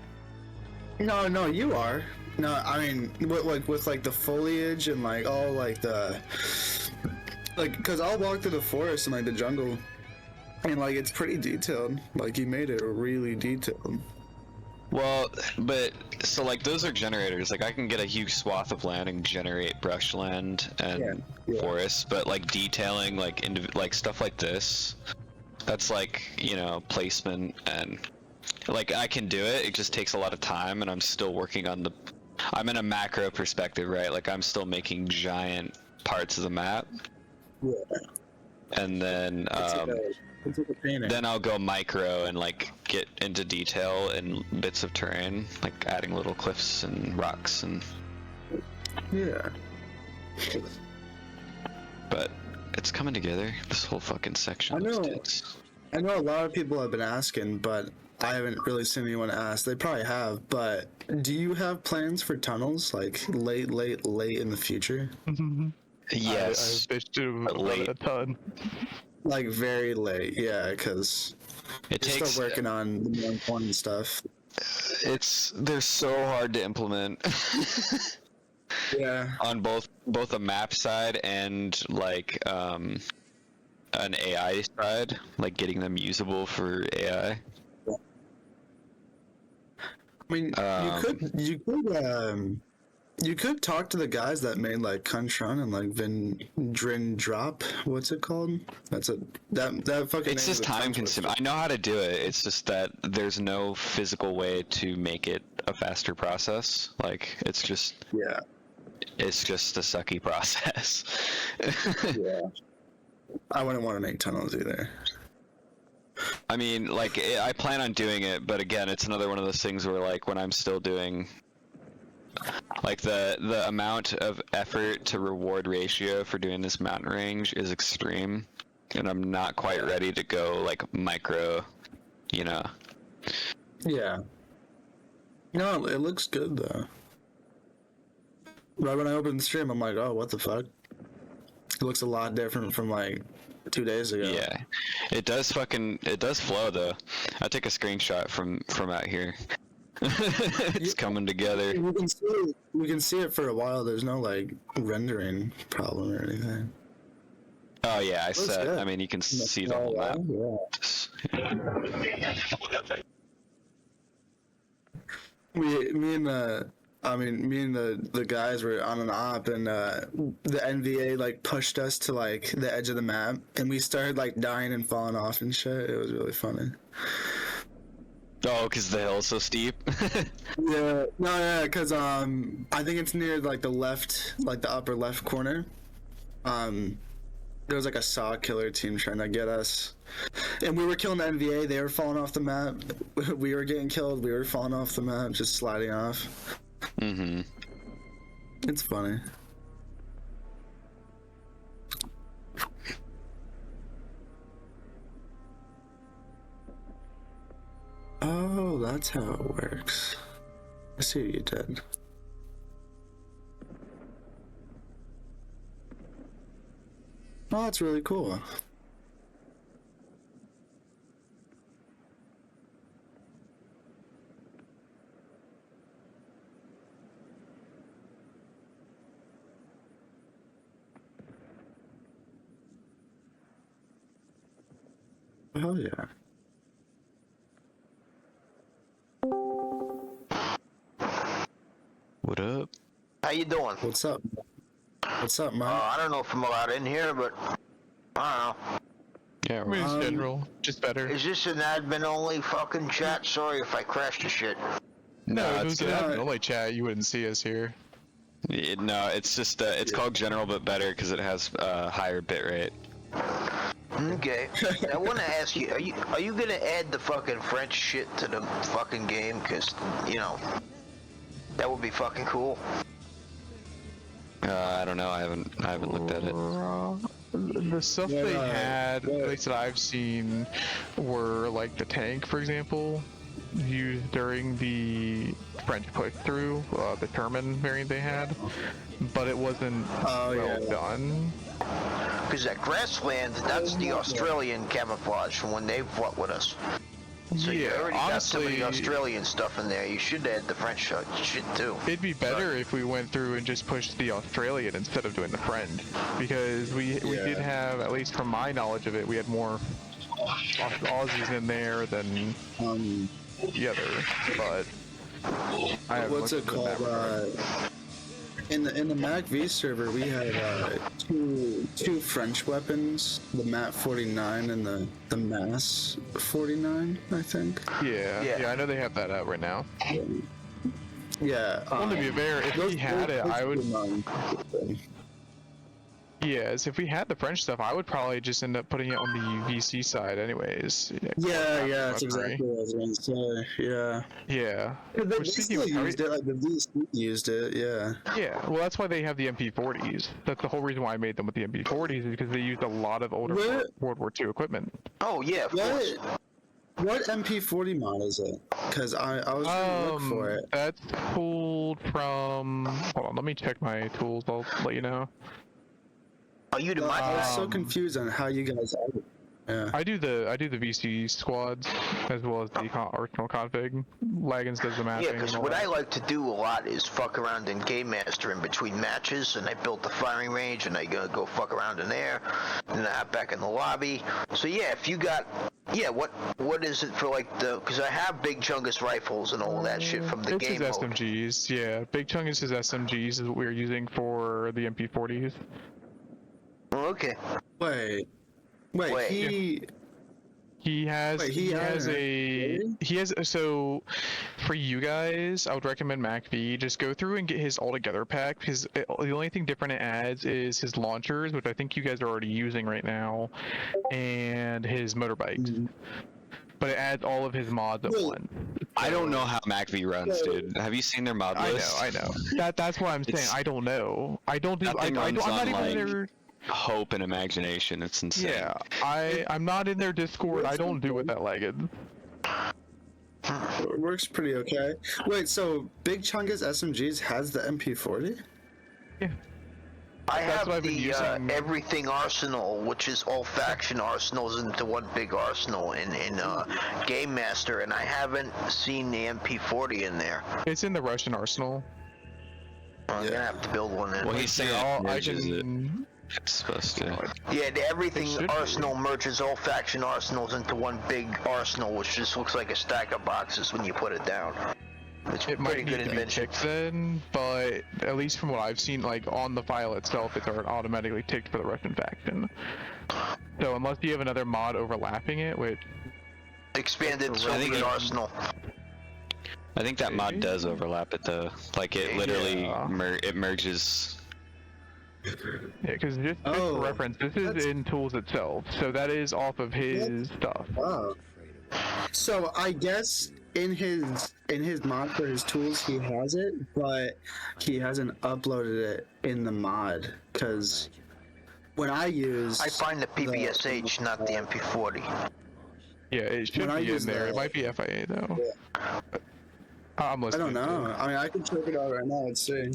No, you are. No, I mean, with like the foliage and like all like the, like, cause I'll walk through the forest and like the jungle, and like it's pretty detailed. Like you made it really detailed. Well, but so like those are generators. Like I can get a huge swath of land and generate brushland and forests, but like detailing like stuff like this, that's like, you know, placement, and like I can do it. It just takes a lot of time, and I'm still working on I'm in a macro perspective, right? Like I'm still making giant parts of the map. Yeah. And then then I'll go micro and like get into detail in bits of terrain, like adding little cliffs and rocks and. Yeah. But it's coming together. This whole fucking section. I know a lot of people have been asking, but I haven't really seen anyone ask. They probably have, but do you have plans for tunnels like late in the future? Yes. I bitched about a ton. Like very late, yeah, because you're still working on the more important stuff. They're so hard to implement. Yeah. On both a map side and like an AI side, like getting them usable for AI. I mean, you could talk to the guys that made like Kuntron and like Drin Drop. What's it called? That fucking. It's just time consuming. I know how to do it. It's just that there's no physical way to make it a faster process. Like it's just a sucky process. Yeah. I wouldn't want to make tunnels either. I mean, like I plan on doing it, but again, it's another one of those things where like when I'm still doing. Like the amount of effort to reward ratio for doing this mountain range is extreme, and I'm not quite ready to go like micro, you know. Yeah. No, it looks good though. Right when I opened the stream, I'm like, oh, what the fuck? It looks a lot different from like 2 days ago. Yeah, it does flow though. I took a screenshot from out here. It's coming together. We can see it for a while. There's no like rendering problem or anything. Oh yeah, I mean, you can see the whole map. Me and the guys were on an op, and the NVA like pushed us to like the edge of the map, and we started like dying and falling off and shit. It was really funny. Oh, because the hill's so steep? Because I think it's near like the left, like the upper left corner. There was like a saw killer team trying to get us, and we were killing the NVA. They were falling off the map. We were getting killed. We were falling off the map, just sliding off. Mm-hmm. It's funny. Oh, that's how it works. I see what you did. Oh, that's really cool. Oh, yeah. What up? How you doing? What's up? What's up, man? I don't know if I'm allowed in here, but I don't know. Yeah, I mean, it's general, just better. Is this an admin-only fucking chat? Sorry if I crashed the shit. No, if it was an admin-only chat, you wouldn't see us here. No, it's just it's called general, but better because it has higher bitrate. Okay. I want to ask you, are you gonna add the fucking French shit to the fucking game? Cause you know, that would be fucking cool. I don't know. I haven't looked at it. The stuff they had, at least that I've seen, were like the tank, for example, used during the French push-through, the Termin variant they had, but it wasn't well done. Because that grassland, that's the Australian camouflage from when they fought with us. So you already got some of the Australian stuff in there. You should add the French shit too. It'd be better if we went through and just pushed the Australian instead of doing the French, because we did have, at least from my knowledge of it, we had more Aussies in there than the other. But I haven't what's it called? In the MAC-V server, we had two French weapons, the MAT 49 and the MAS 49, I think. Yeah, I know they have that out right now. Yeah. Only be fair, if we had it, I would. Yes, if we had the French stuff, I would probably just end up putting it on the VC side, anyways. Yeah, that's exactly what I was going to say. Yeah. Yeah. They still used it, like the VC used it, yeah. Yeah, well, that's why they have the MP40s. That's the whole reason why I made them with the MP40s, is because they used a lot of older World War II equipment. Oh, yeah, of course. What MP40 mod is it? Because I was trying to look for it. That's pulled from... Hold on, let me check my tools. I'll let you know. Oh, you do my. I was so confused on how you guys. Yeah. I do the VC squads as well as the arsenal config. Lagans does the mapping. Yeah, because what I like to do a lot is fuck around in Game Master in between matches, and I built the firing range, and I go fuck around in there, and then I hop back in the lobby. So yeah, if you got Yeah, what is it for like the? Because I have Big Chungus rifles and all that shit from the It's game his mode. SMGs, yeah. Big Chunk is his SMGs is what we're using for the MP40s. Oh, okay. Wait, He has so for you guys, I would recommend MacV. Just go through and get his all together pack because the only thing different it adds is his launchers, which I think you guys are already using right now, and his motorbikes. But it adds all of his mods at one. I don't know how MacV runs, dude. Have you seen their mod list? I know. That's what I'm saying. I don't know. I don't do. I'm not even in their hope and imagination. It's insane. Yeah, I'm not in their Discord. I don't do it that legged. It works pretty okay. Wait, so Big Chungus SMGs has the MP40? Yeah. I have the everything arsenal, which is all faction arsenals into one big arsenal in Game Master, and I haven't seen the MP40 in there. It's in the Russian arsenal. I'm gonna have to build one in. Well, he's saying it's supposed to. Yeah, the everything arsenal merges all faction arsenals into one big arsenal, which just looks like a stack of boxes when you put it down. It's it pretty might good need to invention. be ticked then, but at least from what I've seen, like on the file itself, it's automatically ticked for the Russian faction. So unless you have another mod overlapping it, which expanded Soviet arsenal. I think that mod does overlap it though. Like it literally it merges. Yeah, because just for reference, this is in tools itself, so that is off of his stuff. Oh. So I guess in his mod for his tools he has it, but he hasn't uploaded it in the mod because when I find the PPSH, not the MP40. Yeah, it should be in there. It might be FIA though. Yeah. I'm listening. I don't know. I mean, I can check it out right now. Let's see.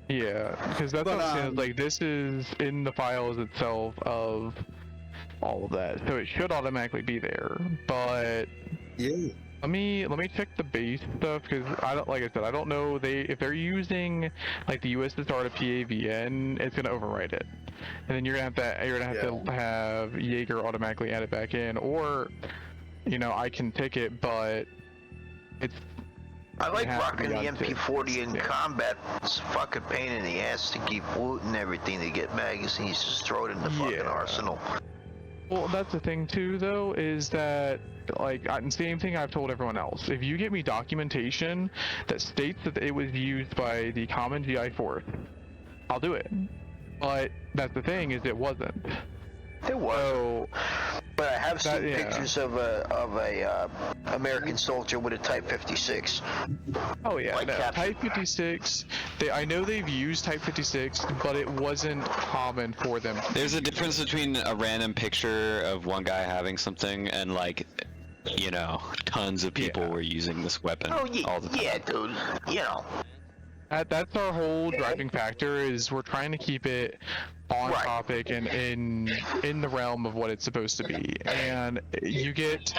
Yeah, because that's what I'm saying. Like, this is in the files itself of all of that, so it should automatically be there. But yeah, let me check the base stuff because I don't, like I said, I don't know if they're using like the USSR to PAVN, it's gonna overwrite it, and then you're gonna have to have Jaeger automatically add it back in, or I can tick it, but it's. I like rocking the MP40 in combat. It's a fucking pain in the ass to keep looting everything to get magazines. Just throw it in the fucking arsenal. Well, that's the thing too, though, is that the same thing I've told everyone else. If you get me documentation that states that it was used by the common GI Force, I'll do it. But that's the thing, is it wasn't. It was. But I have seen pictures of a American soldier with a Type 56. Oh yeah, Type 56. I know they've used Type 56, but it wasn't common for them. There's a difference between a random picture of one guy having something and tons of people were using this weapon all the time. Yeah, dude. That's our whole driving factor, is we're trying to keep it on topic and in the realm of what it's supposed to be. And you get,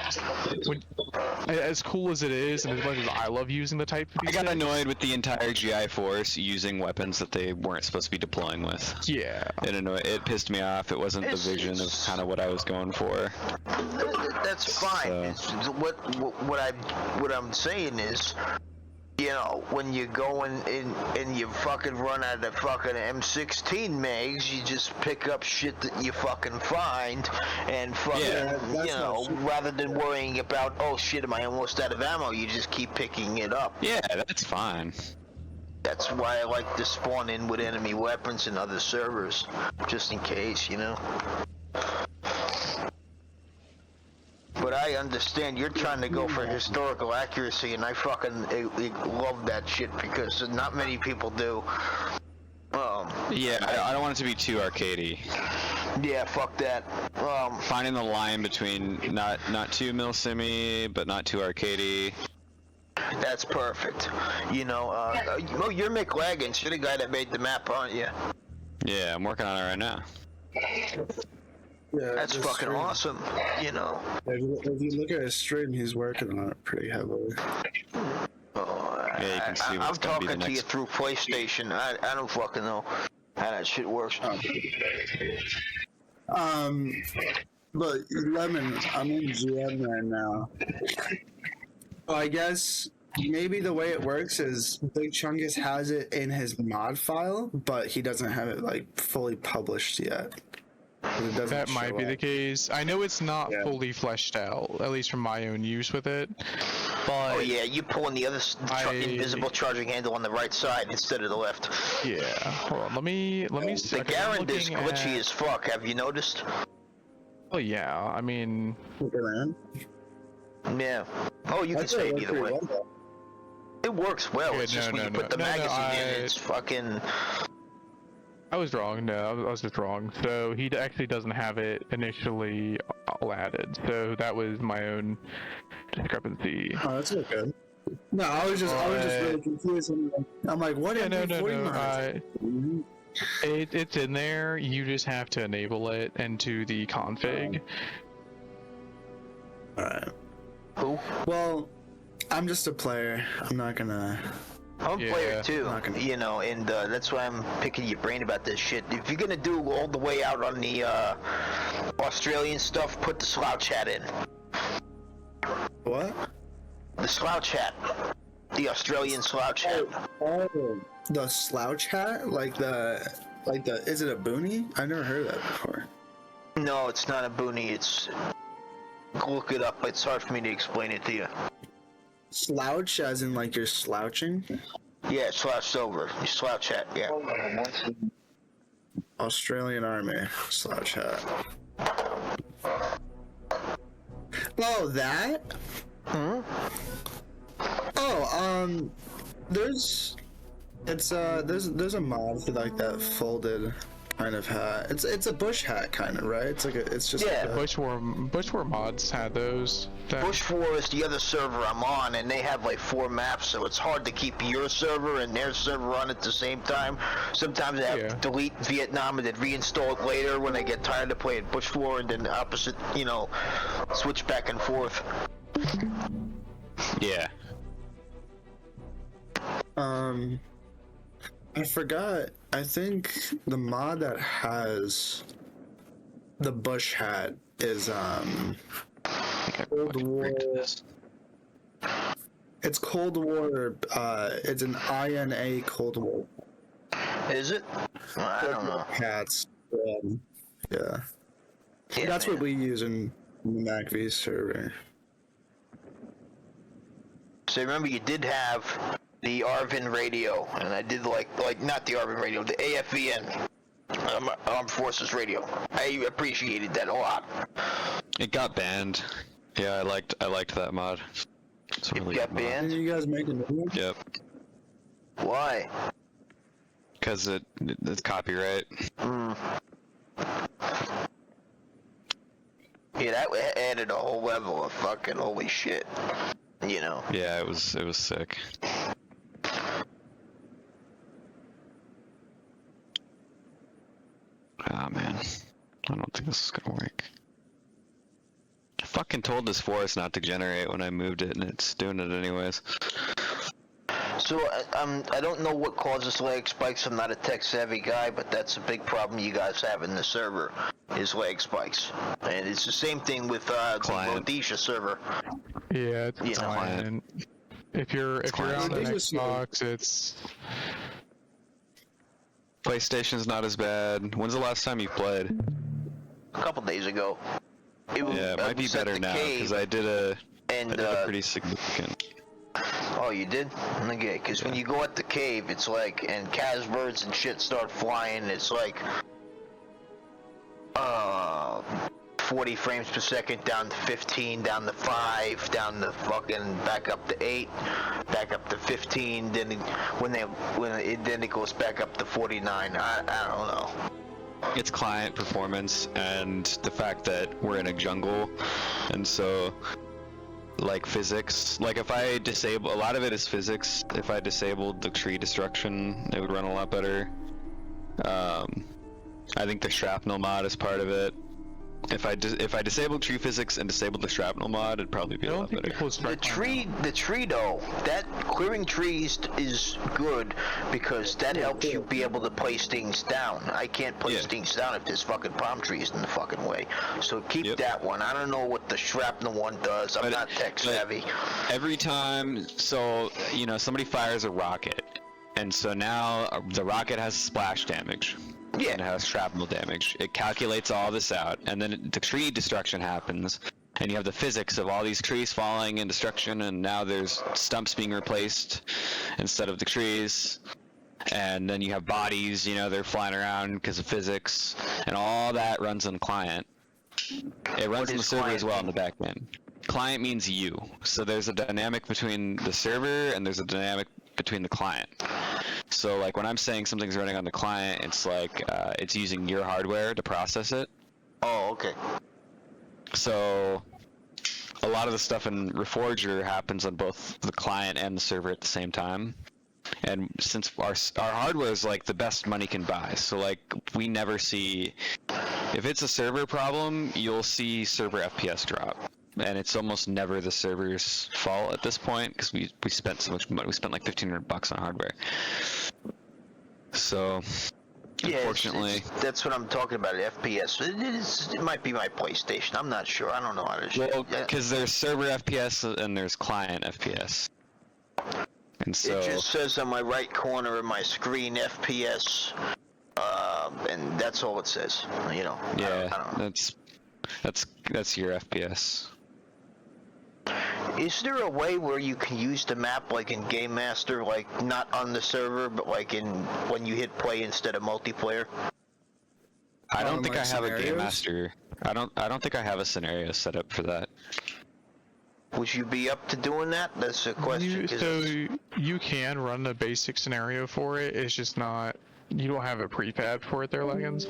as cool as it is, and as much as I love using the Type 56, I got annoyed with the entire GI Force using weapons that they weren't supposed to be deploying with. Yeah. It pissed me off. It wasn't the vision of kind of what I was going for. That's fine. So. What I'm saying is, when you go in and you fucking run out of fucking M16 mags, you just pick up shit that you fucking find, and fucking, rather than worrying about, oh shit, am I almost out of ammo, you just keep picking it up. Yeah, that's fine. That's why I like to spawn in with enemy weapons and other servers, just in case, But I understand you're trying to go for historical accuracy, and I fucking love that shit because not many people do. Yeah, I don't want it to be too arcadey. Yeah, fuck that. Finding the line between not too mil-simi, but not too arcadey. That's perfect. You're McLagan. You're the guy that made the map, aren't you? Yeah, I'm working on it right now. Yeah, that's fucking awesome, If you look at his stream, he's working on it pretty heavily. Yeah, you can see I'm talking to you through PlayStation. I don't fucking know how that shit works. But Lemon, I'm in GM right now. Well, I guess maybe the way it works is Big Chungus has it in his mod file, but he doesn't have it like fully published yet. That might be the case. I know it's not fully fleshed out, at least from my own use with it. But oh yeah, you pulling the other invisible charging handle on the right side instead of the left. Yeah. Hold on. Let me. The Garand is glitchy as fuck. Have you noticed? Oh yeah. I mean. Yeah. Oh, you can say it either way. It works well. Yeah, it's just when you put the magazine in, it's fucking. I was wrong. No, I was just wrong. So he actually doesn't have it initially all added. So that was my own discrepancy. Oh, that's okay. No, I was just really confused. I'm like, what? Yeah, no. It's in there. You just have to enable it into the config. Alright. Who? Well, I'm just a player. I'm not gonna. I'm a player too, you know, and that's why I'm picking your brain about this shit. If you're gonna do all the way out on the Australian stuff, put the slouch hat in. What? The slouch hat. The Australian slouch hat. Oh, the slouch hat? Like the, is it a boonie? I've never heard of that before. No, it's not a boonie, it's... Look it up, it's hard for me to explain it to you. Slouch as in like you're slouching? Yeah, slouched over. You slouch hat, yeah. Australian Army slouch hat. Oh, that? Hmm? Oh, there's a mod for like that folded kind of hat. It's a bush hat kind of, right? It's like it's just yeah. Like Bush War mods had those. Bush War is the other server I'm on, and they have like 4 maps, so it's hard to keep your server and their server on at the same time. Sometimes I have to delete Vietnam and then reinstall it later when I get tired of playing Bush War, and then the opposite, you know, switch back and forth. Yeah. I forgot. I think the mod that has the bush hat is Cold War. It's Cold War. It's an INA Cold War. Is it? I don't know. Hats. Yeah. That's what we use in the MacV server. So remember, you did have the Arvin radio, and I did like not the Arvin radio, the AFVN, Armed Forces radio. I appreciated that a lot. It got banned. Yeah, I liked that mod. It's really got banned? Did you guys make a new one? Yep. Why? Because it's copyright. Yeah, that added a whole level of fucking holy shit. You know. Yeah, it was sick. Ah, man. I don't think this is gonna work. I fucking told this forest not to generate when I moved it, and it's doing it anyways. So, I don't know what causes lag spikes. I'm not a tech-savvy guy, but that's a big problem you guys have in the server, is lag spikes. And it's the same thing with the Rhodesia server. Yeah, it's client. If you're on an Xbox, it's... PlayStation's not as bad. When's the last time you played? A couple days ago. It might be better now, because I did a pretty significant... Oh, you did? Okay, because when you go at the cave, it's like, and Casbirds and shit start flying, it's like, 40 frames per second, down to 15, down to 5, down to fucking, back up to 8, back up to 15, then then it goes back up to 49, I don't know. It's client performance, and the fact that we're in a jungle, and so... like physics, like if I disable, a lot of it is physics. If I disabled the tree destruction, it would run a lot better. I think the shrapnel mod is part of it. If I disabled tree physics and disabled the shrapnel mod, it'd probably be a lot better. The tree though, that clearing trees is good because that helps you be able to place things down. I can't place things down if there's fucking palm trees in the fucking way. So keep that one. I don't know what the shrapnel one does. I'm not tech savvy. Every time, so you know, somebody fires a rocket, and so now the rocket has splash damage. Yeah. And it has shrapnel damage. It calculates all this out, and then the tree destruction happens, and you have the physics of all these trees falling in destruction, and now there's stumps being replaced instead of the trees, and then you have bodies, you know, they're flying around because of physics, and all that runs on the client. It runs on the server as well on the back end. Client means you. So there's a dynamic between the server, and there's a dynamic between the client. So like when I'm saying something's running on the client, it's like it's using your hardware to process it. Oh, okay. So a lot of the stuff in Reforger happens on both the client and the server at the same time. And since our hardware is like the best money can buy, so like we never see, if it's a server problem, you'll see server FPS drop. And it's almost never the server's fault at this point because we spent so much money. We spent like $1,500 on hardware. So, unfortunately, that's what I'm talking about. FPS. It might be my PlayStation. I'm not sure. I don't know how to. Well, because there's server FPS and there's client FPS. And so it just says on my right corner of my screen FPS, and that's all it says. You know. Yeah, I don't know. that's your FPS. Is there a way where you can use the map like in Game Master, like not on the server, but like in when you hit play instead of multiplayer? I don't think I have a Game Master. I don't think I have a scenario set up for that. Would you be up to doing that? That's a question. So you can run a basic scenario for it. It's just not. You don't have a prefab for it there, Leggins.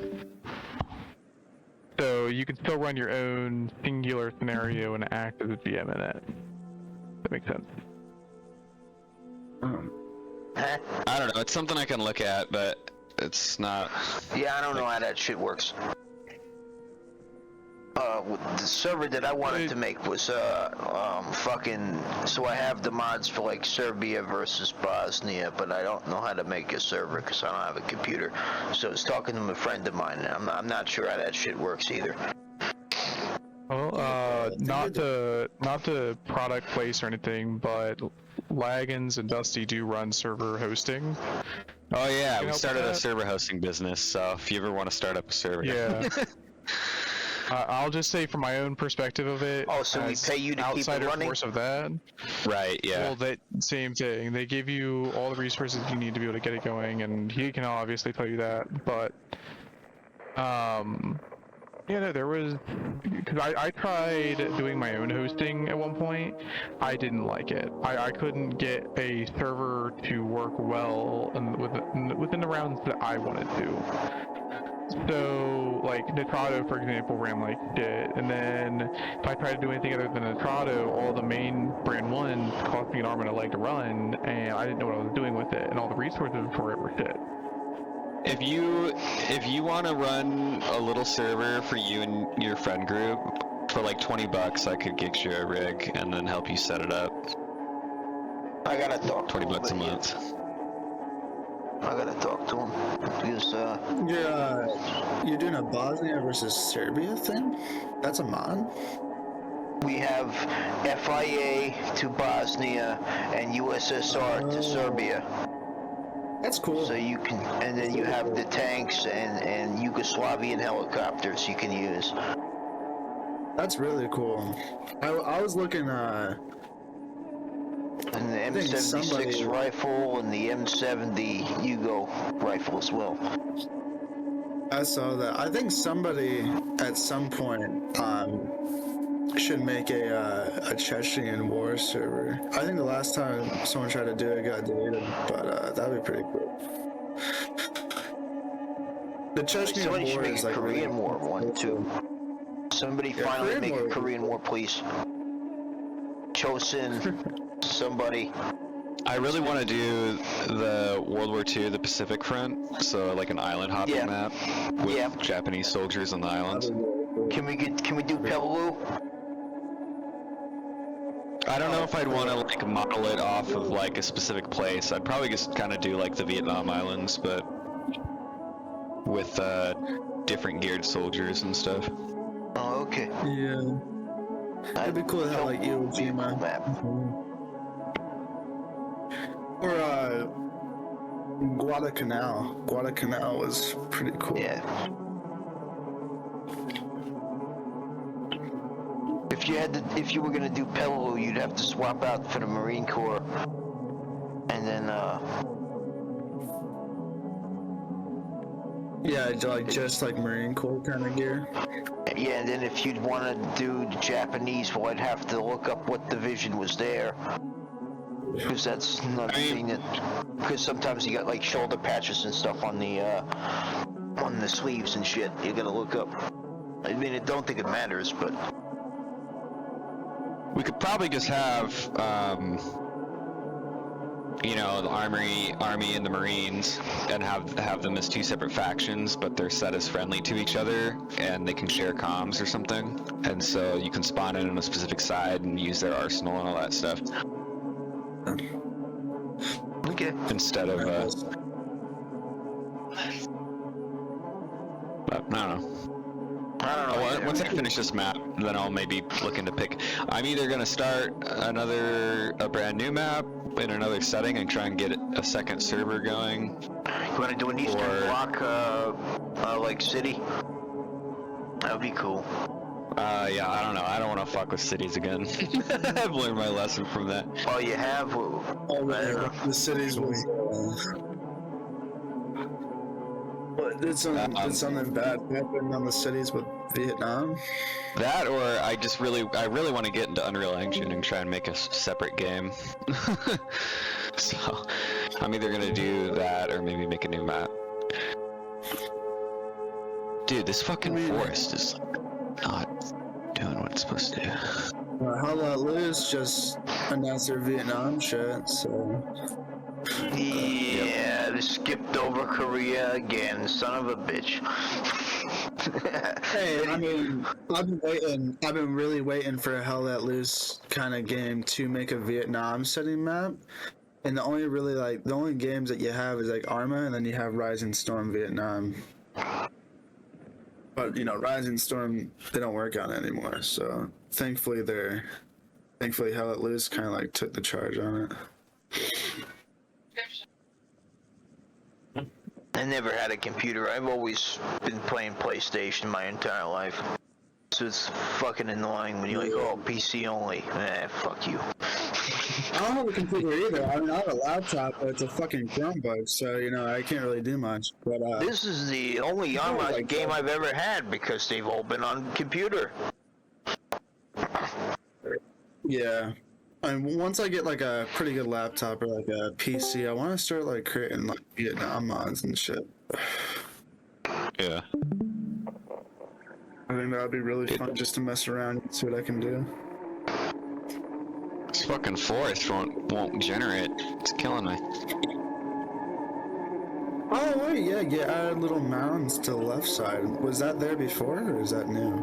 So you can still run your own singular scenario and act as a GM in it. That makes sense. I don't know. It's something I can look at, but it's not. Yeah, I don't know how that shit works. The server that I wanted to make was fucking. So I have the mods for like Serbia versus Bosnia, but I don't know how to make a server because I don't have a computer. So I was talking to a friend of mine, and I'm not sure how that shit works either. Well, not the product place or anything, but Laggins and Dusty do run server hosting. Oh yeah, we started a server hosting business. So if you ever want to start up a server, yeah. I'll just say from my own perspective of it. Oh, so we pay you to keep it running? Force of that. Right. Yeah. Well, that same thing. They give you all the resources you need to be able to get it going, and he can obviously tell you that. But, yeah, no, there was, because I tried doing my own hosting at one point. I didn't like it. I couldn't get a server to work well within the rounds that I wanted to. So, like, Nitrado, for example, ran like shit, and then if I tried to do anything other than Nitrado, all the main brand ones cost me an arm and a leg to run, and I didn't know what I was doing with it, and all the resources for it were shit. If you want to run a little server for you and your friend group, for like $20, I could get you a rig and then help you set it up. I gotta talk. $20 a month. I gotta talk to him because you're doing a Bosnia versus Serbia thing. That's a mod. We have FIA to Bosnia and USSR to Serbia. That's cool. So you can, and then you have the tanks and Yugoslavian helicopters you can use. That's really cool. I was looking. And the M76 rifle and the M70 Yugo rifle as well. I saw that. I think somebody at some point should make a Chechen war server. I think the last time someone tried to do it got deleted, but that'd be pretty cool. The Chechen war is like Korean War one too. Somebody finally Korean make war. a Korean War, please. Chosin. Somebody. I really want to do the World War II, the Pacific Front, so like an island hopping map with Japanese soldiers on the islands. Can we do Peleliu? I don't know if I'd want to like model it off of like a specific place. I'd probably just kind of do like the Vietnam Islands, but with different geared soldiers and stuff. Oh, okay. Yeah. It'd be cool to have like Iwo Jima. Or Guadalcanal. Guadalcanal was pretty cool. Yeah. If you were gonna do Peleliu, you'd have to swap out for the Marine Corps, and then yeah, like just like Marine Corps kind of gear. Yeah, and then if you'd want to do the Japanese, well, I'd have to look up what division was there, because that's another thing that. Because sometimes you got like shoulder patches and stuff on the sleeves and shit. You gotta look up. I mean, I don't think it matters, but. We could probably just have, you know, the Army and the Marines, and have them as two separate factions, but they're set as friendly to each other, and they can share comms or something. And so you can spawn in on a specific side and use their arsenal and all that stuff. Okay. Instead of, but I don't know. Once I finish this map, then I'll maybe look into pick. I'm either gonna start a brand new map in another setting and try and get a second server going. You wanna do an Eastern Bloc, like city? That would be cool. Yeah, I don't know. I don't want to fuck with cities again. I've learned my lesson from that. Oh, you have? The cities was. Did something bad happen on the cities with Vietnam? That, or I really want to get into Unreal Engine and try and make a separate game. So I'm either gonna do that or maybe make a new map. Dude, this fucking forest is not doing what it's supposed to do. How Let Loose just announced their Vietnam shit, so. Yeah, they skipped over Korea again, son of a bitch. Hey, I mean, I've been really waiting for a Hell Let Loose kind of game to make a Vietnam setting map. And the only games that you have is like Arma, and then you have Rising Storm Vietnam. But you know, Rising Storm, they don't work on it anymore. So thankfully Hell Let Loose kind of like took the charge on it. I never had a computer. I've always been playing PlayStation my entire life. So it's fucking annoying when you're like, oh, PC only. Fuck you. I don't have a computer either. I mean, I have a laptop, but it's a fucking Chromebook, so, you know, I can't really do much. But this is the only Arma game I've ever had because they've all been on computer. Yeah. And once I get like a pretty good laptop or like a PC, I want to start like creating like Vietnam mods and shit. Yeah. I think that would be really fun just to mess around and see what I can do. This fucking forest won't generate. It's killing me. Oh wait, yeah, you added little mounds to the left side. Was that there before, or is that new?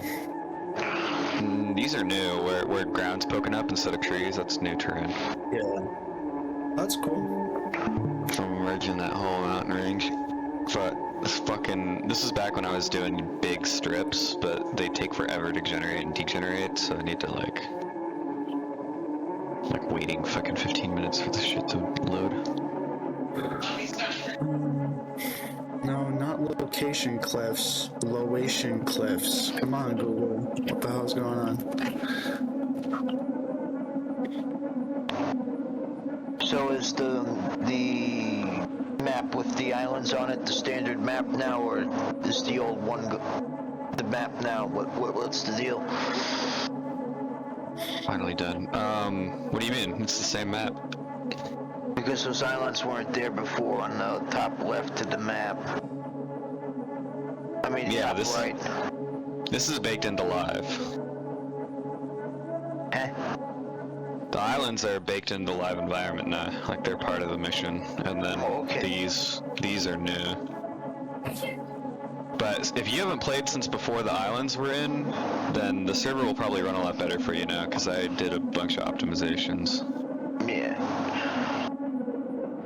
These are new, where ground's poking up instead of trees. That's new terrain. Yeah. That's cool. From merging that whole mountain range. But this is back when I was doing big strips, but they take forever to generate and degenerate, so I need to like waiting fucking 15 minutes for the shit to load. No, not location cliffs. Loation cliffs. Come on, Google. What the hell's going on? So is the map with the islands on it the standard map now, or is the old one the map now? What's the deal? Finally done. What do you mean? It's the same map. Because those islands weren't there before on the top left of the map. I mean, yeah, top right. This is baked into live. Eh? The islands are baked into live environment now, like they're part of the mission, and then these are new. But But if you haven't played since before the islands were in, then the server will probably run a lot better for you now, because I did a bunch of optimizations. Yeah.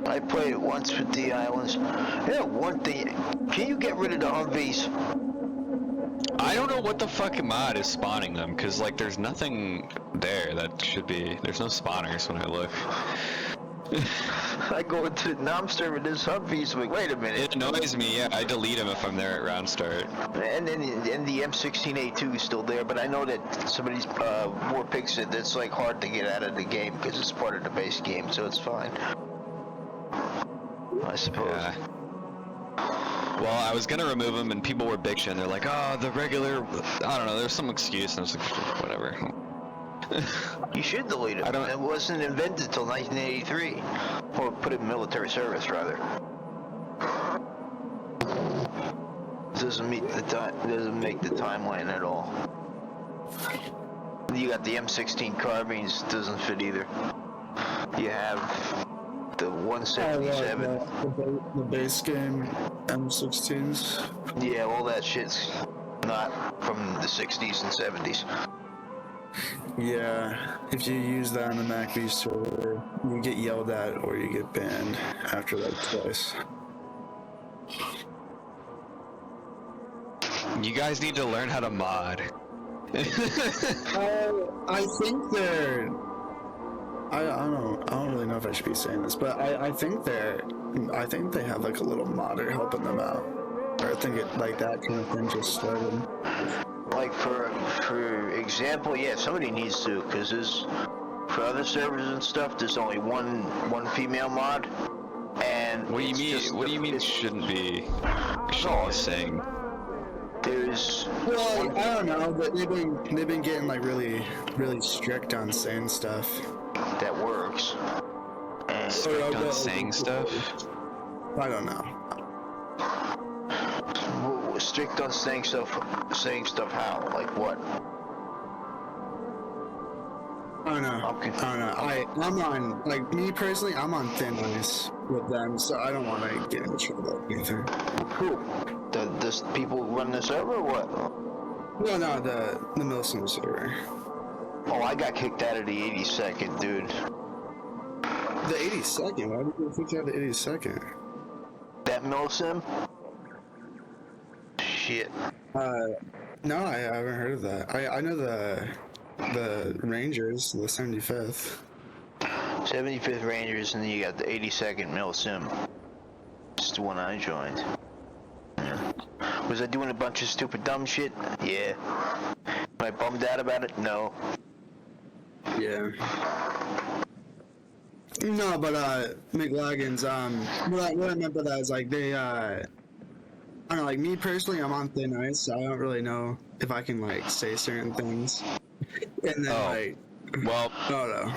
I played it once with the islands. Yeah, one thing. Can you get rid of the Humvees? I don't know what the fucking mod is spawning them, because, like, there's nothing there that should be... There's no spawners when I look. I go into the NOM server, there's Humvees, I'm like, wait a minute. It annoys me, yeah. I delete them if I'm there at round start. And then the M16A2 is still there, but I know that somebody's more pics said that's like hard to get out of the game because it's part of the base game, so it's fine. I suppose. Yeah. Well, I was gonna remove them, and people were bitching. They're like, "Oh, the regular." I don't know. There's some excuse, and I was like, "Whatever." You should delete it. It wasn't invented until 1983, or put it in military service rather. Doesn't meet the doesn't make the timeline at all. You got the M16 carbines, doesn't fit either. You have the 177. The base game M16s. Yeah, all that shit's not from the 60s and 70s. Yeah, if you use that on the MacV server, you get yelled at or you get banned after like twice. You guys need to learn how to mod. I think they're... I don't really know if I should be saying this, but I think they have like a little modder helping them out. Or I think it like that kind of thing just started. Like for example, yeah, somebody needs to, because there's for other servers and stuff, there's only one female mod, and what do you mean? What do you mean shouldn't be saying? There's well, I don't know, but they've been getting like really strict on saying stuff. That works. And strict on saying stuff? I don't know. Strict on saying stuff how? Like what? I don't know. Okay. I don't know. I'm on, like, me personally, I'm on thin ice with them, so I don't want to get in trouble or anything. Who? The people run the server or what? No, the Milsim server. Oh, I got kicked out of the 82nd, dude. The 82nd? Why did you kick out of the 82nd? That Milsim? Shit. No, I haven't heard of that. I know the Rangers, the 75th. 75th Rangers, and then you got the 82nd Milsim. It's the one I joined. Was I doing a bunch of stupid dumb shit? Yeah. Am I bummed out about it? No. Yeah. No, but McLaggens, what I meant by that is like they I don't know, like me personally, I'm on thin ice, so I don't really know if I can like say certain things. And then well, I don't know.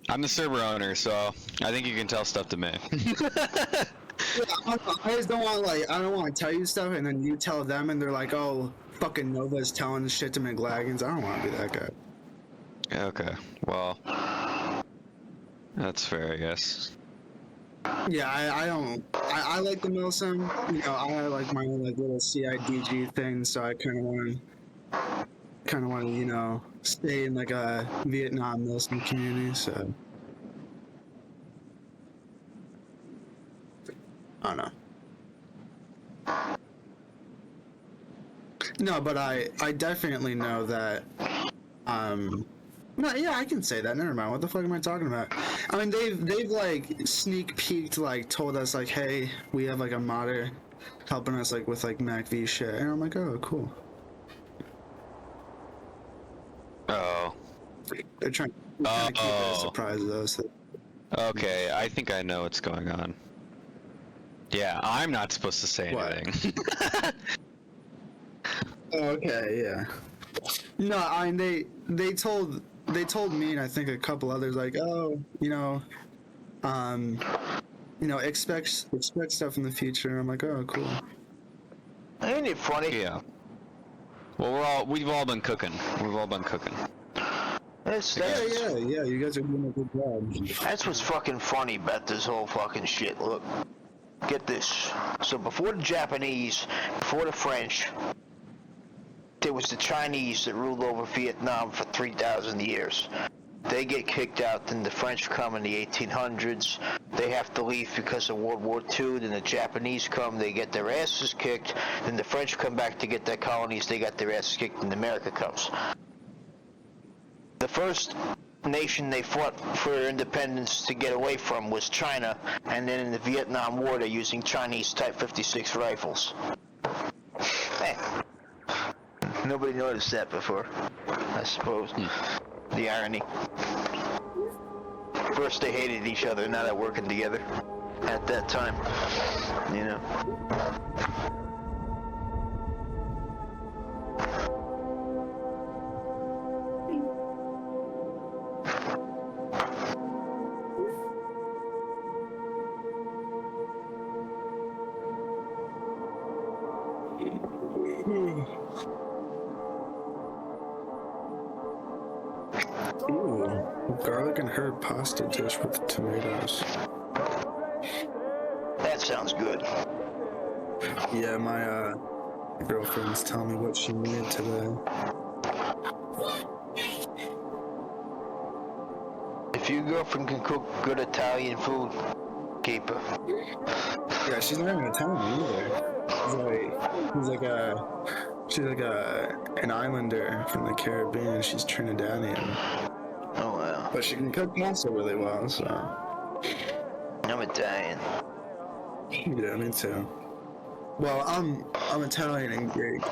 I'm the server owner, so I think you can tell stuff to me. Yeah, I just don't want I don't want to tell you stuff and then you tell them and they're like, oh, fucking Nova's telling shit to McLaggens. I don't want to be that guy. Okay, well, that's fair, I guess. Yeah, I like the Milsim. You know, I like my own like little CIDG thing, so I kind of want to, you know, stay in like a Vietnam Milsim community. So I don't know. No, but I definitely know that. No, yeah, I can say that. Never mind. What the fuck am I talking about? I mean, they've like sneak peeked, like told us like, hey, we have like a modder helping us like with like MacV shit, and I'm like, oh, cool. Oh. They're trying to keep it a surprise though. So. Okay, I think I know what's going on. Yeah, I'm not supposed to say anything. Okay, yeah. No, I mean they told me and I think a couple others like, oh, expect stuff in the future. And I'm like, oh, cool. Ain't it funny? Yeah. Well, we've all been cooking. We've all been cooking. Yeah. You guys are doing a good job. That's what's fucking funny about this whole fucking shit. Look, get this. So before the Japanese, before the French, there was the Chinese that ruled over Vietnam for 3,000 years. They get kicked out, then the French come in the 1800s. They have to leave because of World War II. Then the Japanese come, they get their asses kicked. Then the French come back to get their colonies, they got their asses kicked, and America comes. The first nation they fought for independence to get away from was China, and then in the Vietnam War they're using Chinese Type 56 rifles. Hey, nobody noticed that before, I suppose. The irony. First they hated each other, now they're working together at that time, you know. Ooh, garlic and herb pasta dish with tomatoes. That sounds good. Yeah, my girlfriend's telling me what she needed today. If your girlfriend can cook good Italian food, keep her. Yeah, she's not even Italian either. She's like an islander from the Caribbean. She's Trinidadian. Oh wow. But she can cook pasta really well, so. I'm Italian. Yeah, me too. Well, I'm Italian and Greek.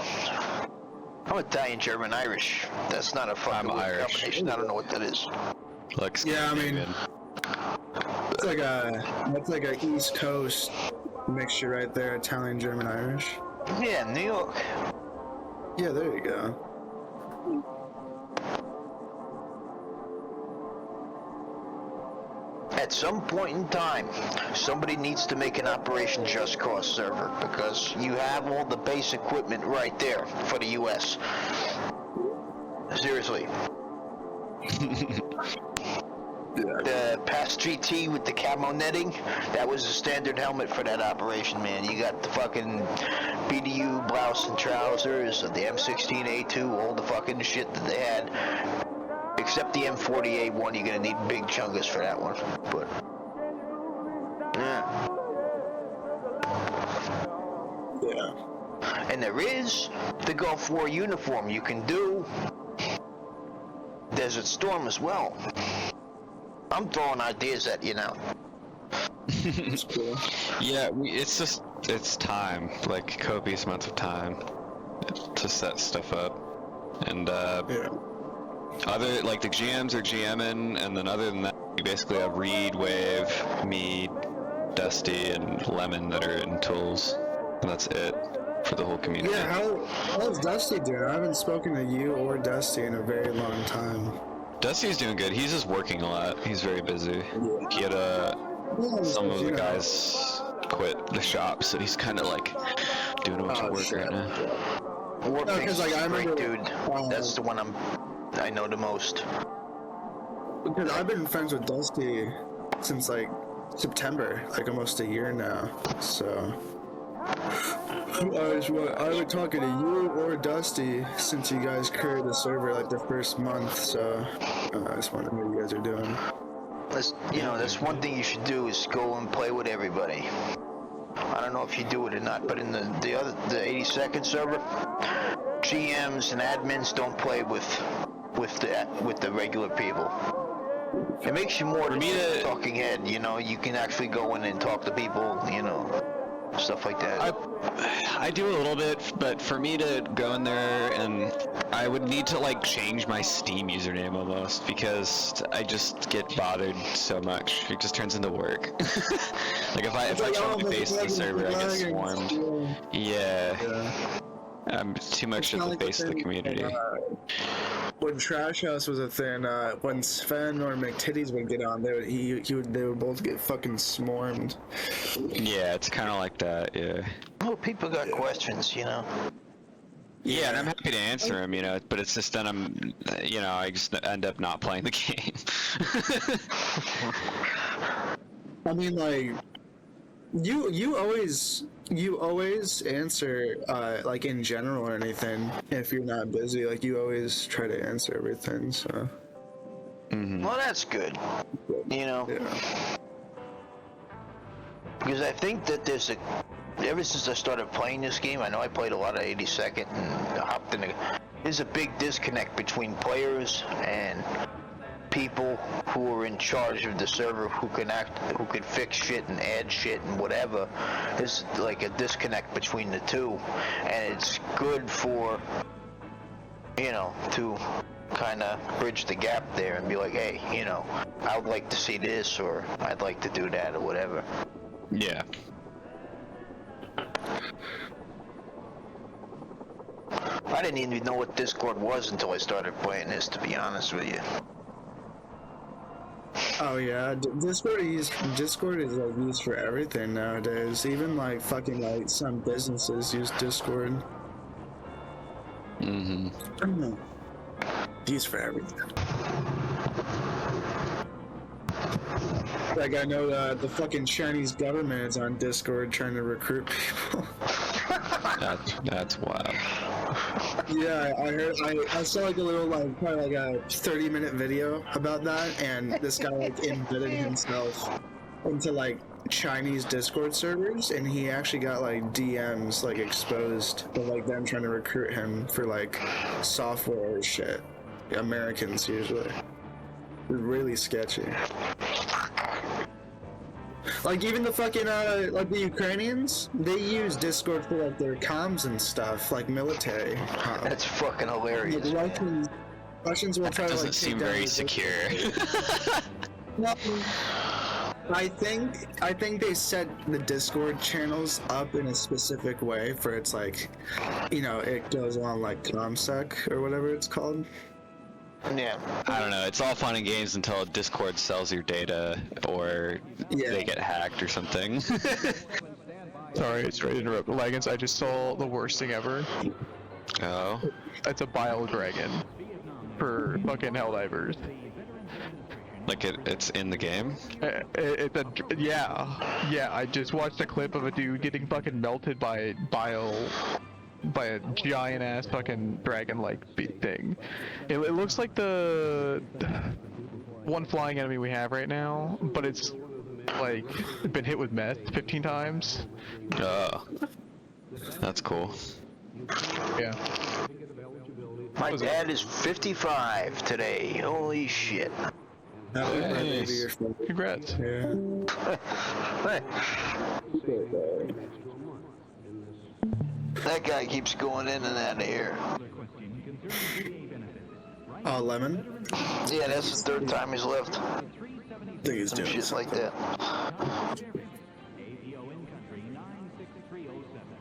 I'm Italian, German, Irish. That's not a fucking Irish. combination. I don't know what that is. Looks Yeah, I mean, good. that's like a East Coast mixture right there, Italian, German, Irish. Yeah, New York. Yeah, there you go. At some point in time, somebody needs to make an Operation Just Cause server because you have all the base equipment right there for the U.S. Seriously. The Pass GT with the camo netting, that was a standard helmet for that operation, man. You got the fucking BDU blouse and trousers, the M16A2, all the fucking shit that they had. Except the M40A1, you're gonna need big chungus for that one. But yeah. And there is the Gulf War uniform you can do. Desert Storm as well. I'm throwing ideas at you now. Yeah, it's time, like copious amounts of time to set stuff up. And other, like the GMs are GMing, and then other than that, you basically have Reed, Wave, me, Dusty, and Lemon that are in tools, and that's it for the whole community. Yeah, how's Dusty doing? I haven't spoken to you or Dusty in a very long time. Dusty's doing good. He's just working a lot. He's very busy. He had some of the guys quit the shop, so he's kind of like doing a bunch of work right now. Warpace is a great dude. That's the one I know the most. Because I've been friends with Dusty since like September, like almost a year now. So I haven't talked to you or Dusty since you guys created the server like the first month. So I just wonder how you guys are doing. That's one thing you should do is go and play with everybody. I don't know if you do it or not, but in the 82nd server, GMs and admins don't play with the regular people. It makes you more than a talking head, you know. You can actually go in and talk to people, you know, stuff like that. I do a little bit, but for me to go in there, and I would need to like change my Steam username almost, because I just get bothered so much. It just turns into work. Like if I show my face to the server, I get swarmed. Yeah. I'm too much of the face of the community. When Trash House was a thing, when Sven or McTitties would get on, they would both get fucking swarmed. Yeah, it's kind of like that. Yeah. Well, people got questions, you know. Yeah, and I'm happy to answer them, you know, but it's just then I just end up not playing the game. I mean, like, You always answer like in general or anything if you're not busy. Like you always try to answer everything. So. Well, that's good. You know. Yeah. Because I think that ever since I started playing this game, I know I played a lot of 82nd and hopped in. There's a big disconnect between players and people who are in charge of the server who can fix shit and add shit and whatever. There's like a disconnect between the two, and it's good for, you know, to kind of bridge the gap there and be like, hey, you know, I would like to see this, or I'd like to do that, or whatever. Yeah. I didn't even know what Discord was until I started playing this, to be honest with you. Oh yeah, Discord is like used for everything nowadays. Even like fucking like some businesses use Discord. Mm-hmm. Used for everything. Like I know the fucking Chinese government is on Discord trying to recruit people. That's wild. Yeah, I heard. I saw like a little like probably like a 30-minute video about that, and this guy like embedded himself into like Chinese Discord servers, and he actually got like DMs like exposed of like them trying to recruit him for like software or shit. Americans usually. Really sketchy. Like even the fucking like the Ukrainians, they use Discord for like their comms and stuff, like military. That's fucking hilarious. Like, Russians will try to like. Doesn't seem very secure. No, I think they set the Discord channels up in a specific way for it's like, you know, it goes on like ComSec or whatever it's called. Yeah. I don't know. It's all fun and games until Discord sells your data or they get hacked or something. Sorry to interrupt. Legends, I just saw the worst thing ever. Oh? It's a bile dragon for fucking Helldivers. Like it's in the game? Yeah, I just watched a clip of a dude getting fucking melted by a giant ass fucking dragon-like thing. It looks like the one flying enemy we have right now, but it's like been hit with meth 15 times. That's cool. Yeah. My dad is 55 today. Holy shit. Nice. Congrats. Yeah. That guy keeps going in and out of here. Oh, Lemon? Yeah, that's the third time he's left. I think he's doing shit like that.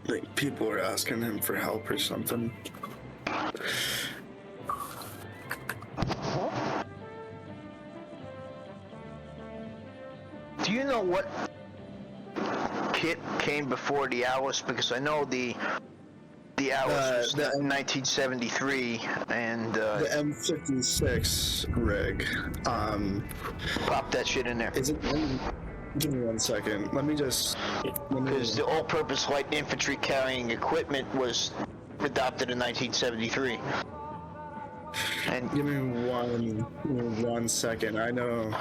Like people are asking him for help or something. Do you know what kit came before the Alice? Because I know the Alice was 1973, and the M56 rig. Pop that shit in there. Is it? Give me 1 second. Let me just. Because the all-purpose light infantry carrying equipment was adopted in 1973. And give me one second. I know.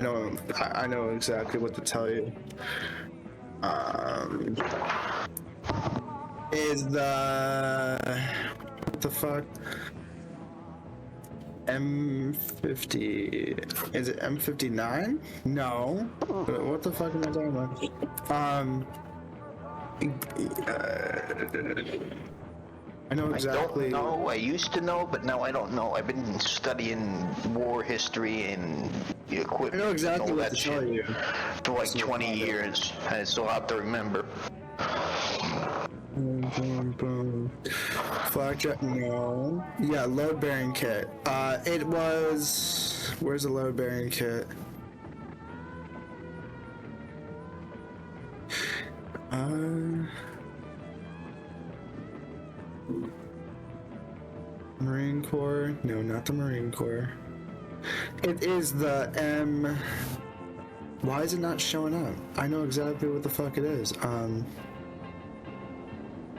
I know exactly what to tell you. Is what the fuck? M50? Is it M59? No. What the fuck am I talking about? I know exactly. I don't know. I used to know, but now I don't know. I've been studying war history and equipment. I know exactly and all what that to tell shit you. for like 20 years, and it's so hard to remember. Flakjack, no. Yeah, load bearing kit. It was. Where's the load bearing kit? Marine Corps? No, not the Marine Corps. It is the Why is it not showing up? I know exactly what the fuck it is.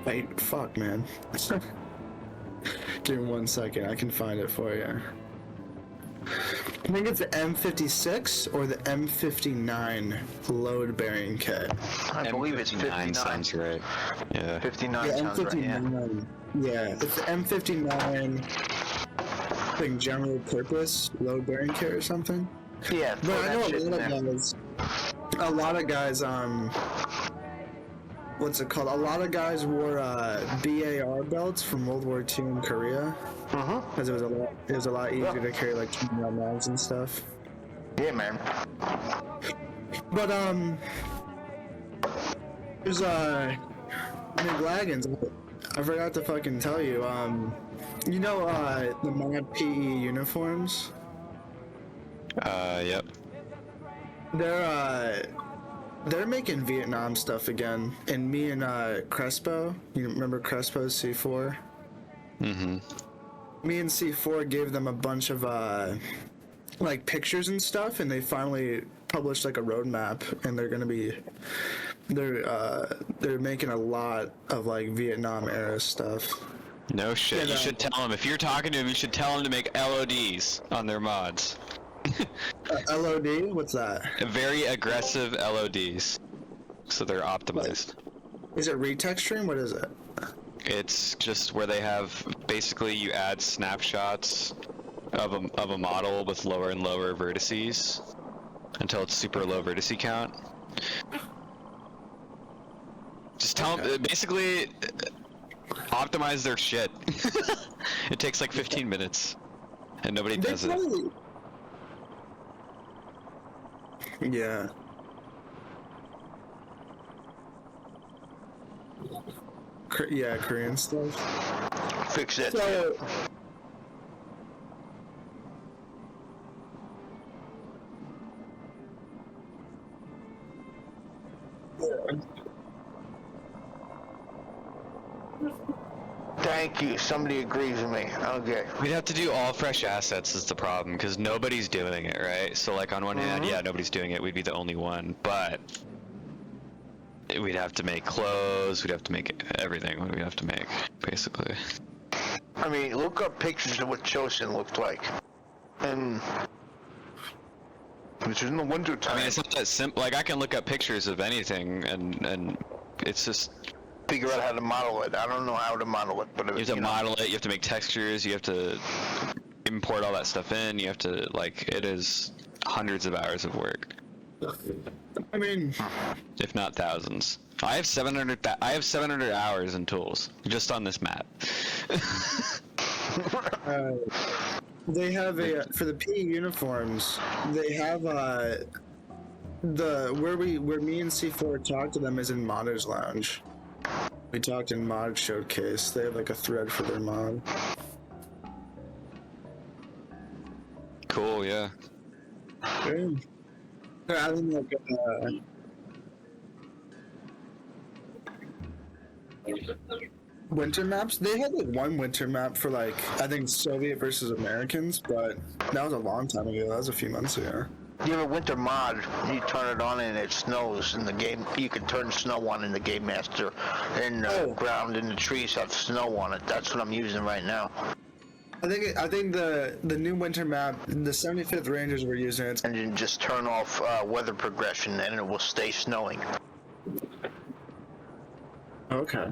Wait, fuck, man. Give me 1 second, I can find it for you. I think it's the M56 or the M59 load bearing kit. I believe it's 59. Sounds right. Yeah. 59 Yeah, sounds right, yeah. M59. Yeah, it's the M59 thing, general purpose load bearing kit or something. Yeah, But I know a lot of guys, what's it called? A lot of guys wore BAR belts from World War II in Korea. Because it was a lot easier to carry like 20 mags and stuff. Yeah, man. But there's McLagons. I forgot to fucking tell you. You know the mod PE uniforms? Yep. They're making Vietnam stuff again, and me and Crespo, you remember Crespo's C4? Mm-hmm. Me and C4 gave them a bunch of like pictures and stuff, and they finally published like a roadmap, and they're making a lot of like Vietnam era stuff. No shit. And, you should tell them, if you're talking to them, you should tell them to make LODs on their mods. LOD? What's that? Very aggressive LODs, so they're optimized. Is it retexturing? What is it? It's just where they have, basically you add snapshots of a model with lower and lower vertices until it's super low vertice count. Just tell them, basically optimize their shit. It takes like 15 minutes and nobody does it. Yeah. Yeah, Korean stuff. Fix it. So, Thank you. Somebody agrees with me. Okay. We'd have to do all fresh assets is the problem, because nobody's doing it, right? So like on one hand, yeah, nobody's doing it. We'd be the only one, but we'd have to make clothes. We'd have to make everything. We'd have to make, basically. I mean, look up pictures of what Chosin looked like. And which is in the winter time. I mean, it's not that simple. Like, I can look up pictures of anything, and it's just figure out how to model it. I don't know how to model it, but you have to model it. You have to make textures. You have to import all that stuff in. You have to, like, it is hundreds of hours of work. I mean, if not thousands. I have 700 hours in tools just on this map. They have for the PE uniforms. They have where me and C4 talked to them is in Modders Lounge. We talked in Mod Showcase. They have like a thread for their mod. Cool, yeah. Okay. They're adding like winter maps. They had like one winter map for like I think Soviet versus Americans, but that was a long time ago. That was a few months ago. You have a winter mod, you turn it on and it snows in the game. You can turn snow on in the Game Master, and the ground and the trees have snow on it. That's what I'm using right now. I think the new winter map, the 75th Rangers were using it. And then just turn off weather progression and it will stay snowing. Okay.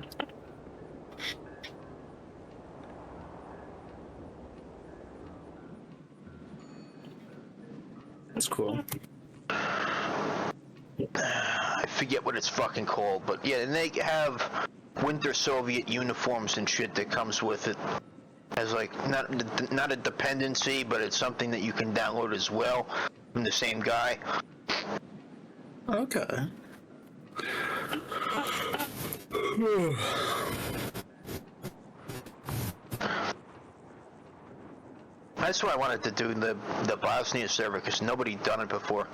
That's cool. I forget what it's fucking called, but yeah, and they have winter Soviet uniforms and shit that comes with it. As like not a dependency, but it's something that you can download as well from the same guy. Okay. That's why I wanted to do the Bosnia server, because nobody done it before.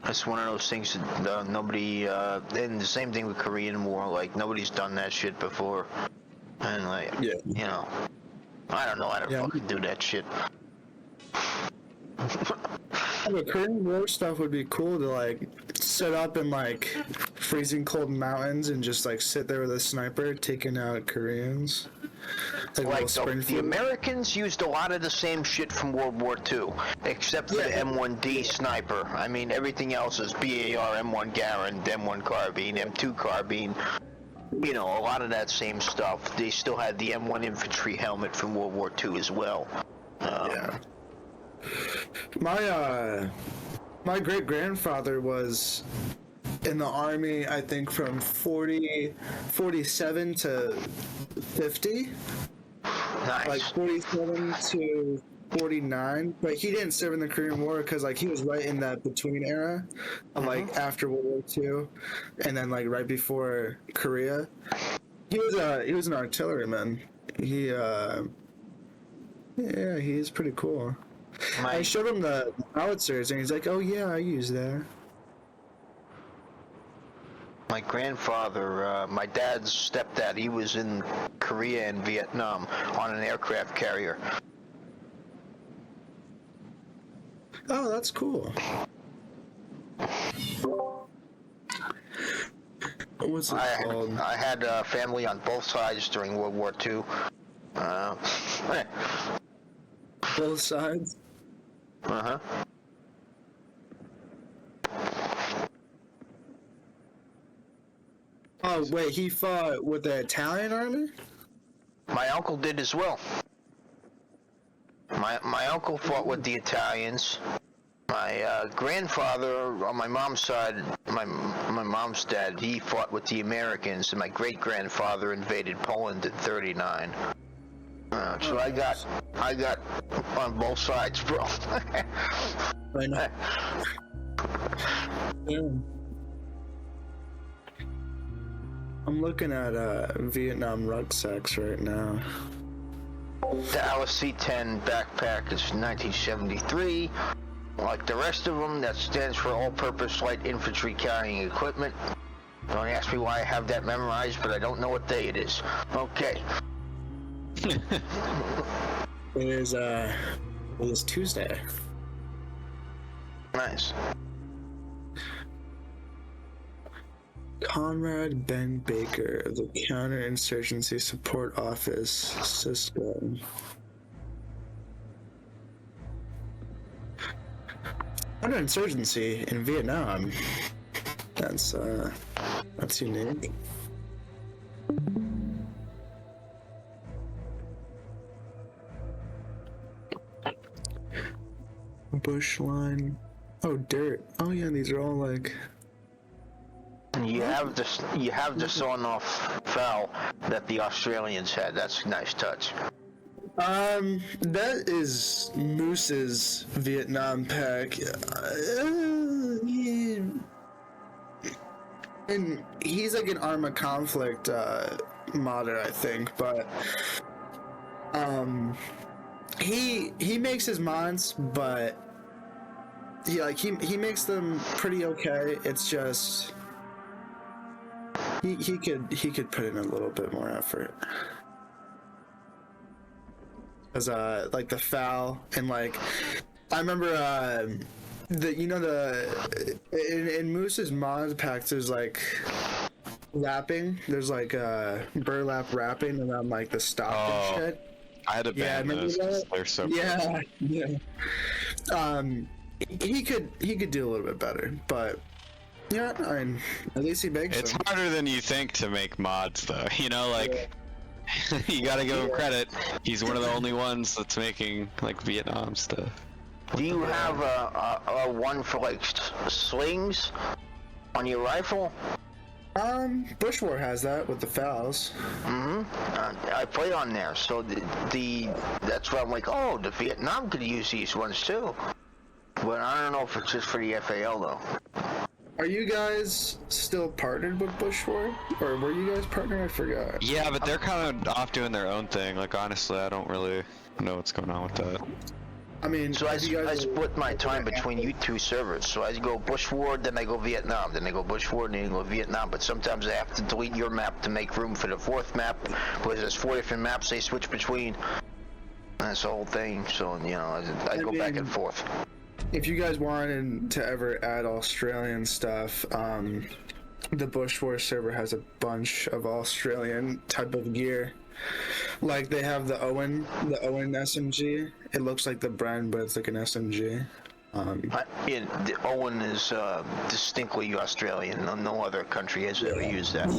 That's one of those things that nobody, and the same thing with Korean War, like nobody's done that shit before. And like, you know, I don't know how to fucking do that shit. The Korean War stuff would be cool to like set up in like freezing cold mountains and just like sit there with a sniper taking out Koreans. Like the Americans used a lot of the same shit from World War II, except for the M1D sniper. I mean, everything else is BAR, M1 Garand, M1 carbine, M2 carbine. You know, a lot of that same stuff. They still had the M1 infantry helmet from World War II as well. Yeah. My great-grandfather was in the Army, I think, from 47 to 50. Nice. Like 47 to 49. But he didn't serve in the Korean War because, like, he was right in that between era of, like, after World War II and then, like, right before Korea. He was an artilleryman. Yeah, he's pretty cool. I showed him the howitzers, and he's like, "Oh yeah, I use that." My grandfather, my dad's stepdad, he was in Korea and Vietnam on an aircraft carrier. Oh, that's cool. What's it called? I had family on both sides during World War II. Both sides? Uh-huh. Oh, wait, he fought with the Italian army? My uncle did as well. My uncle fought with the Italians. My grandfather on my mom's side, my mom's dad, he fought with the Americans, and my great-grandfather invaded Poland in '39. So I got on both sides, bro. I know. Yeah. I'm looking at Vietnam rucksacks right now. The Alice C-10 backpack is 1973. Like the rest of them, that stands for All-Purpose Light Infantry Carrying Equipment. Don't ask me why I have that memorized, but I don't know what day it is. Okay. It is Tuesday. Nice. Conrad Ben Baker of the Counterinsurgency Support Office, Cisco. Counterinsurgency in Vietnam. That's unique. Bush line. Oh, dirt. Oh yeah, these are all like. You have the sawn-off foul that the Australians had. That's a nice touch. That is Moose's Vietnam pack. And he's like an Arma conflict modder, I think, but he makes his mods, but he makes them pretty okay. It's just he could put in a little bit more effort. Cause like the foul and like I remember in Moose's mod packs there's like wrapping. There's like burlap wrapping around like the stock and shit. I had to ban those. They're so yeah. He could do a little bit better, but yeah, I mean, at least he makes It's them. harder than you think to make mods, though. You know, like you gotta give him credit. He's one of the only ones that's making like Vietnam stuff. Do you have a one for like slings on your rifle? Bush War has that with the fouls. I play on there, so that's why I'm like, oh, the Vietnam could use these ones too. But I don't know if it's just for the FAL though. Are you guys still partnered with Bush War? Or were you guys partnered? I forgot. Yeah, but they're kind of off doing their own thing. Like, honestly, I don't really know what's going on with that. I mean, so I split my time between you two servers. So I go Bush War, then I go Vietnam, then I go Bush War, then I go Vietnam. But sometimes I have to delete your map to make room for the fourth map, because there's 4 different maps they switch between. That's the whole thing. So, you know, I go back and forth. if you guys wanted to ever add Australian stuff, the Bush War server has a bunch of Australian type of gear. Like they have the Owen SMG. It looks like the Bren, but it's like an SMG. The Owen is distinctly Australian. No other country has ever used that.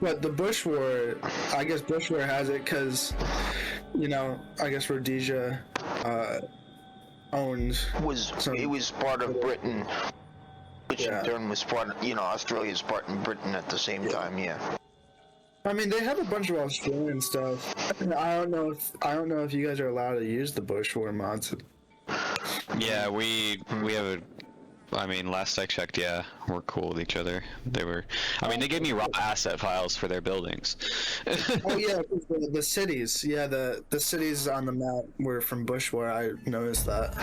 But the Bush War, I guess Bush War has it because, you know, I guess Rhodesia owns. It was part of Britain, which in turn was part of, Australia's part in Britain at the same time. Yeah. I mean, they have a bunch of Australian stuff. I don't know if you guys are allowed to use the Bush War mods. Yeah, we have last I checked, yeah, we're cool with each other. They gave me raw asset files for their buildings. Oh yeah, the cities. Yeah, the cities on the map were from Bush War. I noticed that.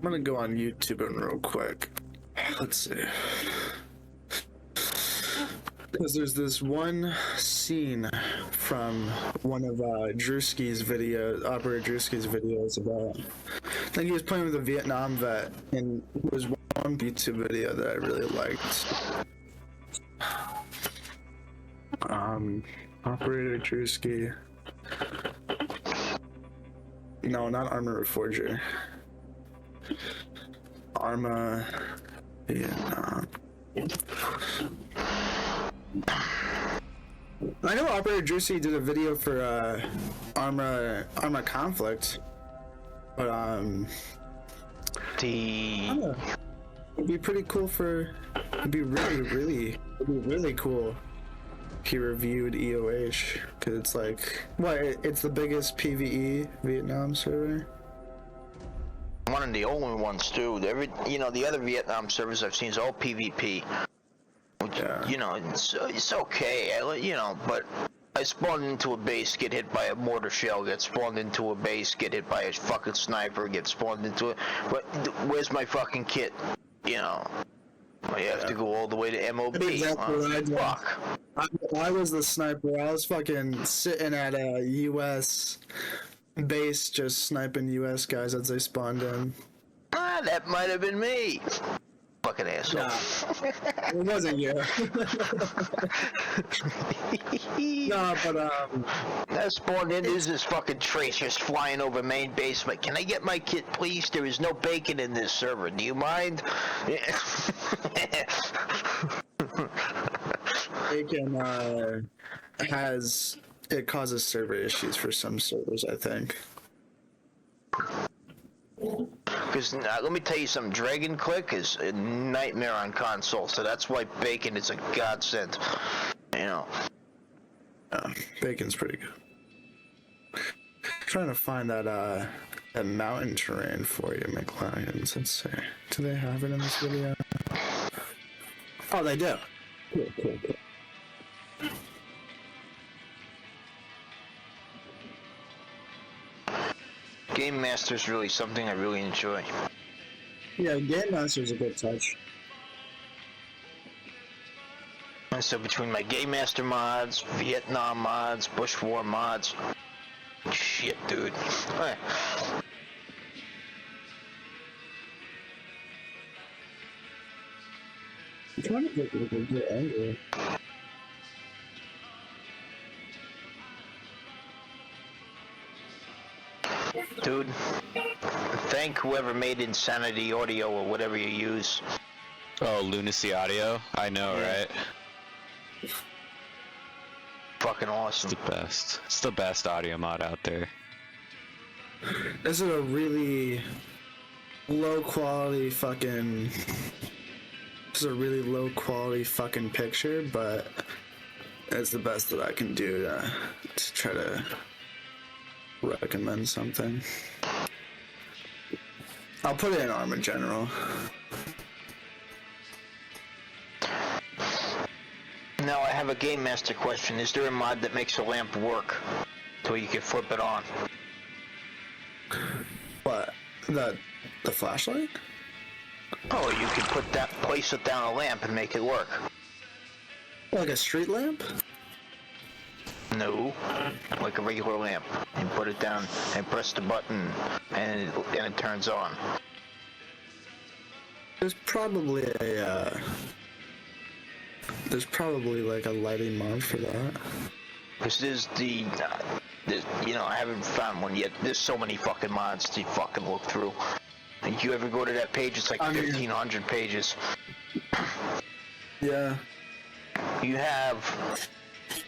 I'm gonna go on YouTube real quick. Let's see. Because there's this one scene from one of Drewski's videos, Operator Drewski's videos about, I think he was playing with a Vietnam vet, and it was one YouTube video that I really liked. Operator Drewski. No, not Arma Reforger. Arma Vietnam. I know Operator Juicy did a video for Arma Conflict, but it'd be pretty cool it'd be really cool if he reviewed EOH, because it's like, it's the biggest PvE Vietnam server. One of the only ones too. The other Vietnam servers I've seen is all PvP. Which, it's okay, but I spawned into a base, get hit by a mortar shell, get spawned into a base, get hit by a fucking sniper, get spawned into it. But where's my fucking kit? I have to go all the way to MOB. Exactly what I did. Fuck. I was the sniper. I was fucking sitting at a US base just sniping US guys as they spawned in. That might have been me. Fucking asshole. Nah, it wasn't you. Nah, but that spawned in, there's this fucking tracers flying over main base, but can I get my kit, please? There is no bacon in this server. Do you mind? Bacon it causes server issues for some servers, I think. Because let me tell you something, Dragon Click is a nightmare on console, so that's why Bacon is a godsend. Bacon's pretty good. Trying to find that mountain terrain for you, McLions. Let's see. Do they have it in this video? Oh, they do. Cool. Game Master's really something I really enjoy. Yeah, Game Master's a good touch. And so between my Game Master mods, Vietnam mods, Bush War mods, shit, dude. Right. I'm trying to get angry. Dude, thank whoever made Insanity Audio or whatever you use. Oh, Lunacy Audio? I know, right? Fucking awesome. It's the best. It's the best audio mod out there. This is a really low quality fucking picture, but it's the best that I can do to try to recommend something. I'll put it in Arma General. Now I have a Game Master question. Is there a mod that makes a lamp work so you can flip it on? What? The flashlight? Oh, you can place it down a lamp and make it work. Like a street lamp? No, like a regular lamp. And put it down and press the button, and it turns on. There's probably like a lighting mod for that. Because there's I haven't found one yet. There's so many fucking mods to fucking look through. If you ever go to that page, it's like 1,500 pages. Yeah. You have,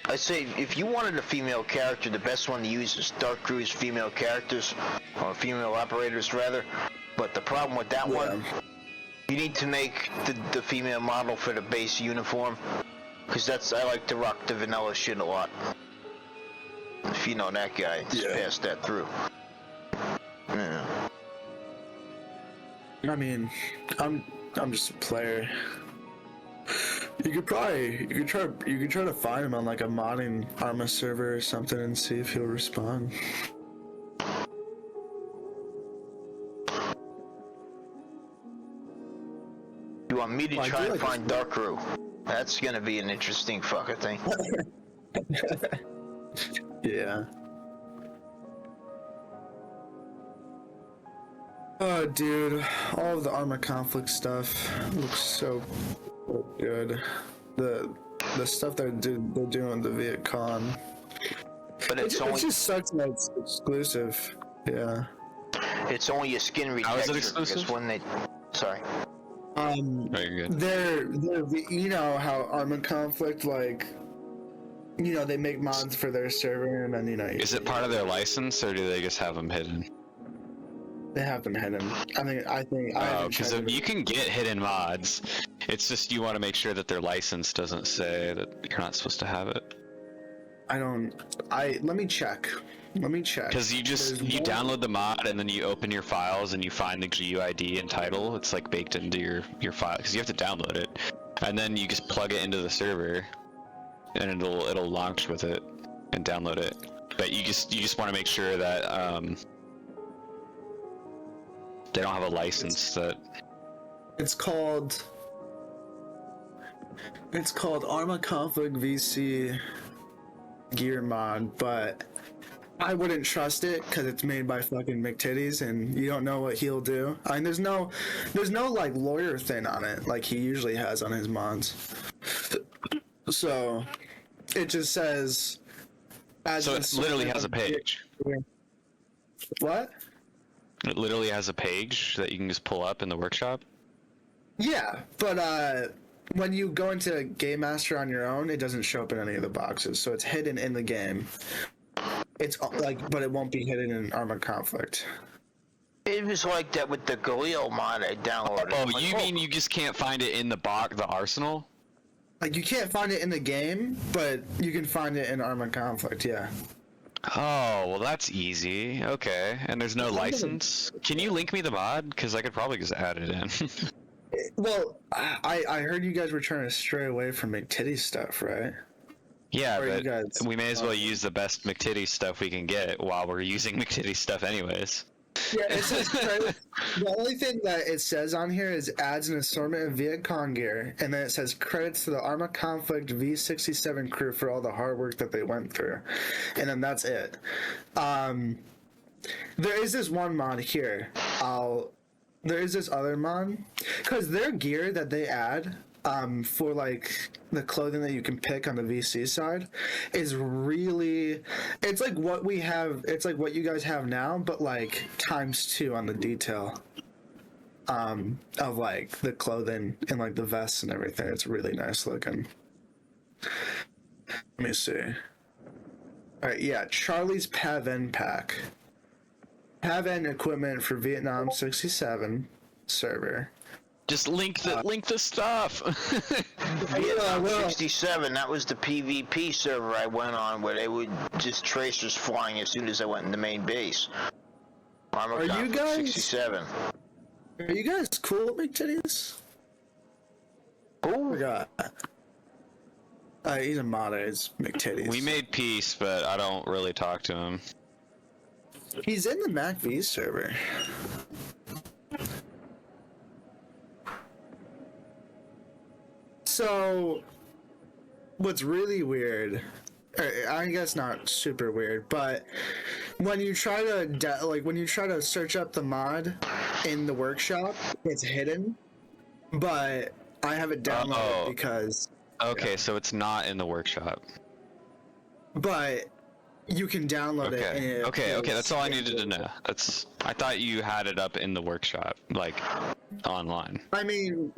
I'd say, if you wanted a female character, the best one to use is Dark Crew's female characters, or female operators rather. But the problem with that one, you need to make the female model for the base uniform, because I like to rock the vanilla shit a lot. If you know that guy, just pass that through. Yeah. I mean, I'm just a player. You could try to find him on like a modding Arma server or something and see if he'll respond. You want me to try and find Dark Crew? That's gonna be an interesting fucking thing. Yeah. Oh, dude, all of the Arma conflict stuff looks so good. The stuff they're doing with the Viet Cong. But it just sucks that it's exclusive. Yeah. It's only a skin retexture. How is it exclusive? When they, sorry. Very good. They're you know how Arma conflict, like, you know, they make mods for their server and then, you know. Is it part of their license, or do they just have them hidden? They have them hidden. I think. Because you can get hidden mods. It's just you want to make sure that their license doesn't say that you're not supposed to have it. Let me check. Because you download the mod and then you open your files and you find the GUID and title. It's like baked into your file because you have to download it, and then you just plug it into the server, and it'll launch with it and download it. But you just want to make sure that they don't have a license that. It's called Arma Conflict VC Gear mod, but I wouldn't trust it because it's made by fucking McTitties, and you don't know what he'll do. I mean, there's no like lawyer thing on it like he usually has on his mods. So it just says. So it literally has a page. What? It literally has a page that you can just pull up in the workshop? Yeah, but when you go into Game Master on your own, it doesn't show up in any of the boxes, so it's hidden in the game. It's like, but it won't be hidden in Arma Conflict. It was like that with the Galil mod I downloaded. Oh, you mean you just can't find it in the arsenal? Like, you can't find it in the game, but you can find it in Arma Conflict, yeah. Oh, well that's easy. Okay, and there's no license? Can you link me the mod? Because I could probably just add it in. Well, I heard you guys were trying to stray away from McTitty stuff, right? Yeah, but we may as well use the best McTitty stuff we can get while we're using McTitty stuff anyways. Yeah, it says credits. The only thing that it says on here is adds an assortment of Viet Cong gear, and then it says credits to the Arma Conflict V67 crew for all the hard work that they went through, and then that's it. There is this one mod here. There is this other mod, because their gear that they add for like the clothing that you can pick on the VC side is really, it's like what we have, it's like what you guys have now, but like ×2 on the detail of like the clothing and like the vests and everything. It's really nice looking. Let me see. All right, yeah, Charlie's Paven pack. Paven equipment for Vietnam 67 server. Just link the stuff. Vietnam 67, that was the PvP server I went on where they would just tracers flying as soon as I went in the main base. Are you guys 67. Are you guys cool with McTitties? Oh, forgot. He's a modder. It's McTitties. We made peace, but I don't really talk to him. He's in the MacV server. So, what's really weird I guess not super weird, but when you try to when you try to search up the mod in the workshop, it's hidden. But I have it downloaded because. Okay, so it's not in the workshop. But you can download it. And Okay, that's all I needed to know. I thought you had it up in the workshop, like online. I mean,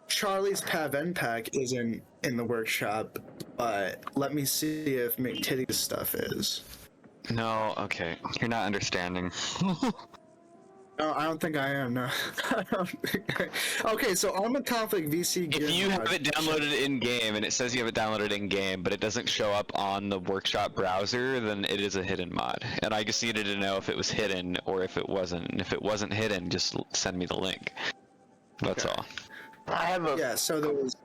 Charlie's Paven pack isn't in the workshop, but let me see if McTitty's stuff is. No, okay, you're not understanding. No, I don't think I am. No. Okay, so Arma Conflict VC. If you have it downloaded in game and it says you have it downloaded in game, but it doesn't show up on the workshop browser, then it is a hidden mod. And I just needed to know if it was hidden or if it wasn't. And if it wasn't hidden, just send me the link. That's all. I have a. Yeah. So there was.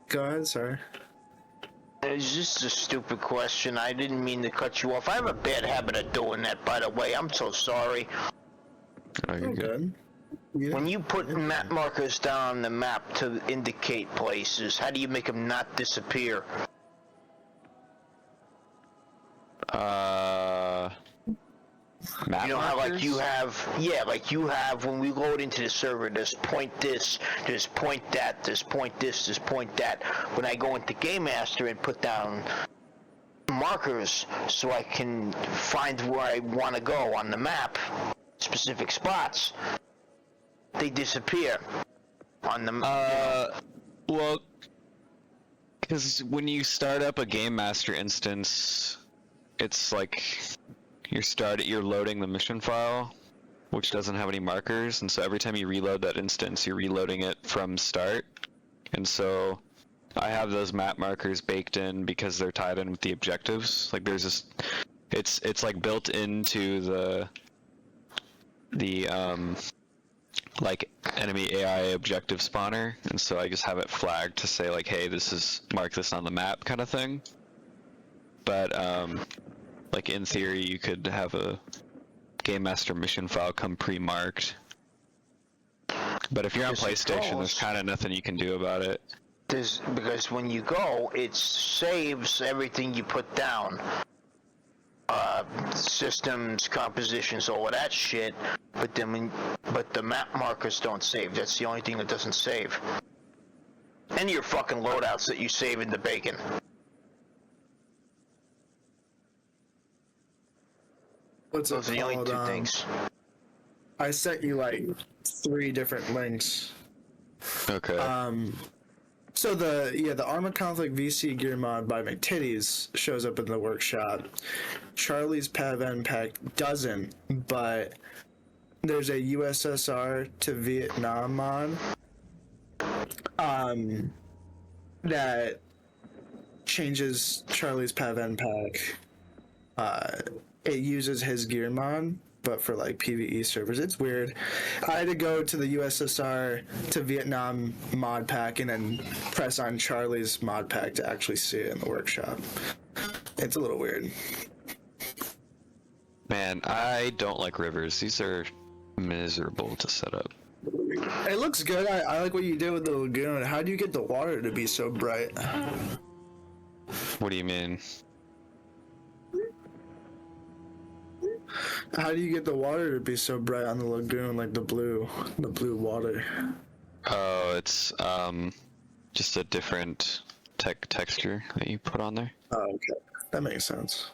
Go ahead. Sorry. It's just a stupid question. I didn't mean to cut you off. I have a bad habit of doing that, by the way. I'm so sorry. Oh, you're good. Yeah. When you put map markers down on the map to indicate places, how do you make them not disappear? Map you know how markers? like you have when we load into the server, there's point this, there's point that, there's point this, there's point that. When I go into Game Master and put down markers so I can find where I want to go on the map, specific spots, they disappear on the well, because when you start up a Game Master instance, it's like you're loading the mission file, which doesn't have any markers, and so every time you reload that instance, you're reloading it from start. And so I have those map markers baked in because they're tied in with the objectives. Like there's this, it's like built into the like enemy AI objective spawner, and so I just have it flagged to say like, hey, mark this on the map kind of thing. But like in theory, you could have a Game Master mission file come pre-marked. But if you're on PlayStation, there's kind of nothing you can do about it. Because when you go, it saves everything you put down. Systems, compositions, all of that shit. But then but the map markers don't save. That's the only thing that doesn't save. And your fucking loadouts that you save in the bacon. Those are the only two things. I sent you like 3 different links. Okay. So the Arma Conflict VC gear mod by McTitties shows up in the workshop. Charlie's Paven pack doesn't, but there's a USSR to Vietnam mod that changes Charlie's Paven pack. It uses his gear mod, but for like PvE servers. It's weird. I had to go to the USSR to Vietnam mod pack and then press on Charlie's mod pack to actually see it in the workshop. It's a little weird. Man, I don't like rivers. These are miserable to set up. It looks good. I like what you did with the lagoon. How do you get the water to be so bright? What do you mean? How do you get the water to be so bright on the lagoon, like the blue water? Oh, it's just a different texture that you put on there. Oh, okay. That makes sense.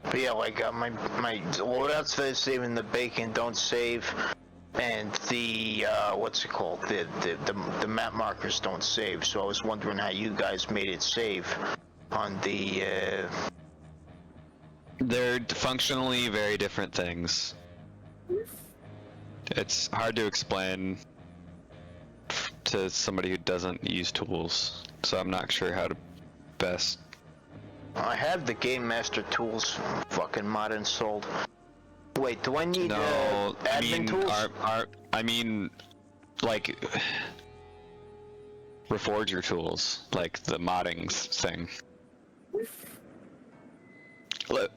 But yeah, like my loadouts for saving the bacon don't save, and the what's it called? The map markers don't save. So I was wondering how you guys made it save on the. They're functionally very different things. It's hard to explain to somebody who doesn't use tools, so I'm not sure how to best. I have the Game Master tools fucking mod installed. Wait, do I need admin tools? I mean, like Reforger tools, like the modding thing.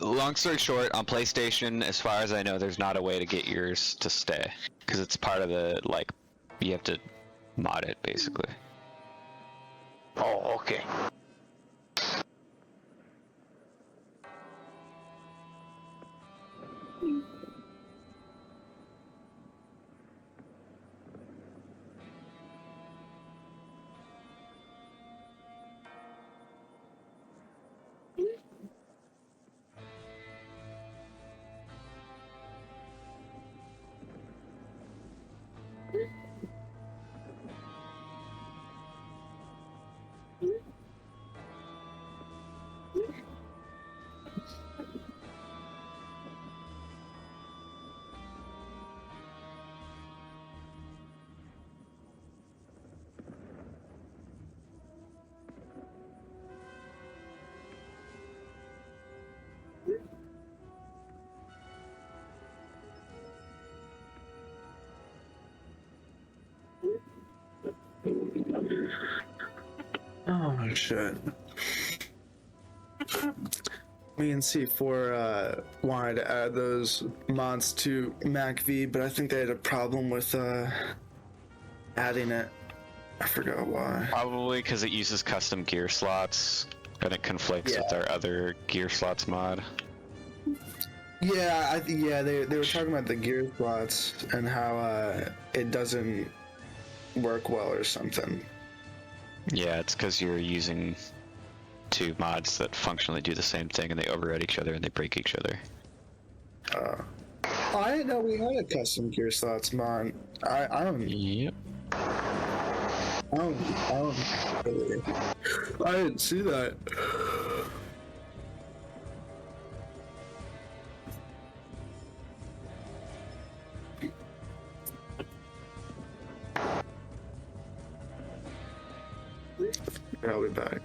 Long story short, on PlayStation, as far as I know, there's not a way to get yours to stay because it's part of the like, you have to mod it basically. Oh, okay. Oh shit. Me and C4 wanted to add those mods to MacV, but I think they had a problem with adding it. I forgot why. Probably because it uses custom gear slots and it conflicts with our other gear slots mod. Yeah, they were talking about the gear slots and how it doesn't work well or something. Yeah, it's because you're using two mods that functionally do the same thing and they override each other and they break each other. I didn't know we had a custom gear slots mod. I don't. Yep. I didn't see that. I'll be back.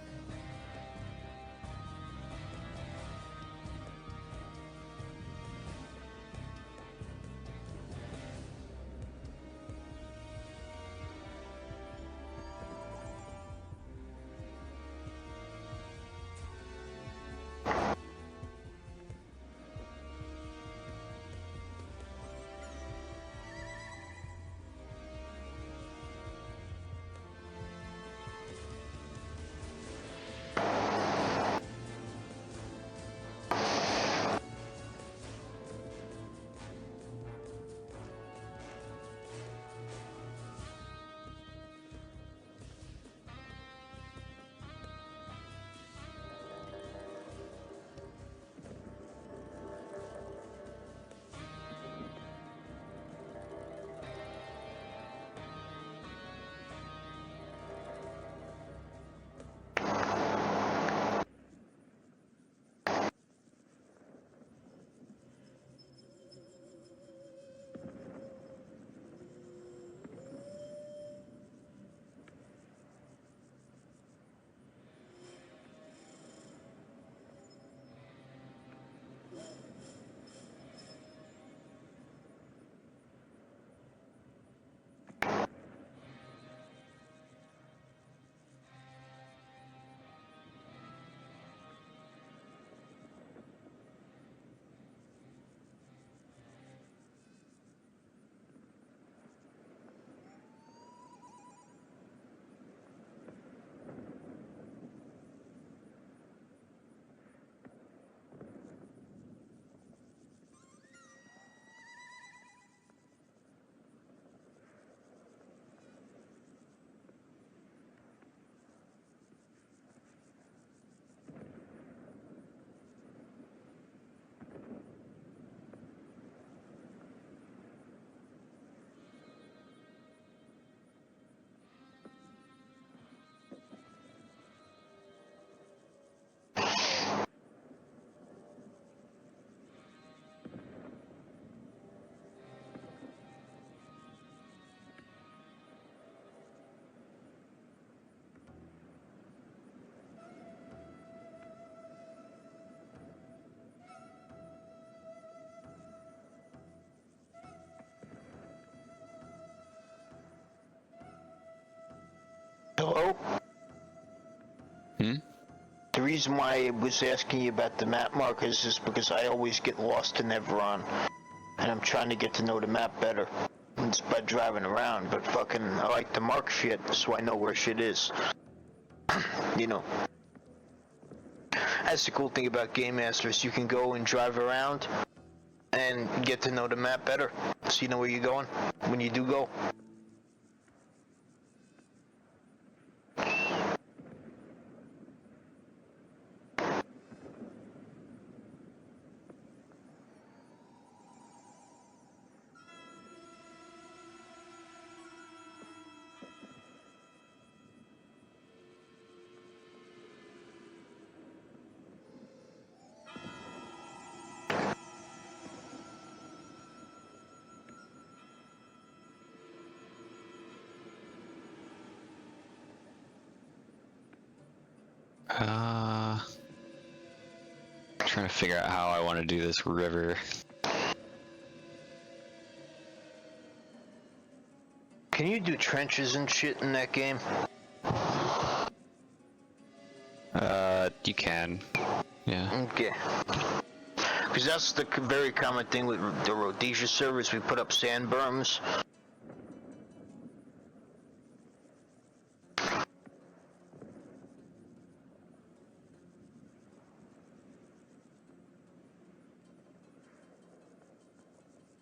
Hello? Hmm? 3 reason why I was asking you about the map markers is because I always get lost in Everon, and I'm trying to get to know the map better. It's by driving around, but fucking I like to mark shit so I know where shit is. You know. That's the cool thing about Game Masters. You can go and drive around and get to know the map better, so you know where you're going when you do go. Trying to figure out how I want to do this river. Can you do trenches and shit in that game? You can. Yeah. Okay. Because that's the very common thing with the Rhodesia servers. We put up sand berms.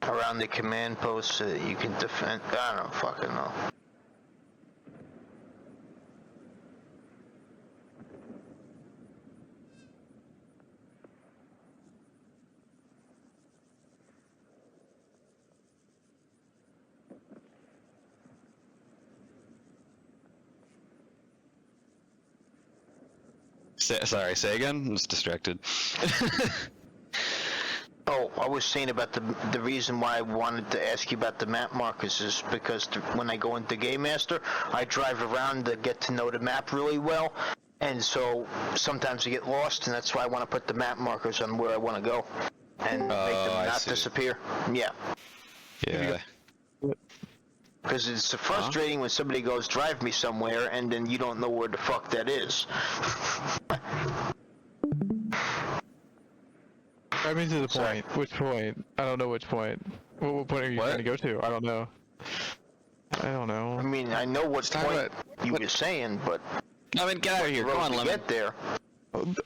Around the command post so that you can defend. I don't fucking know. Sorry, say again? I was distracted. Oh, I was saying about the reason why I wanted to ask you about the map markers is because when I go into Game Master, I drive around to get to know the map really well, and so sometimes I get lost, and that's why I want to put the map markers on where I want to go, and make them not disappear. Yeah. Yeah. Because it's frustrating when somebody goes, drive me somewhere, and then you don't know where the fuck that is. I mean, to the point. Which point? I don't know which point. What point are you trying to go to? I don't know. I don't know. I mean, I know what point you were saying, but... I mean, get out of here. Come on, Lemon. Get there.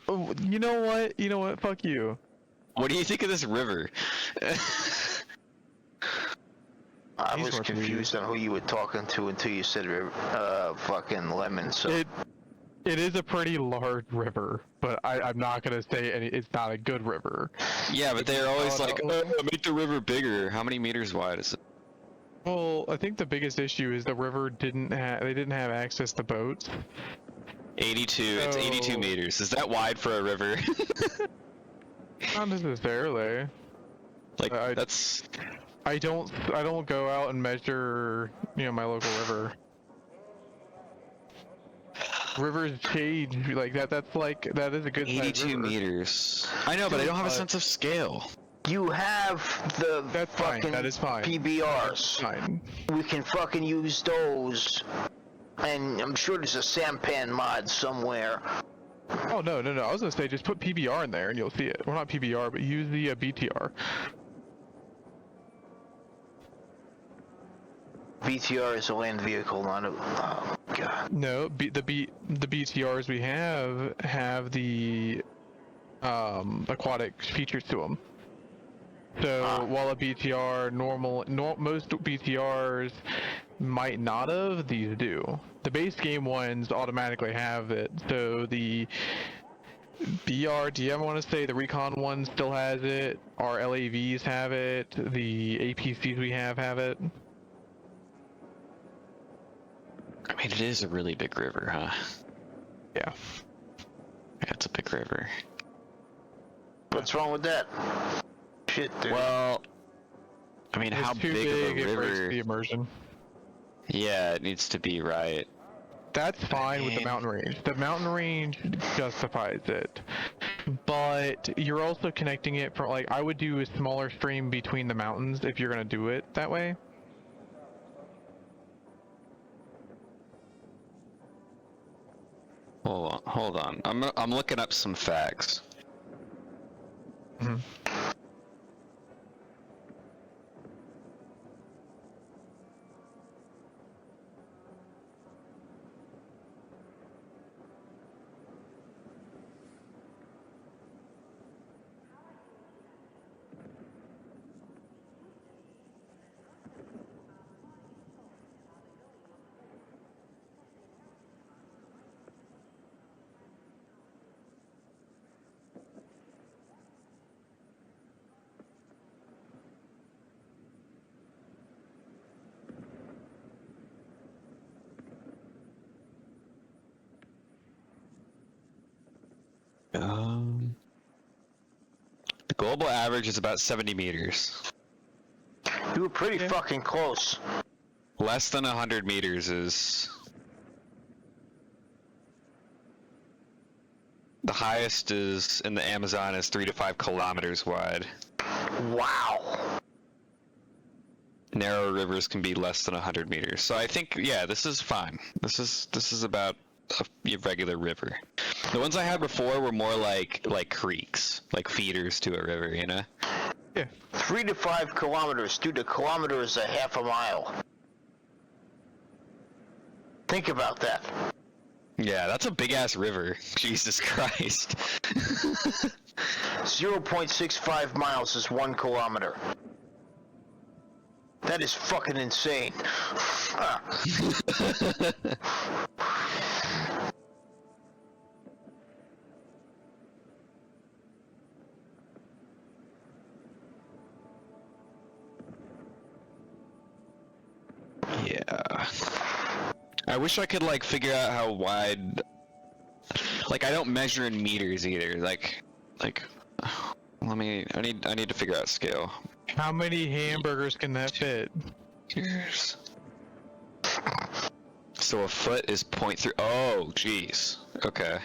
Oh, you know what? You know what? Fuck you. What do you think of this river? I was confused on who you were talking to until you said fucking Lemon, so... It is a pretty large river, but I'm not gonna say it's not a good river. Yeah, but they're always like, oh, make the river bigger. How many meters wide is it? Well, I think the biggest issue is the river didn't have access to boats. 82. It's 82 meters. Is that wide for a river? Not necessarily. Like that's. I don't go out and measure, my local river. Rivers change like that. That is a good 82 meters. I know, but I don't have a sense of scale. You have the fine. fucking That is fine. PBRs. Fine. We can fucking use those. And I'm sure there's a sampan mod somewhere. Oh, no. I was gonna say, just put PBR in there and you'll see it. Well, not PBR, but use the BTR. BTR is a land vehicle, not a... Oh, God. No, the BTRs we have the aquatic features to them. So while a BTR most BTRs might not have, these do. The base game ones automatically have it. So the BRDM, I want to say, the Recon one still has it. Our LAVs have it. The APCs we have it. I mean, it is a really big river, huh? Yeah. Yeah, it's a big river. What's wrong with that? Shit, dude. Well, I mean, how big of a river? The immersion. Yeah, it needs to be right. That's fine with the mountain range. The mountain range justifies it. But you're also connecting it from, I would do a smaller stream between the mountains if you're going to do it that way. Hold on. I'm looking up some facts. Mhm. The global average is about 70 meters. You were pretty fucking close. Less than 100 meters is... The highest is in the Amazon is 3 to 5 kilometers wide. Wow. Narrow rivers can be less than 100 meters. So I think, yeah, this is fine. This is about a regular river. The ones I had before were more like creeks, like feeders to a river, you know? Yeah. 3 to 5 kilometers. Dude, a kilometer is a half a mile. Think about that. Yeah, that's a big ass river. Jesus Christ. 0.65 miles is 1 kilometer. That is fucking insane. Yeah. I wish I could like figure out how wide. Like I don't measure in meters either. Like, I need to figure out scale. How many hamburgers can that fit? Meters. So a foot is 0.3. Oh, jeez. Okay.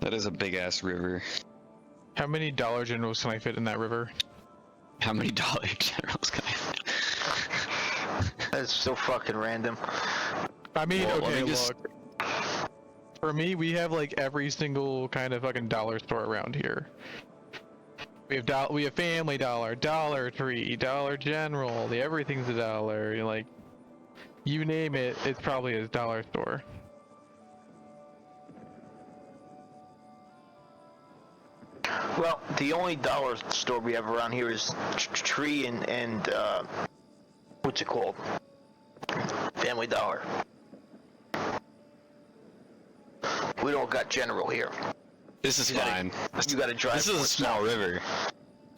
That is a big ass river. How many Dollar Generals can I fit in that river? How many Dollar Generals can I fit? That's so fucking random. I mean, Well, okay, just... look. For me, we have like every single kind of fucking dollar store around here. We have Family Dollar, Dollar Tree, Dollar General. Everything's a dollar. You're like, you name it, it's probably a dollar store. Well, the only dollar store we have around here is Tree and what's it called? Family Dollar. We don't got General here. This is fine. You gotta drive. This is a small river.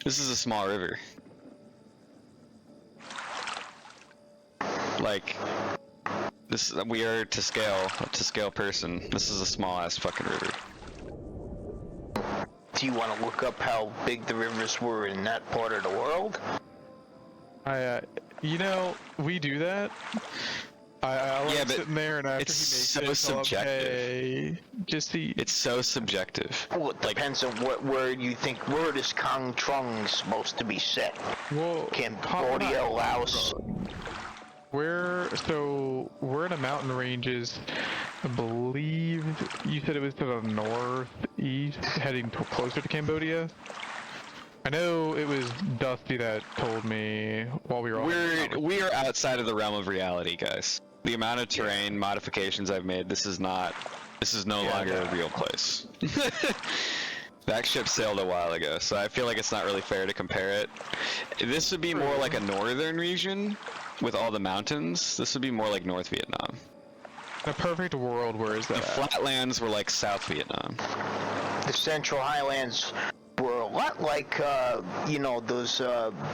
This is a small river. Like, this we are to scale person. This is a small ass fucking river. Do you want to look up how big the rivers were in that part of the world? You know, we do that. I like sitting there and after it's he makes so subjective. Okay, just see. It's so subjective. Well, it depends on what word you think. Where is Kong Trung supposed to be set? Well, Cambodia, Laos. We're in the mountain ranges. I believe you said it was to the northeast, heading closer to Cambodia. I know it was Dusty that told me while we were. We are outside of the realm of reality, guys. The amount of terrain modifications I've made, this is no longer a real place. That ship sailed a while ago, so I feel like it's not really fair to compare it. This would be more like a northern region with all the mountains. This would be more like North Vietnam. In a perfect world, where is that? The flatlands were like South Vietnam. The Central Highlands were a lot like, you know, those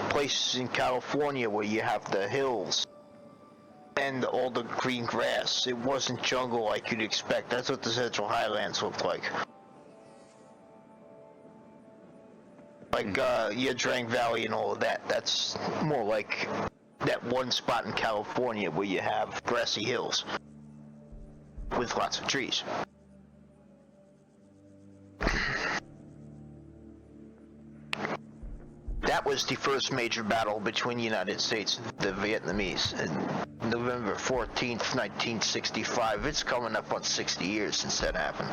places in California where you have the hills and all the green grass. It wasn't jungle like you'd expect. That's what the Central Highlands looked like. Like, Yadrang Valley and all of that. That's more like that one spot in California where you have grassy hills with lots of trees. that was the first major battle between the United States and the Vietnamese. November 14th, 1965. It's coming up on 60 years since that happened.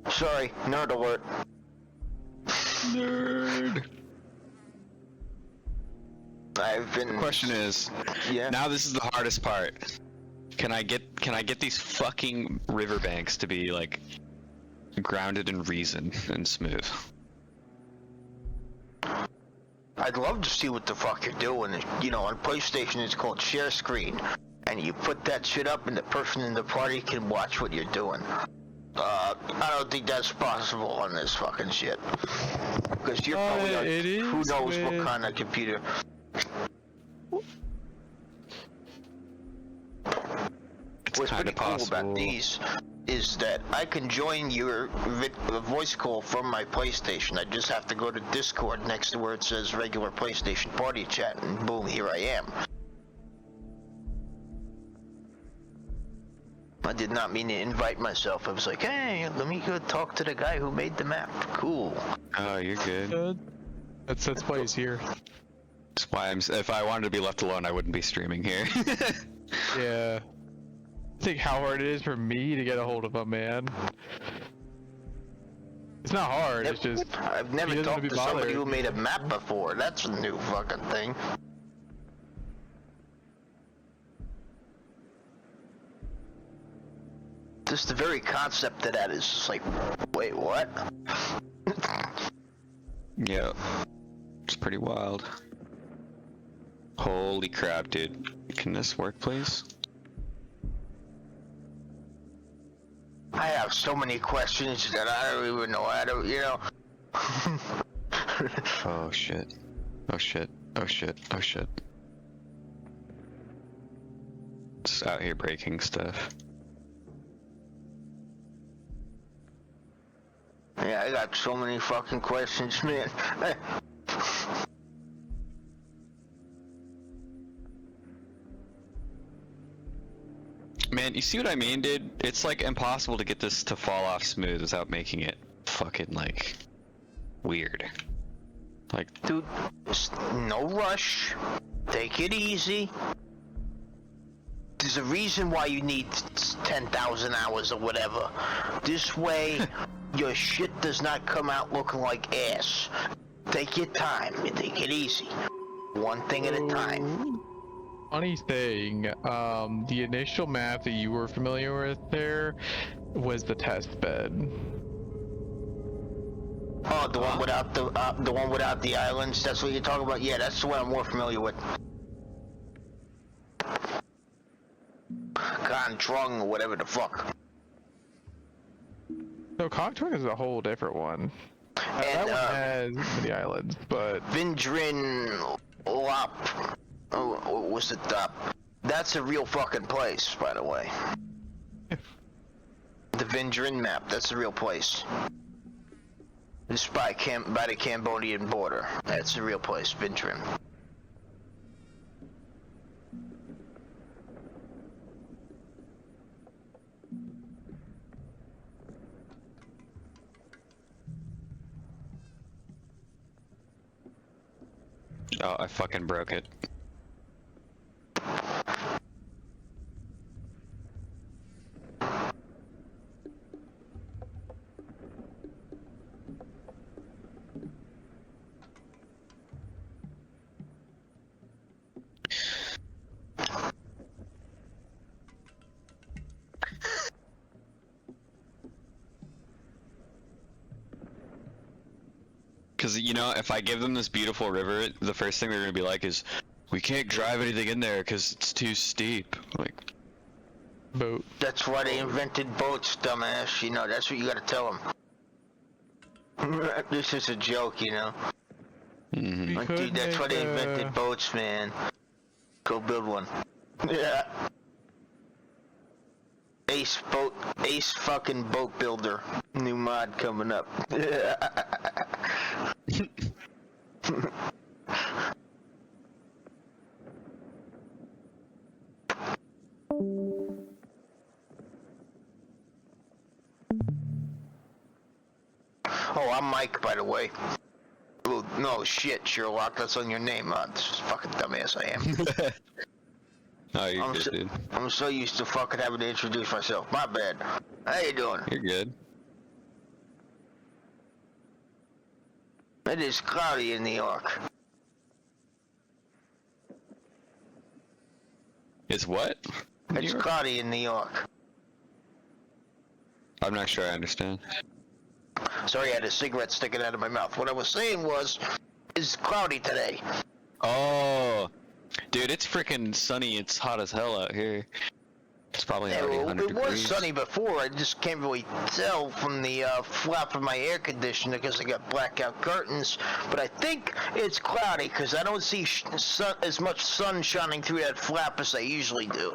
Sorry, nerd alert. Nerd. I've been. The question is, yeah. Now this is the hardest part. Can I get these fucking riverbanks to be like grounded in reason and smooth? I'd love to see what the fuck you're doing. You know, on PlayStation it's called share screen, and you put that shit up, and the person in the party can watch what you're doing. I don't think that's possible on this fucking shit. Because you're probably on who knows what kind of computer. What's pretty cool about these is that I can join your voice call from my PlayStation. I just have to go to Discord next to where it says regular PlayStation party chat, and boom, here I am. I did not mean to invite myself. I was like, hey, let me go talk to the guy who made the map. Cool. Oh, you're good. That's why he's here. That's why if I wanted to be left alone, I wouldn't be streaming here. Yeah. Think how hard it is for me to get a hold of him, man. It's not hard, it's just... I've never talked to somebody who made a map before. That's a new fucking thing. Just the very concept of that is just like, wait, what? Yeah. It's pretty wild. Holy crap, dude. Can this work, please? I have so many questions that I don't even know how to, you know. Oh shit. Oh shit. Oh shit. Oh shit. Just out here breaking stuff. Yeah, I got so many fucking questions, man. Man, you see what I mean, dude? It's like impossible to get this to fall off smooth without making it fucking like weird. Like, dude, no rush. Take it easy. There's a reason why you need 10,000 hours or whatever. This way, your shit does not come out looking like ass. Take your time. Take it easy. One thing at a time. Funny thing, the initial map that you were familiar with there was the test bed. Oh, the one without the one without the islands. That's what you're talking about. Yeah, that's the one I'm more familiar with. Contrung or whatever the fuck. No, Contrung is a whole different one. And that one has the islands, but Vindrin Lop. Oh, what was it? That's a real fucking place, by the way. The Vindrin map. That's a real place. It's by the Cambodian border. That's a real place, Vindrin. oh, I fucking broke it. Because, you know, if I give them this beautiful river, the first thing they're going to be like is, we can't drive anything in there because it's too steep. Like, boat. That's why they invented boats, dumbass. You know, that's what you gotta tell them. This is a joke, you know. mm-hmm. Dude, that's why they invented boats, man. Go build one. Yeah. Ace fucking boat builder. New mod coming up. Oh, I'm Mike, by the way. Oh, no, shit, Sherlock, that's on your name. This is fucking dumbass I am. Oh, you're good, dude. I'm so used to fucking having to introduce myself. My bad. How you doing? You're good. It is cloudy in New York. It's what? It's cloudy in New York. I'm not sure I understand. Sorry, I had a cigarette sticking out of my mouth. What I was saying was, it's cloudy today. Oh, dude, it's freaking sunny. It's hot as hell out here. It's probably already 100 degrees. It was sunny before. I just can't really tell from the flap of my air conditioner because I got blackout curtains. But I think it's cloudy because I don't see as much sun shining through that flap as I usually do.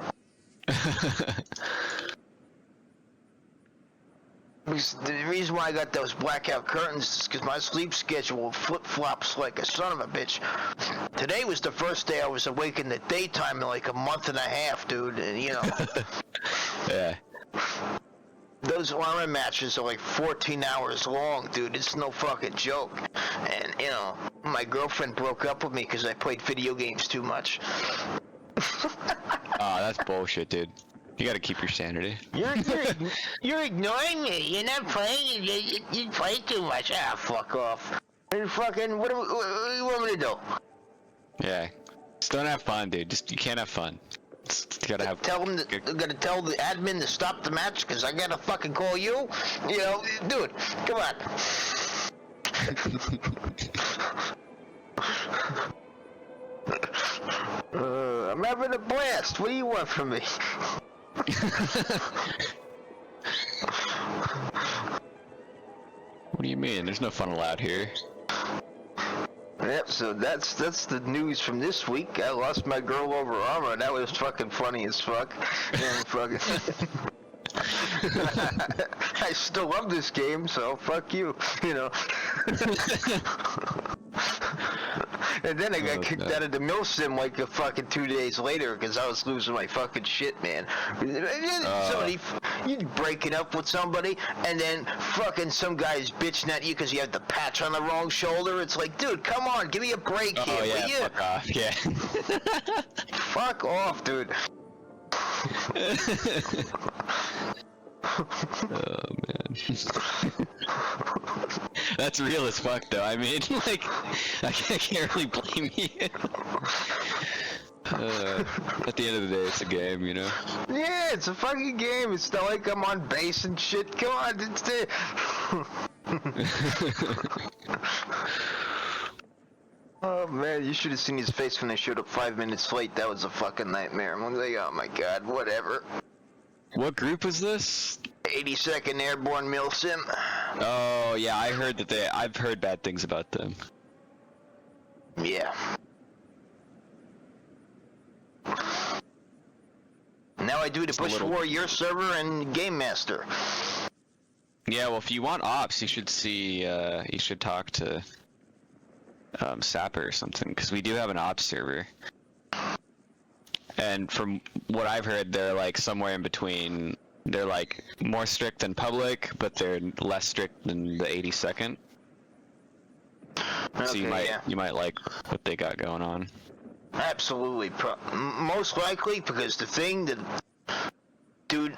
The reason why I got those blackout curtains is because my sleep schedule flip-flops like a son of a bitch. Today was the first day I was awake in the daytime in like a month and a half, dude, and you know. Yeah. Those Arma matches are like 14 hours long, dude. It's no fucking joke. And, you know, my girlfriend broke up with me because I played video games too much. That's bullshit, dude. You gotta keep your sanity. You're ignoring me. You're not playing. You play too much. Ah, fuck off. And fucking, what do you want me to do? Yeah. Just don't have fun, dude. You can't have fun. You gotta have. I'm gonna tell the admin to stop the match because I gotta fucking call you. You know, dude, come on. I'm having a blast. What do you want from me? What do you mean? There's no fun allowed here. Yep, so that's the news from this week. I lost my girl over Arma, and that was fucking funny as fuck. And fucking I still love this game, so fuck you, you know. And then I got kicked out of the milsim like a fucking 2 days later because I was losing my fucking shit, man. Somebody, you breaking up with somebody, and then fucking some guy's bitching at you because you have the patch on the wrong shoulder. It's like, dude, come on, give me a break here, will you? Fuck off, yeah. Fuck off, dude. Oh man. That's real as fuck though. I mean, like, I can't really blame you. At the end of the day, it's a game, you know? Yeah, it's a fucking game. It's not like I'm on base and shit. Come on, it's the... Oh man, you should have seen his face when I showed up 5 minutes late. That was a fucking nightmare. I'm like, oh my god, whatever. What group is this? 82nd Airborne Milsim. Oh yeah, I heard that I've heard bad things about them. Yeah. Now I do the Bush War, your server, and Game Master. Yeah, well, if you want ops, you should you should talk to Sapper or something, because we do have an ops server. And from what I've heard, they're like somewhere in between. They're like more strict than public, but they're less strict than the 82nd. So Okay, you might like what they got going on. Absolutely, most likely, because the thing that, dude,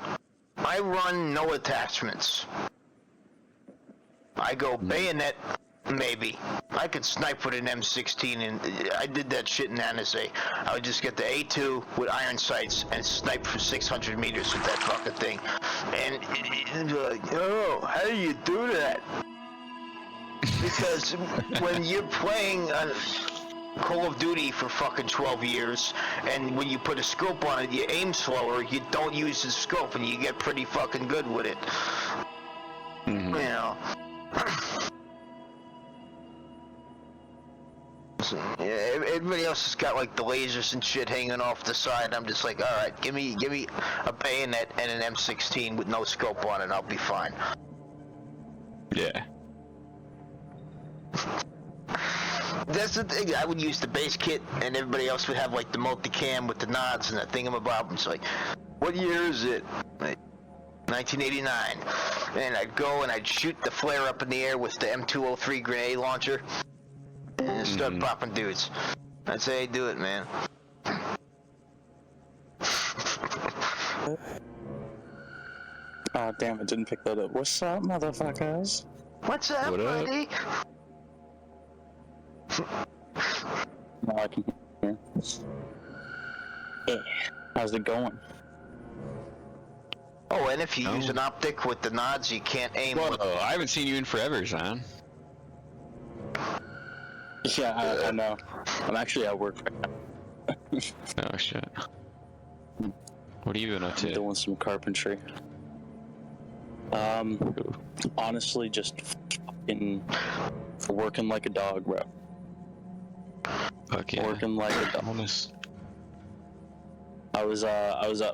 I run no attachments. I go bayonet, maybe. I could snipe with an M16, and I did that shit in NSA. I would just get the A2 with iron sights and snipe for 600 meters with that fucking thing. And like, oh, how do you do that? Because when you're playing Call of Duty for fucking 12 years, and when you put a scope on it, you aim slower, you don't use the scope, and you get pretty fucking good with it. Mm-hmm. You know. Yeah, everybody else has got like the lasers and shit hanging off the side. I'm just like, all right, give me a bayonet and an M16 with no scope on it, I'll be fine. Yeah. That's the thing. I would use the base kit, and everybody else would have like the multicam with the nods and that thingamabob. It's like, what year is it? Like, 1989. And I'd go and I'd shoot the flare up in the air with the M203 grenade launcher and start popping dudes. That's how you do it, man. Oh, damn, I didn't pick that up. What's up, motherfuckers? What's up, buddy? No, I can hear. Yeah. How's it going? Oh, and if you use an optic with the nods, you can't aim. Whoa, I haven't seen you in forever, son. Yeah, I know. I'm actually at work right now. Oh, shit. What are you been up to? Doing some carpentry. Honestly, just fucking working like a dog, bro. Fuck yeah. Working like a dog. I was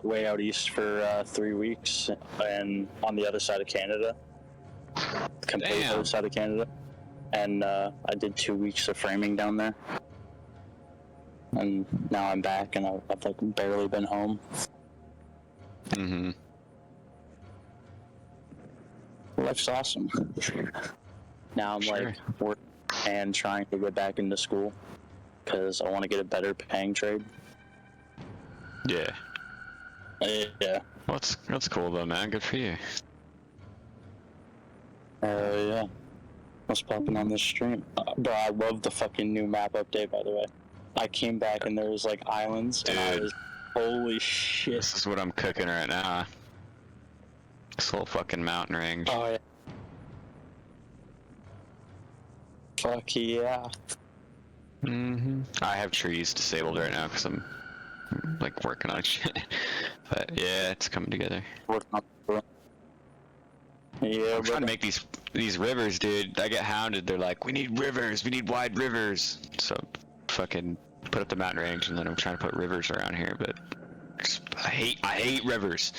way out east for 3 weeks, and on the other side of Canada, completely other side of Canada, and I did 2 weeks of framing down there, and now I'm back, and I've like barely been home. Mm-hmm. Life's awesome. Now I'm like working and trying to get back into school because I want to get a better paying trade. Yeah. Yeah. That's cool though, man. Good for you. Yeah. What's popping on this stream? Bro, I love the fucking new map update, by the way. I came back and there was like islands, and I was, holy shit. This is what I'm cooking right now. This whole fucking mountain range. Oh yeah. Fuck yeah. I have trees disabled right now because I'm like working on shit. But yeah, it's coming together. Yeah, I'm trying to make these rivers, dude. I get hounded. They're like, we need rivers. We need wide rivers. So fucking put up the mountain range, and then I'm trying to put rivers around here. But I hate rivers.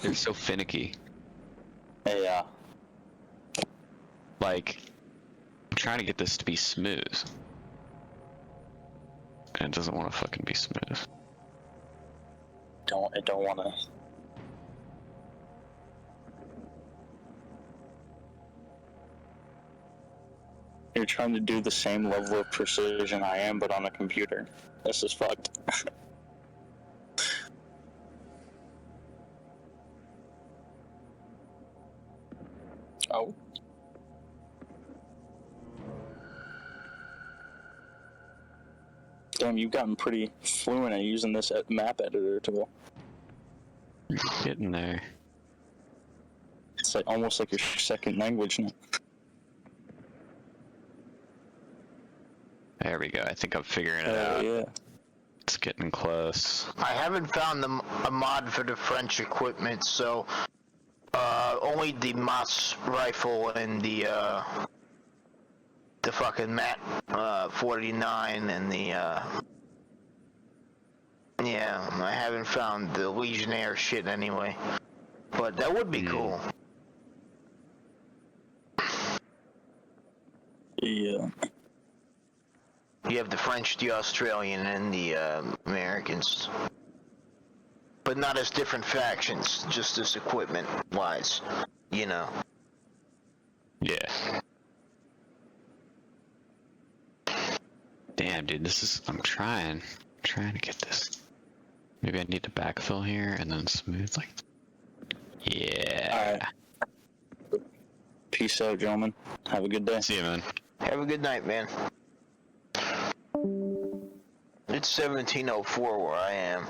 They're so finicky. Yeah. Like, I'm trying to get this to be smooth. And it doesn't want to fucking be smooth. I don't want to. You're trying to do the same level of precision I am, but on a computer. This is fucked. Oh. Damn, you've gotten pretty fluent at using this map editor tool. Getting there. It's like almost like your second language now. There we go. I think I'm figuring it out. Yeah. It's getting close. I haven't found a mod for the French equipment, so only the Moss rifle and the fucking Mat 49 and the yeah, I haven't found the Legionnaire shit anyway, but that would be cool. Yeah. You have the French, the Australian, and the Americans. But not as different factions, just as equipment-wise, you know. Yeah. Damn, dude, I'm trying to get this. Maybe I need to backfill here and then smooth like. Yeah. Alright. Peace out, gentlemen. Have a good day. See you, man. Have a good night, man. It's 1704 where I am.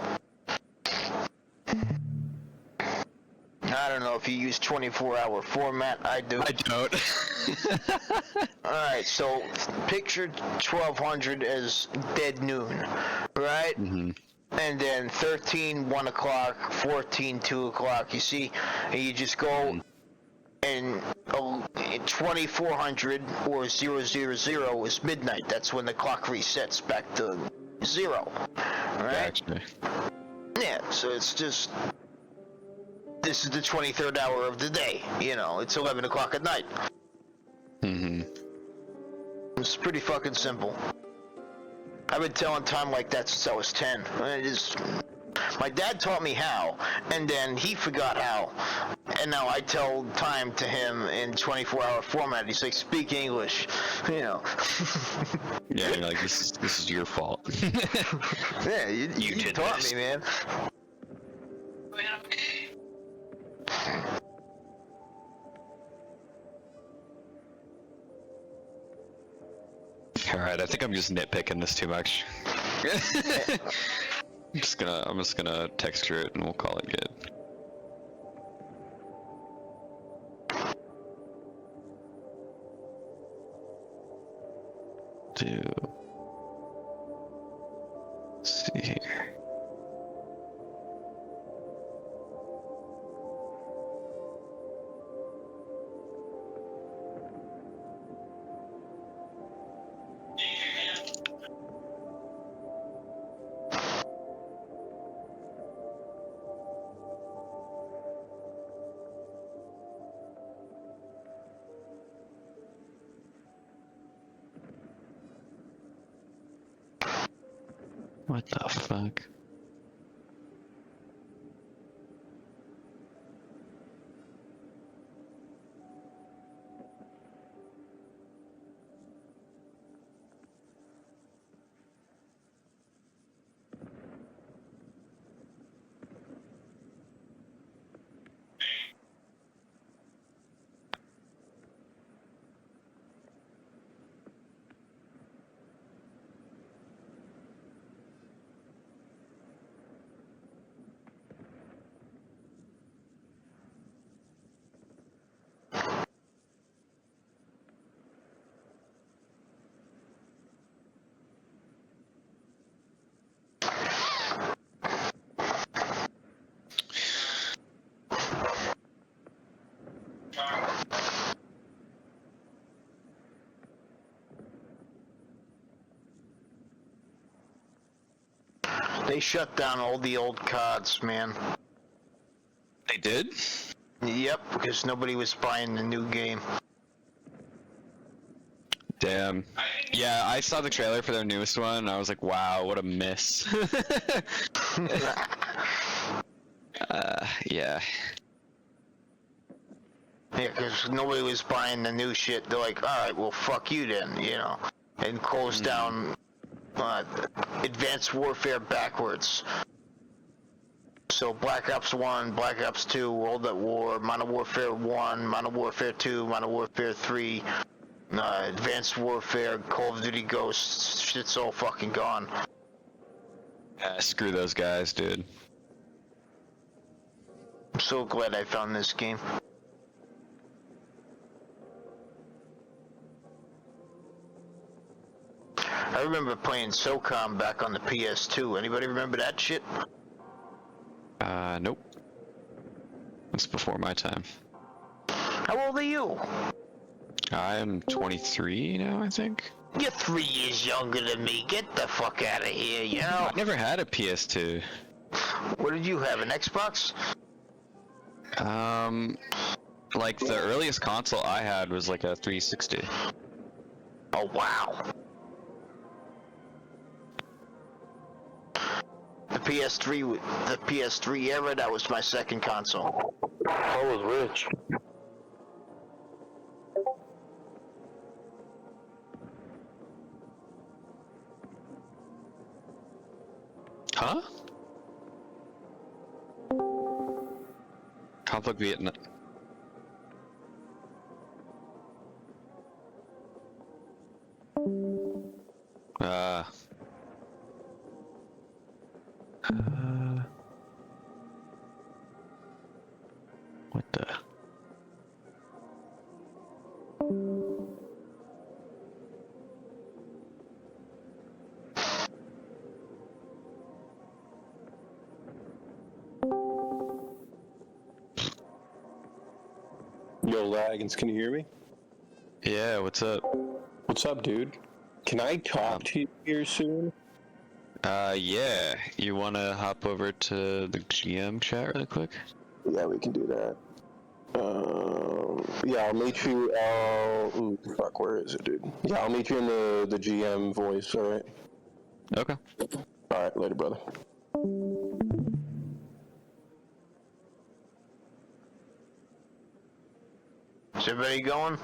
I don't know if you use 24-hour format. I do. I don't. Alright, so picture 1200 as dead noon, right? Mm-hmm. And then 13, 1 o'clock, 14, 2 o'clock, you see? And you just go and 2400 or 000 is midnight. That's when the clock resets back to 0, right? Gotcha. Yeah, so it's just, this is the 23rd hour of the day, you know, it's 11 o'clock at night. Mm-hmm. It's pretty fucking simple. I've been telling time like that since I was 10. It is, My dad taught me how, and then he forgot how. And now I tell time to him in 24-hour format. He's like, speak English, you know. Yeah, you're like, this is your fault. Yeah, you did taught this. me, man. Alright, I think I'm just nitpicking this too much. I'm just gonna texture it and we'll call it good. Let's see here. What the fuck? They shut down all the old cards, man. They did? Yep, because nobody was buying the new game. Damn. Yeah, I saw the trailer for their newest one, and I was like, wow, what a miss. Yeah. Yeah, because nobody was buying the new shit. They're like, alright, well, fuck you then, you know. And close down Advanced Warfare backwards. So Black Ops 1, Black Ops 2, World at War, Modern Warfare 1, Modern Warfare 2, Modern Warfare 3, Advanced Warfare, Call of Duty Ghosts, shit's all fucking gone. Screw those guys, dude. I'm so glad I found this game. I remember playing SOCOM back on the PS2. Anybody remember that shit? Nope. That's before my time. How old are you? I am 23 now, I think. You're 3 years younger than me. Get the fuck out of here, you know? I never had a PS2. What did you have, an Xbox? Like the earliest console I had was like a 360. Oh, wow. The PS3 era, that was my second console. I was rich. Huh? Conflict Vietnam. What the? Yo, Lagans, can you hear me? Yeah, what's up? What's up, dude? Can I talk to you here soon? Yeah. You wanna hop over to the GM chat really quick? Yeah, we can do that. Yeah, I'll meet you, ooh, fuck, where is it, dude? Yeah, I'll meet you in the GM voice, alright? Okay. Alright, later, brother. Is everybody going?